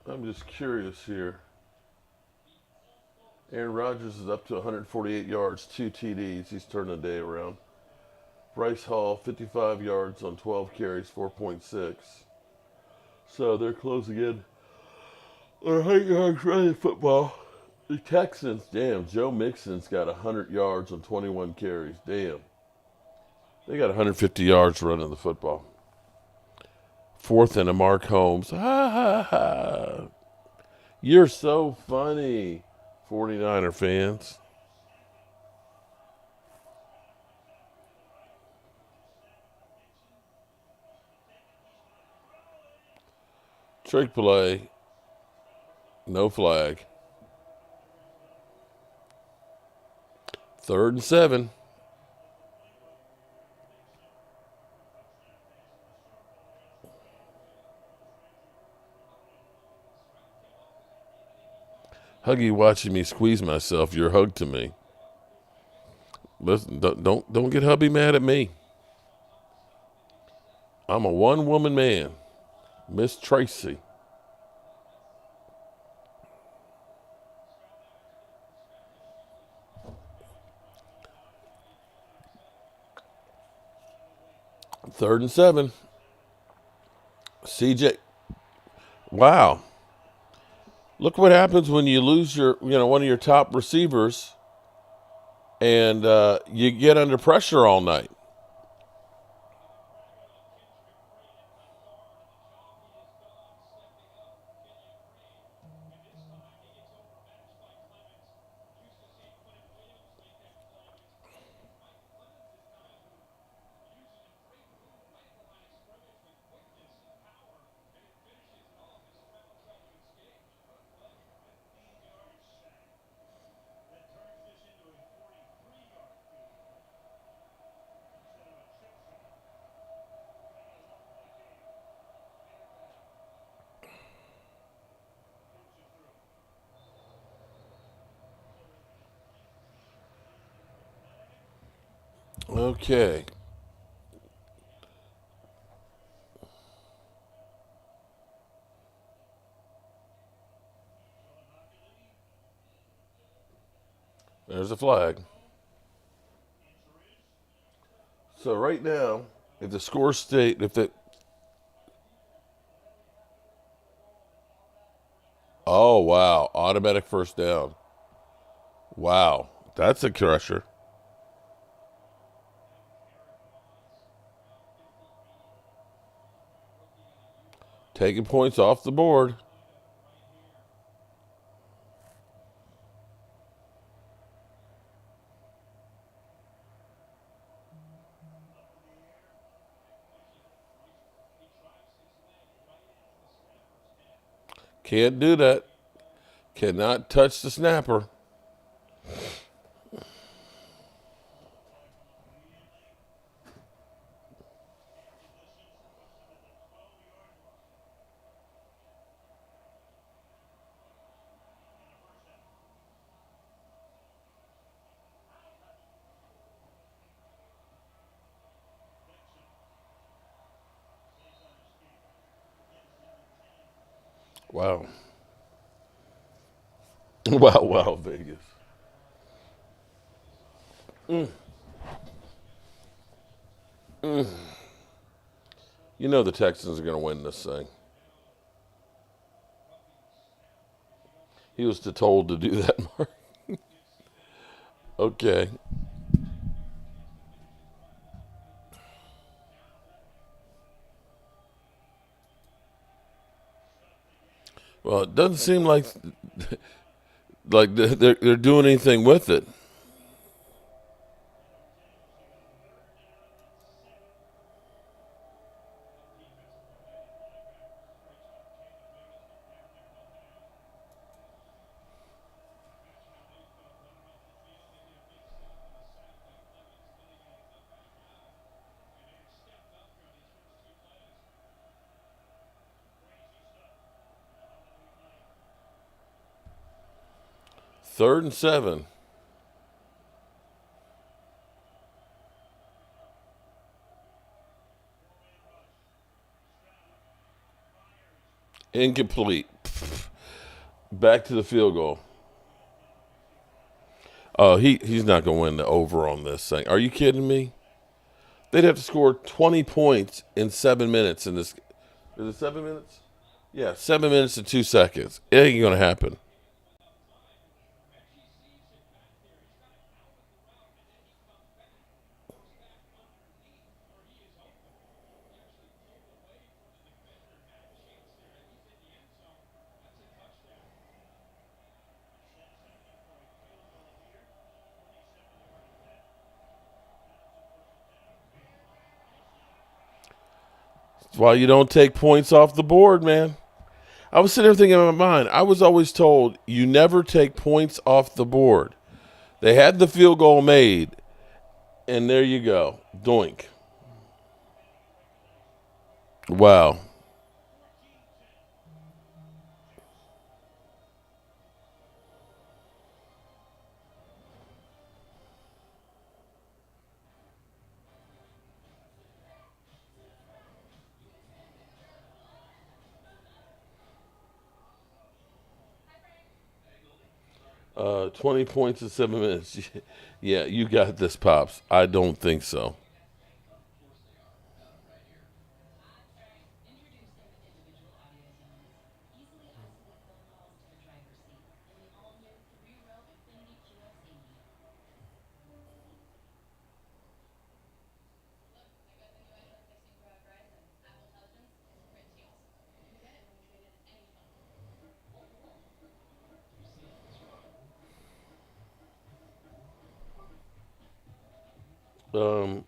I'm just curious here. Aaron Rodgers is up to 148 yards, 2 TDs. He's turned the day around. Bryce Hall, 55 yards on 12 carries, 4.6. So they're closing in. They're 100 yards running football. The Texans, damn, Joe Mixon's got 100 yards on 21 carries. Damn. They got 150 yards running the football. Fourth and a Mark Holmes. Ha ha ha. You're so funny, 49er fans. Trick play. No flag. 3rd and 7. Huggy watching me squeeze myself. Your hug to me. Listen, don't get hubby mad at me. I'm a one-woman man. Miss Tracy. Third and 7. CJ. Wow. Look what happens when you lose one of your top receivers and you get under pressure all night. Okay. There's a flag. So right now, if the score state, oh wow, automatic first down. Wow, that's a crusher. Taking points off the board. Can't do that. Cannot touch the snapper. Wow. Wow, Vegas. You know the Texans are going to win this thing. He was told to do that, Mark. Okay. Well, it doesn't seem like they're doing anything with it. Third and 7. Incomplete. Back to the field goal. Oh, he's not going to win the over on this thing. Are you kidding me? They'd have to score 20 points in 7 minutes in this. Is it 7 minutes? Yeah, 7 minutes and 2 seconds. It ain't going to happen. That's why you don't take points off the board, man. I was sitting there thinking in my mind, I was always told you never take points off the board. They had the field goal made, and there you go. Doink. Wow. Uh, 20 points in 7 minutes. Yeah, you got this, Pops. I don't think so. Um,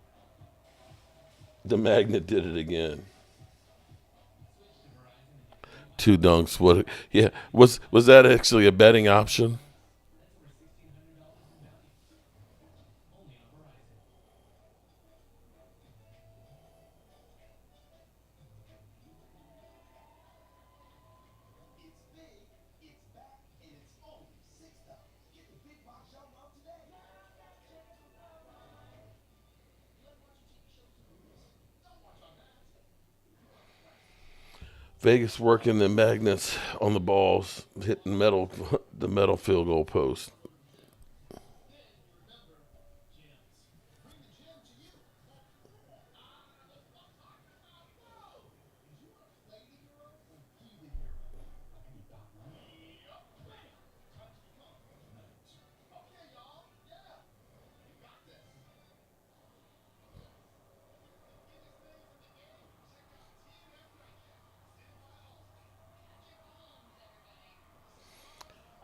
the magnet did it again. 2 dunks. What? Yeah. Was that actually a betting option? Vegas working the magnets on the balls, hitting metal, the metal field goal post.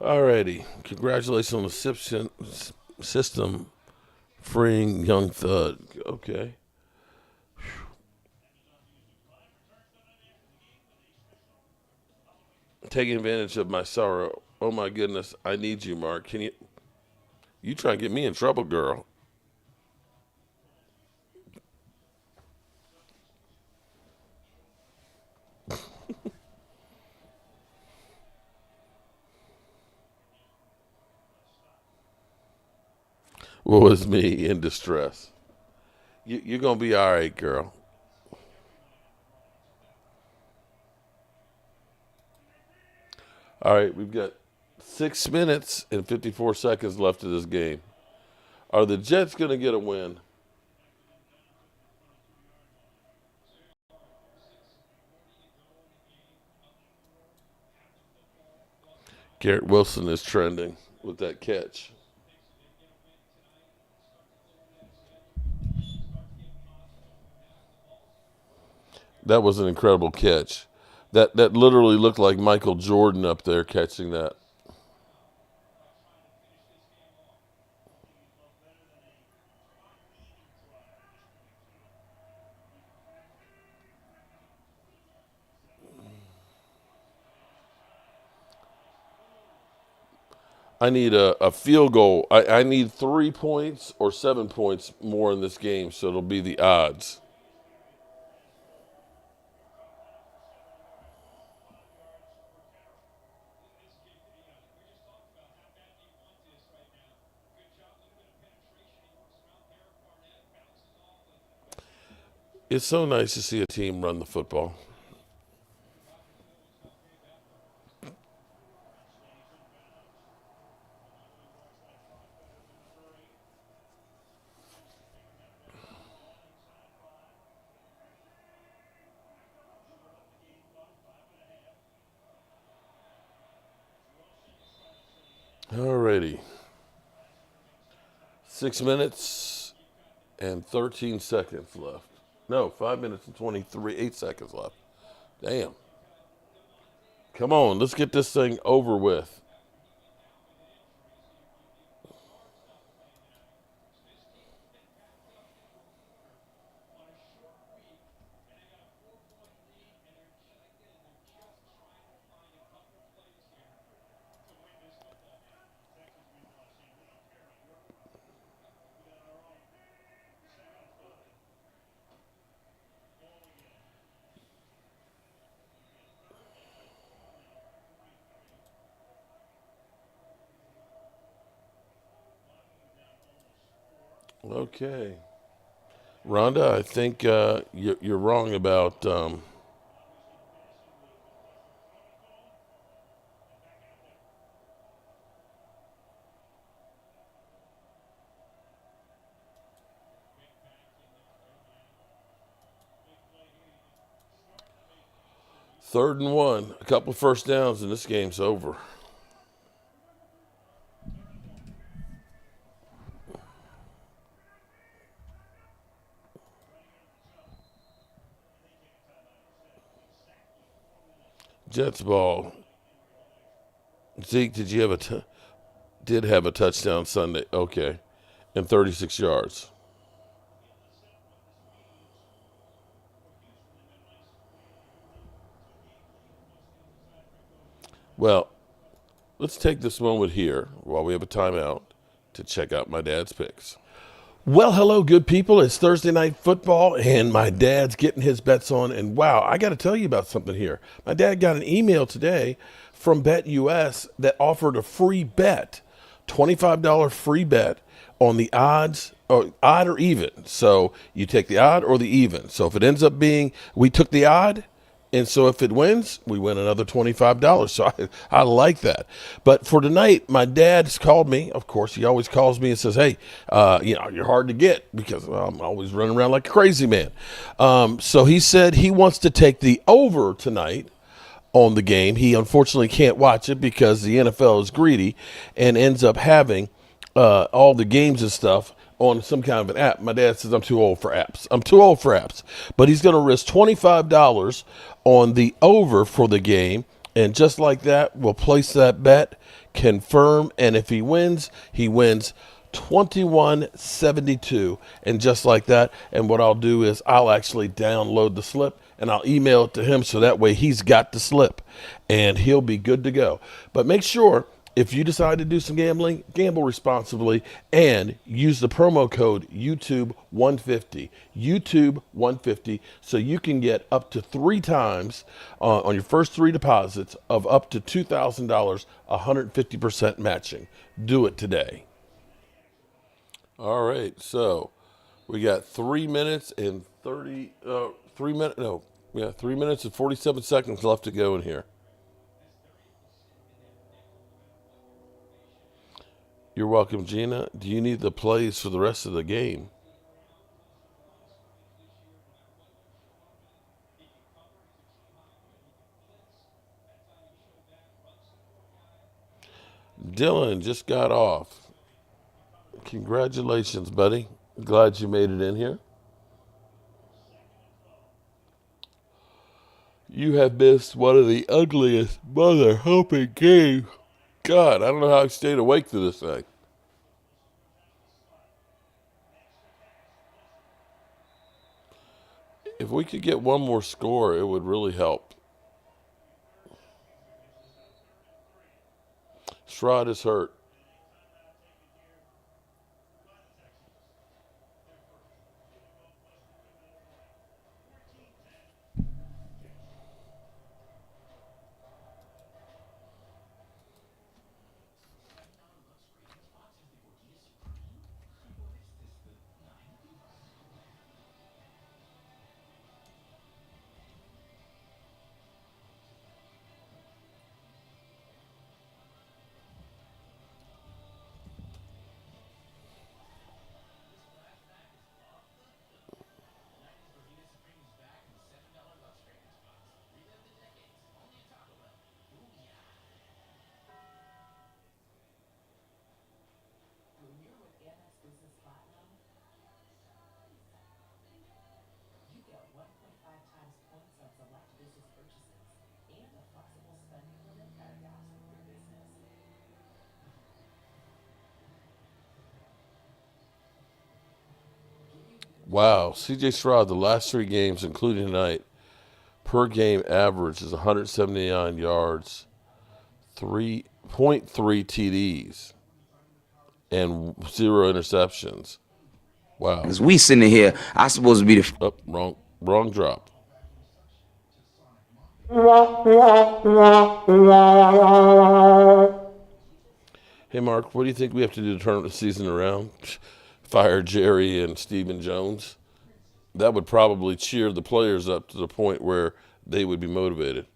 Alrighty. Congratulations on the system freeing young thud. Okay. Taking advantage of my sorrow. Oh my goodness. I need you, Mark. Can you try and get me in trouble, girl? What was me in distress? You're going to be all right, girl. All right, we've got 6 minutes and 54 seconds left of this game. Are the Jets going to get a win? Garrett Wilson is trending with that catch. That was an incredible catch. That literally looked like Michael Jordan up there catching that. I need a field goal. I need 3 points or 7 points more in this game, so it'll be the odds. It's so nice to see a team run the football. Alrighty. 6 minutes and 13 seconds left. No, 5 minutes and 8 seconds left. Damn. Come on, let's get this thing over with. Okay. Rhonda, I think you're wrong about. 3rd and 1. A couple first downs, and this game's over. Jets ball. Zeke, did you have did have a touchdown Sunday? Okay, and 36 yards. Well, let's take this moment here while we have a timeout to check out my dad's picks. Well, hello, good people. It's Thursday night football, and my dad's getting his bets on. And wow, I got to tell you about something here. My dad got an email today from BetUS that offered a free bet, $25 free bet on the odds, or odd or even. So you take the odd or the even. So if it ends up being, we took the odd, and so if it wins, we win another $25. So I like that. But for tonight, my dad's called me. Of course, he always calls me and says, hey, you're hard to get because I'm always running around like a crazy man. So he said he wants to take the over tonight on the game. He unfortunately can't watch it because the NFL is greedy and ends up having all the games and stuff on some kind of an app. My dad says I'm too old for apps. But he's going to risk $25 on the over for the game. And just like that, we'll place that bet, confirm. And if he wins 21-72. And just like that. And what I'll do is I'll actually download the slip and I'll email it to him so that way he's got the slip and he'll be good to go. But make sure, if you decide to do some gambling, gamble responsibly and use the promo code YouTube150. YouTube150, so you can get up to 3 times on your first 3 deposits of up to $2,000, 150% matching. Do it today. All right, so we got 3 minutes and 3 minutes and 47 seconds left to go in here. You're welcome, Gina. Do you need the plays for the rest of the game? Dylan just got off. Congratulations, buddy. Glad you made it in here. You have missed one of the ugliest mother hoping games. God, I don't know how I stayed awake through this thing. If we could get one more score, it would really help. Stroud is hurt. Wow, C.J. Stroud, the last 3 games, including tonight, per game average is 179 yards, 3.3 TDs, and 0 interceptions. Wow. Because we sitting here, I supposed to be the. Oh, wrong drop. Hey, Mark, what do you think we have to do to turn the season around? Fire Jerry and Stephen Jones? That would probably cheer the players up to the point where they would be motivated.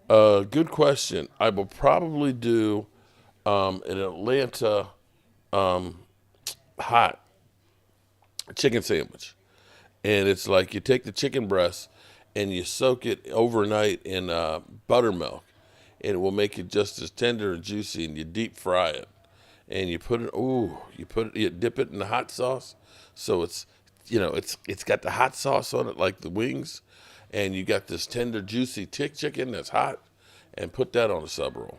Good question. I will probably do an Atlanta hot chicken sandwich. And it's like you take the chicken breast and you soak it overnight in buttermilk. And it will make it just as tender and juicy, and you deep fry it. And you put it, you dip it in the hot sauce. So it's got the hot sauce on it like the wings. And you got this tender, juicy chicken that's hot. And put that on a sub roll.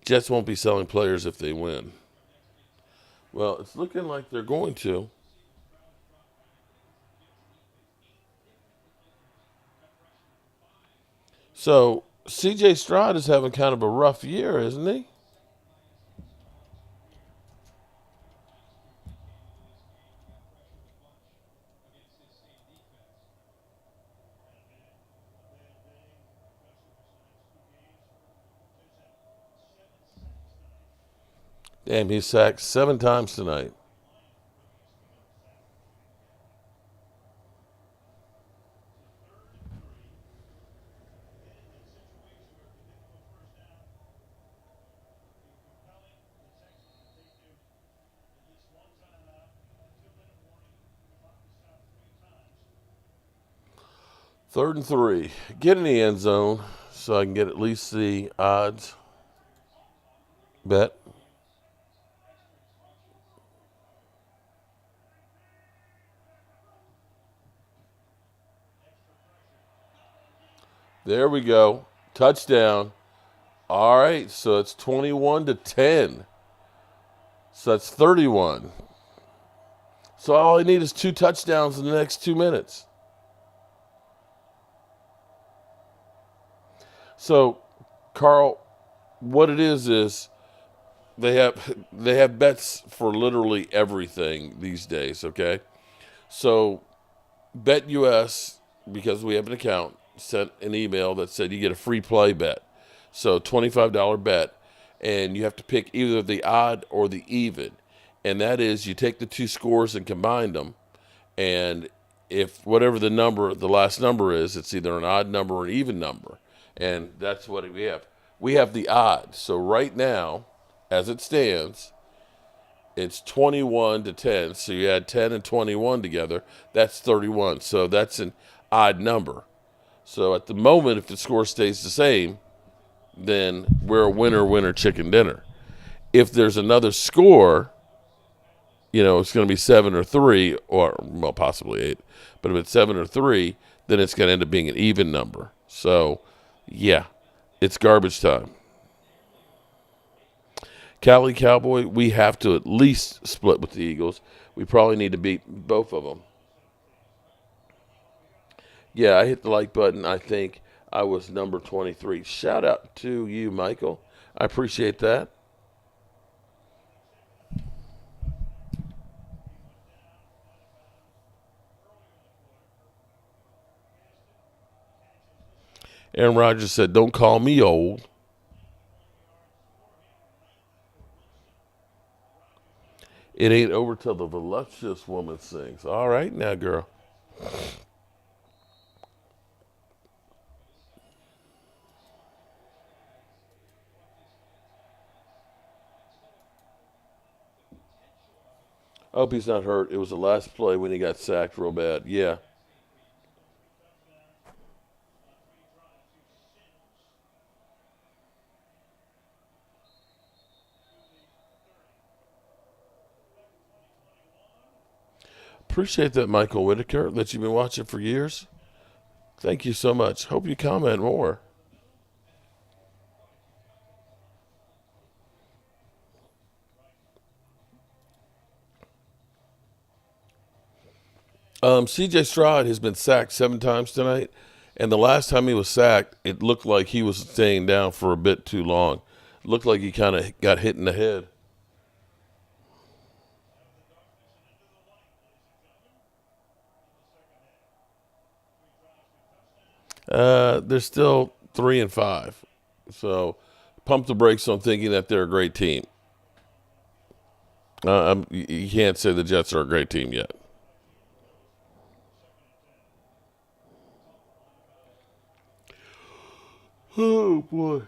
Jets won't be selling players if they win. Well, it's looking like they're going to. So, C.J. Stroud is having kind of a rough year, isn't he? Damn, he's sacked 7 times tonight. Third and 3. Get in the end zone so I can get at least the odds. Bet. There we go. Touchdown. All right, so it's 21-10. So that's 31. So all I need is 2 touchdowns in the next 2 minutes. So, Carl, what it is they have bets for literally everything these days, okay? So, BetUS, because we have an account, sent an email that said you get a free play bet. So, $25 bet, and you have to pick either the odd or the even. And that is you take the 2 scores and combine them, and if whatever the last number is, it's either an odd number or an even number. And that's what we have. We have the odd. So right now, as it stands, it's 21-10. So you add 10 and 21 together, that's 31. So that's an odd number. So at the moment, if the score stays the same, then we're a winner chicken dinner. If there's another score, it's going to be 7 or 3, or well, possibly 8. But if it's 7 or 3, then it's going to end up being an even number. So, yeah, it's garbage time. Cali Cowboy, we have to at least split with the Eagles. We probably need to beat both of them. Yeah, I hit the like button. I think I was number 23. Shout out to you, Michael. I appreciate that. Aaron Rodgers said, "Don't call me old." It ain't over till the voluptuous woman sings. All right now, girl. I hope he's not hurt. It was the last play when he got sacked real bad. Yeah. Appreciate that, Michael Whitaker, that you've been watching for years. Thank you so much. Hope you comment more. C.J. Stroud has been sacked 7 times tonight, and the last time he was sacked, it looked like he was staying down for a bit too long. It looked like he kind of got hit in the head. They're still 3 and 5, so pump the brakes on thinking that they're a great team. You can't say the Jets are a great team yet. Oh boy,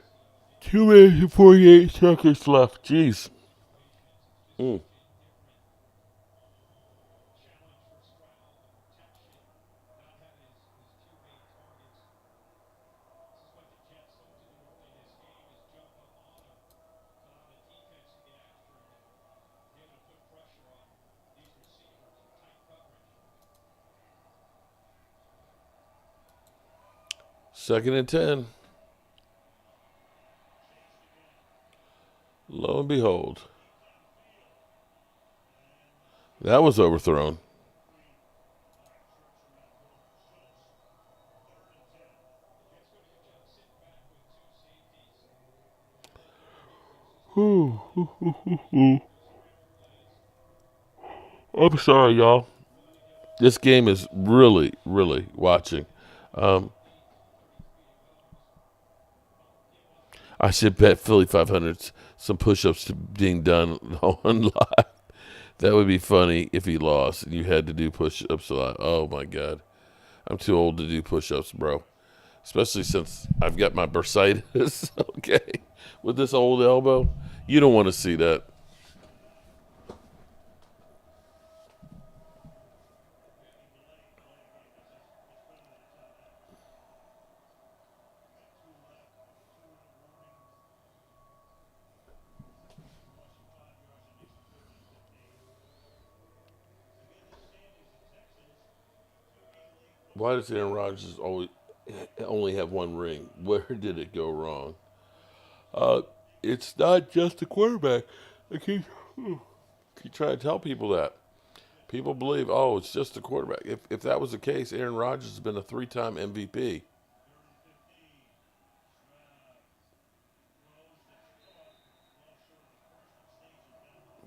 2 minutes and 48 seconds left. Jeez. Second and 10. Lo and behold, that was overthrown. I'm sorry, y'all. This game is really, really watching. I should bet Philly 500 some push-ups to being done on live. That would be funny if he lost and you had to do push-ups live. Oh my God, I'm too old to do push-ups, bro. Especially since I've got my bursitis. Okay, with this old elbow, you don't want to see that. Why does Aaron Rodgers always only have one ring? Where did it go wrong? It's not just the quarterback. I keep trying to tell people that. People believe, oh, it's just the quarterback. If that was the case, Aaron Rodgers has been a 3-time MVP.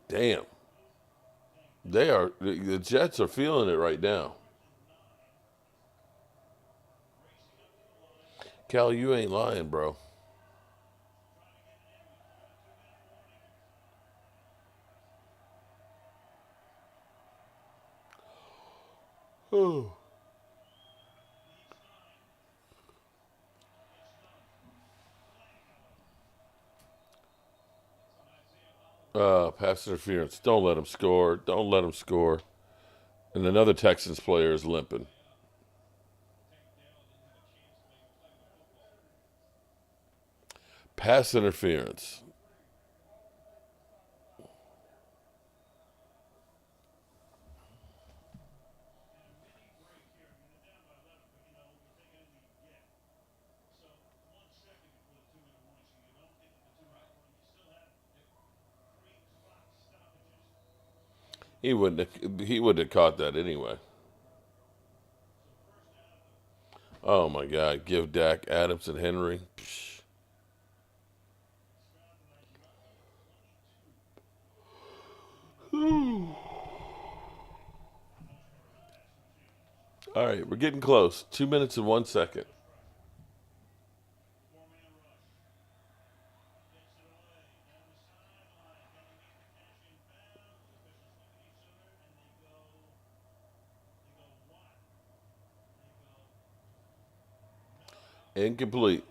Damn. The Jets are feeling it right now. Cal, you ain't lying, bro. Oh. Pass interference. Don't let him score. Don't let him score. And another Texans player is limping. Pass interference. He wouldn't have caught that anyway. Oh my God! Give Dak, Adams, and Henry. Psh. All right, we're getting close. 2 minutes and 1 second. Incomplete.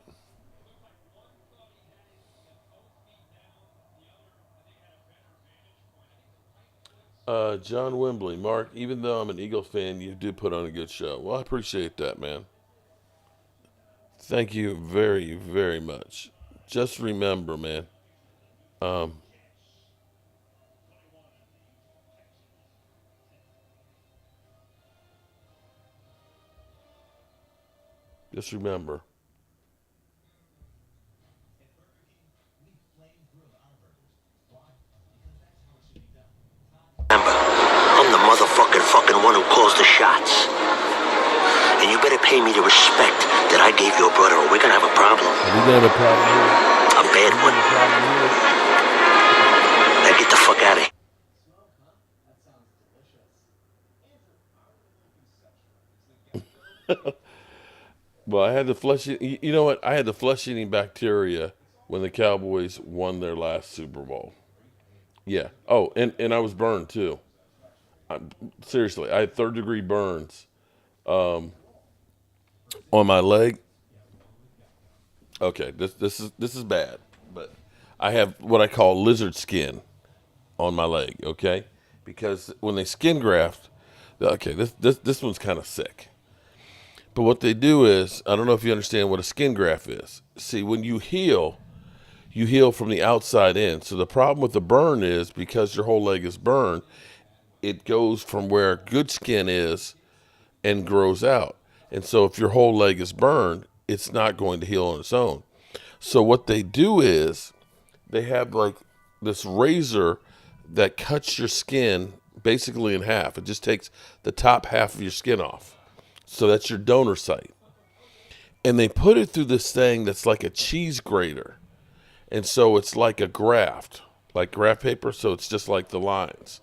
John Wembley, Mark, even though I'm an Eagles fan, you do put on a good show. Well, I appreciate that, man. Thank you very, very much. Just remember, man. Um, just remember. Remember, I'm the motherfucking fucking one who calls the shots. And you better pay me the respect that I gave your brother, or we're gonna have a problem. Are we gonna have a problem here? A bad one. Now get the fuck out of here. Well, I had the flesh. You know what? I had the flesh-eating bacteria when the Cowboys won their last Super Bowl. Yeah. Oh, and I was burned too. Seriously, I had third-degree burns on my leg. Okay, this is bad, but I have what I call lizard skin on my leg. Okay, because when they skin graft, okay, this one's kind of sick. But what they do is, I don't know if you understand what a skin graft is. See, when you heal from the outside in. So the problem with the burn is because your whole leg is burned, it goes from where good skin is and grows out. And so if your whole leg is burned, it's not going to heal on its own. So what they do is they have like this razor that cuts your skin basically in half. It just takes the top half of your skin off. So that's your donor site. And they put it through this thing that's like a cheese grater. And so it's like a graft, like graph paper. So it's just like the lines.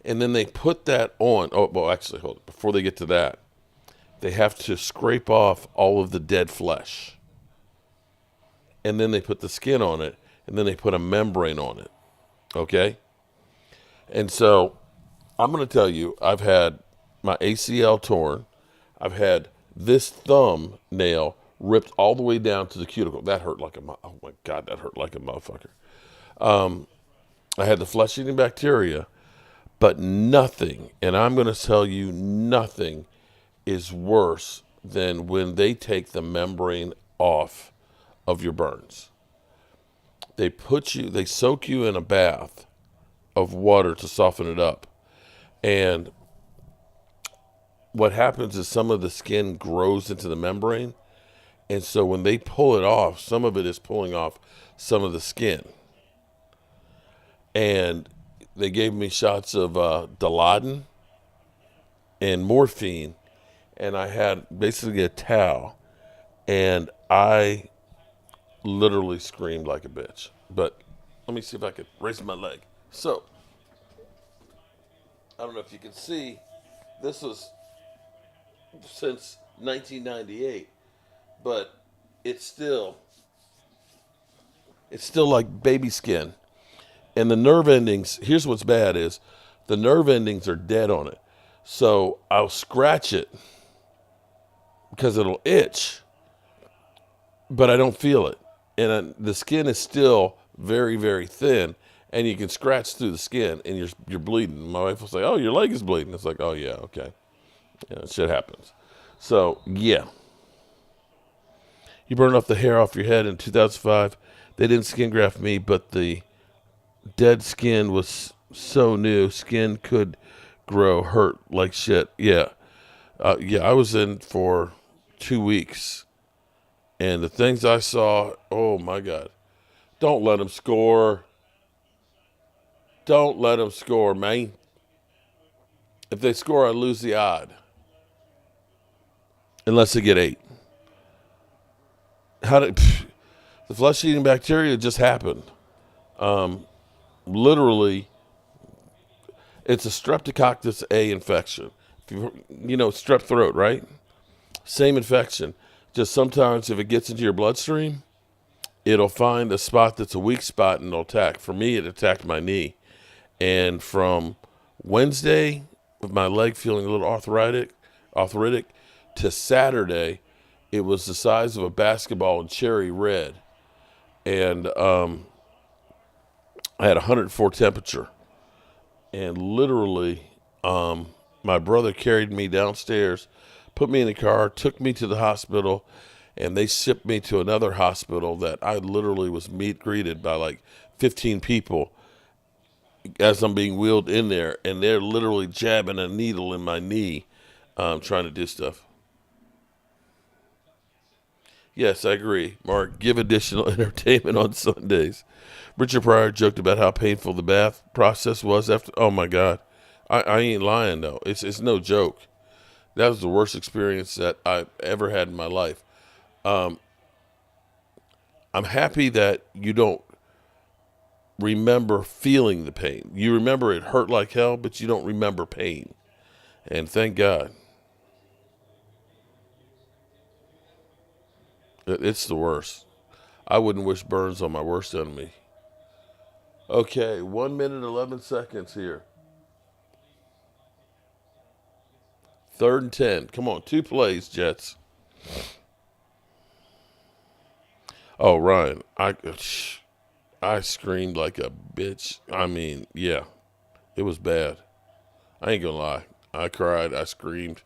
And then they put that on. Oh, well, actually, hold it. Before they get to that, they have to scrape off all of the dead flesh. And then they put the skin on it. And then they put a membrane on it. Okay? And so I'm going to tell you, I've had my ACL torn. I've had this thumbnail ripped all the way down to the cuticle. That hurt like oh my God, that hurt like a motherfucker. I had the flesh-eating bacteria, but nothing, and I'm going to tell you nothing is worse than when they take the membrane off of your burns. They soak you in a bath of water to soften it up. And what happens is some of the skin grows into the membrane. And so when they pull it off, some of it is pulling off some of the skin. And they gave me shots of Dilaudid and morphine. And I had basically a towel. And I literally screamed like a bitch. But let me see if I could raise my leg. So, I don't know if you can see, this was since 1998. But it's still like baby skin. And the nerve endings, here's what's bad is the nerve endings are dead on it. So I'll scratch it because it'll itch, but I don't feel it. And the skin is still very, very thin, and you can scratch through the skin and you're bleeding. My wife will say, "Oh, your leg is bleeding." It's like, "Oh yeah, okay." Yeah, shit happens. So yeah. You burned off the hair off your head in 2005. They didn't skin graft me, but the dead skin was so new. Skin could grow, hurt like shit. Yeah. I was in for 2 weeks. And the things I saw, oh my God. Don't let them score. Don't let them score, man. If they score, I lose the odd. Unless they get 8. The flesh-eating bacteria just happened. Literally, it's a Streptococcus A infection. You know, strep throat, right? Same infection. Just sometimes if it gets into your bloodstream, it'll find a spot that's a weak spot and it'll attack. For me, it attacked my knee. And from Wednesday, with my leg feeling a little arthritic, to Saturday, it was the size of a basketball and cherry red. And I had 104 temperature. And literally, my brother carried me downstairs, put me in the car, took me to the hospital, and they shipped me to another hospital that I literally was greeted by like 15 people as I'm being wheeled in there, and they're literally jabbing a needle in my knee, trying to do stuff. Yes, I agree, Mark. Give additional entertainment on Sundays. Richard Pryor joked about how painful the bath process was after. Oh my God, I ain't lying though. It's no joke. That was the worst experience that I've ever had in my life. I'm happy that you don't remember feeling the pain. You remember it hurt like hell, but you don't remember pain. And thank God. It's the worst. I wouldn't wish burns on my worst enemy. Okay, 1 minute, 11 seconds here. 3rd and 10. Come on, 2 plays, Jets. Oh, Ryan, I screamed like a bitch. I mean, yeah, it was bad. I ain't gonna lie. I cried. I screamed.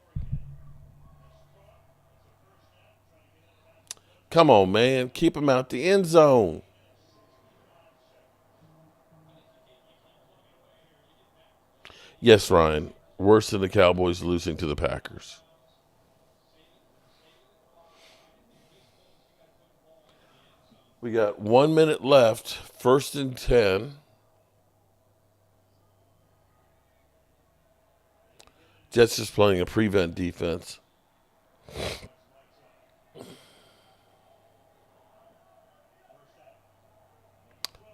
Come on, man. Keep him out the end zone. Yes, Ryan. Worse than the Cowboys losing to the Packers. We got 1 minute left. 1st and 10. Jets is playing a prevent defense.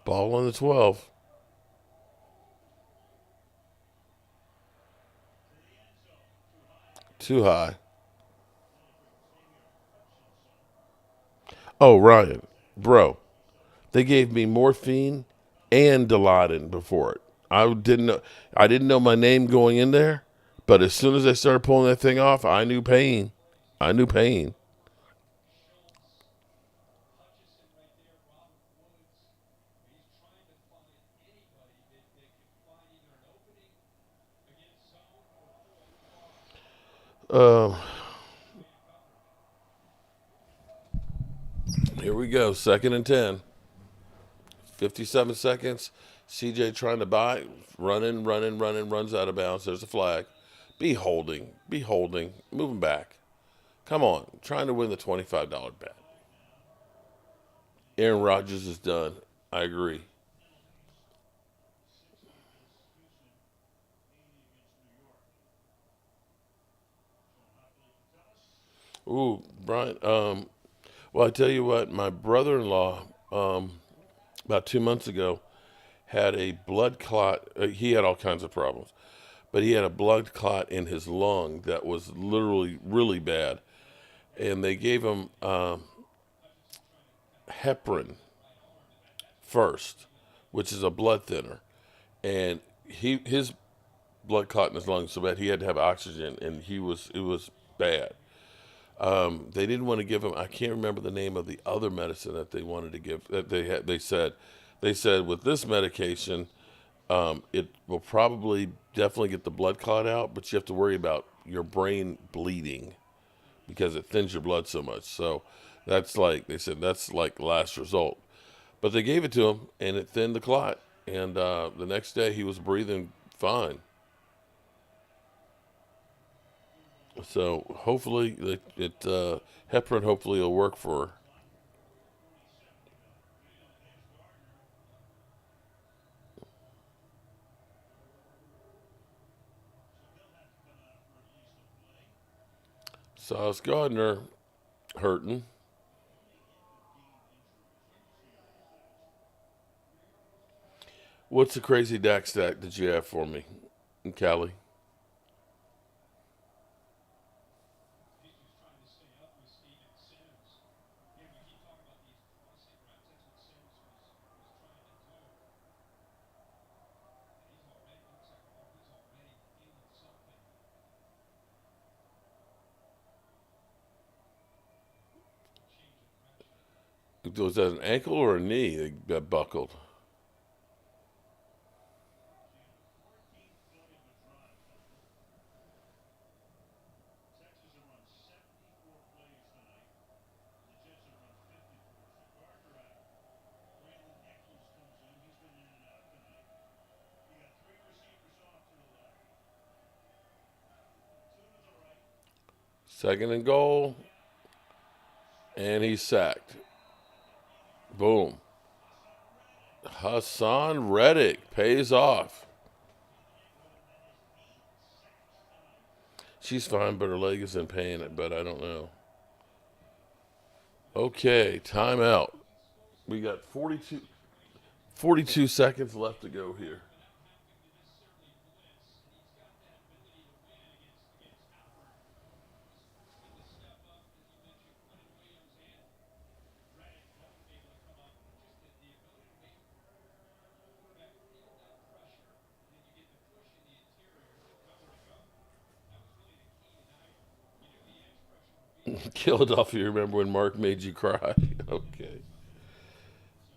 Ball on the 12. Too high. Oh, Ryan, bro, they gave me morphine and Dilaudid before it. I didn't know my name going in there, but as soon as I started pulling that thing off, I knew pain. I knew pain. Here we go. 2nd and 10. 57 seconds. CJ trying to buy. Running, runs out of bounds. There's a flag. Be holding. Moving back. Come on. Trying to win the $25 bet. Aaron Rodgers is done. I agree. Ooh, Brian. Well, I tell you what, my brother-in-law, about 2 months ago, had a blood clot. He had all kinds of problems, but he had a blood clot in his lung that was literally really bad, and they gave him heparin first, which is a blood thinner, and his blood clot in his lungs so bad he had to have oxygen, and it was bad. They didn't want to give him. I can't remember the name of the other medicine that they wanted to give. That they had. They said with this medication, it will probably definitely get the blood clot out, but you have to worry about your brain bleeding because it thins your blood so much. So that's like they said that's like last result. But they gave it to him, and it thinned the clot. And the next day he was breathing fine. So hopefully heparin hopefully will work for her. Sauce Gardner hurting. What's the crazy Dak stack that you have for me, Callie? Was that an ankle or a knee that buckled? Second and goal. And he's sacked. Boom. Hassan Reddick pays off. She's fine, but her leg is in pain, but I don't know. Okay, timeout. We got 42 seconds left to go here. Philadelphia, remember when Mark made you cry? Okay.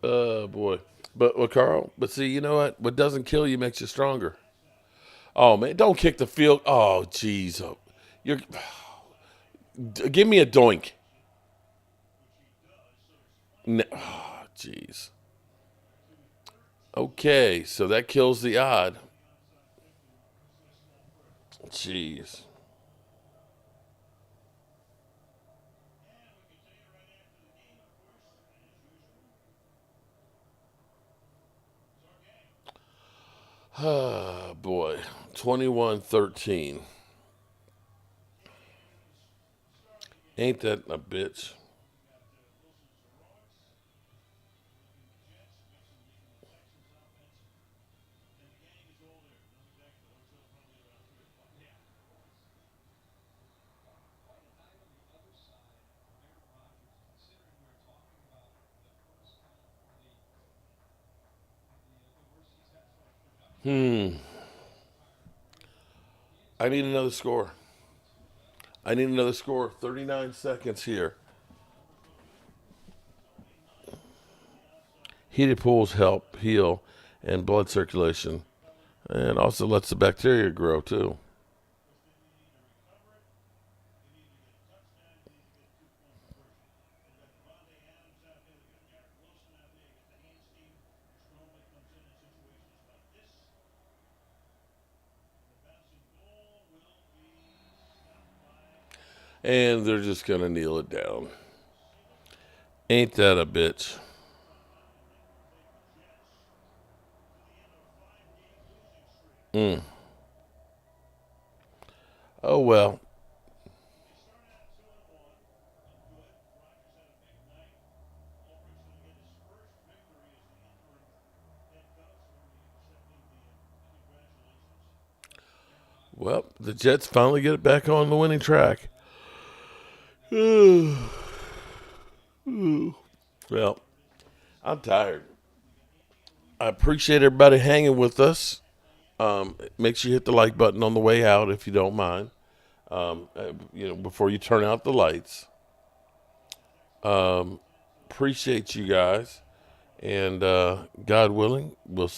Oh, boy. But, Carl, see, you know what? What doesn't kill you makes you stronger. Oh, man, don't kick the field. Oh, jeez. Give me a doink. No, oh, jeez. Okay, so that kills the odd. Jeez. Ah, boy. 21-13. Ain't that a bitch? I need another score. 39 seconds here. Heated pools help heal and blood circulation, and also lets the bacteria grow too. And they're just going to kneel it down. Ain't that a bitch? Oh, well. Well, the Jets finally get it back on the winning track. Well, I'm tired. I appreciate everybody hanging with us. Make sure you hit the like button on the way out if you don't mind. Before you turn out the lights. Appreciate you guys. And God willing, we'll see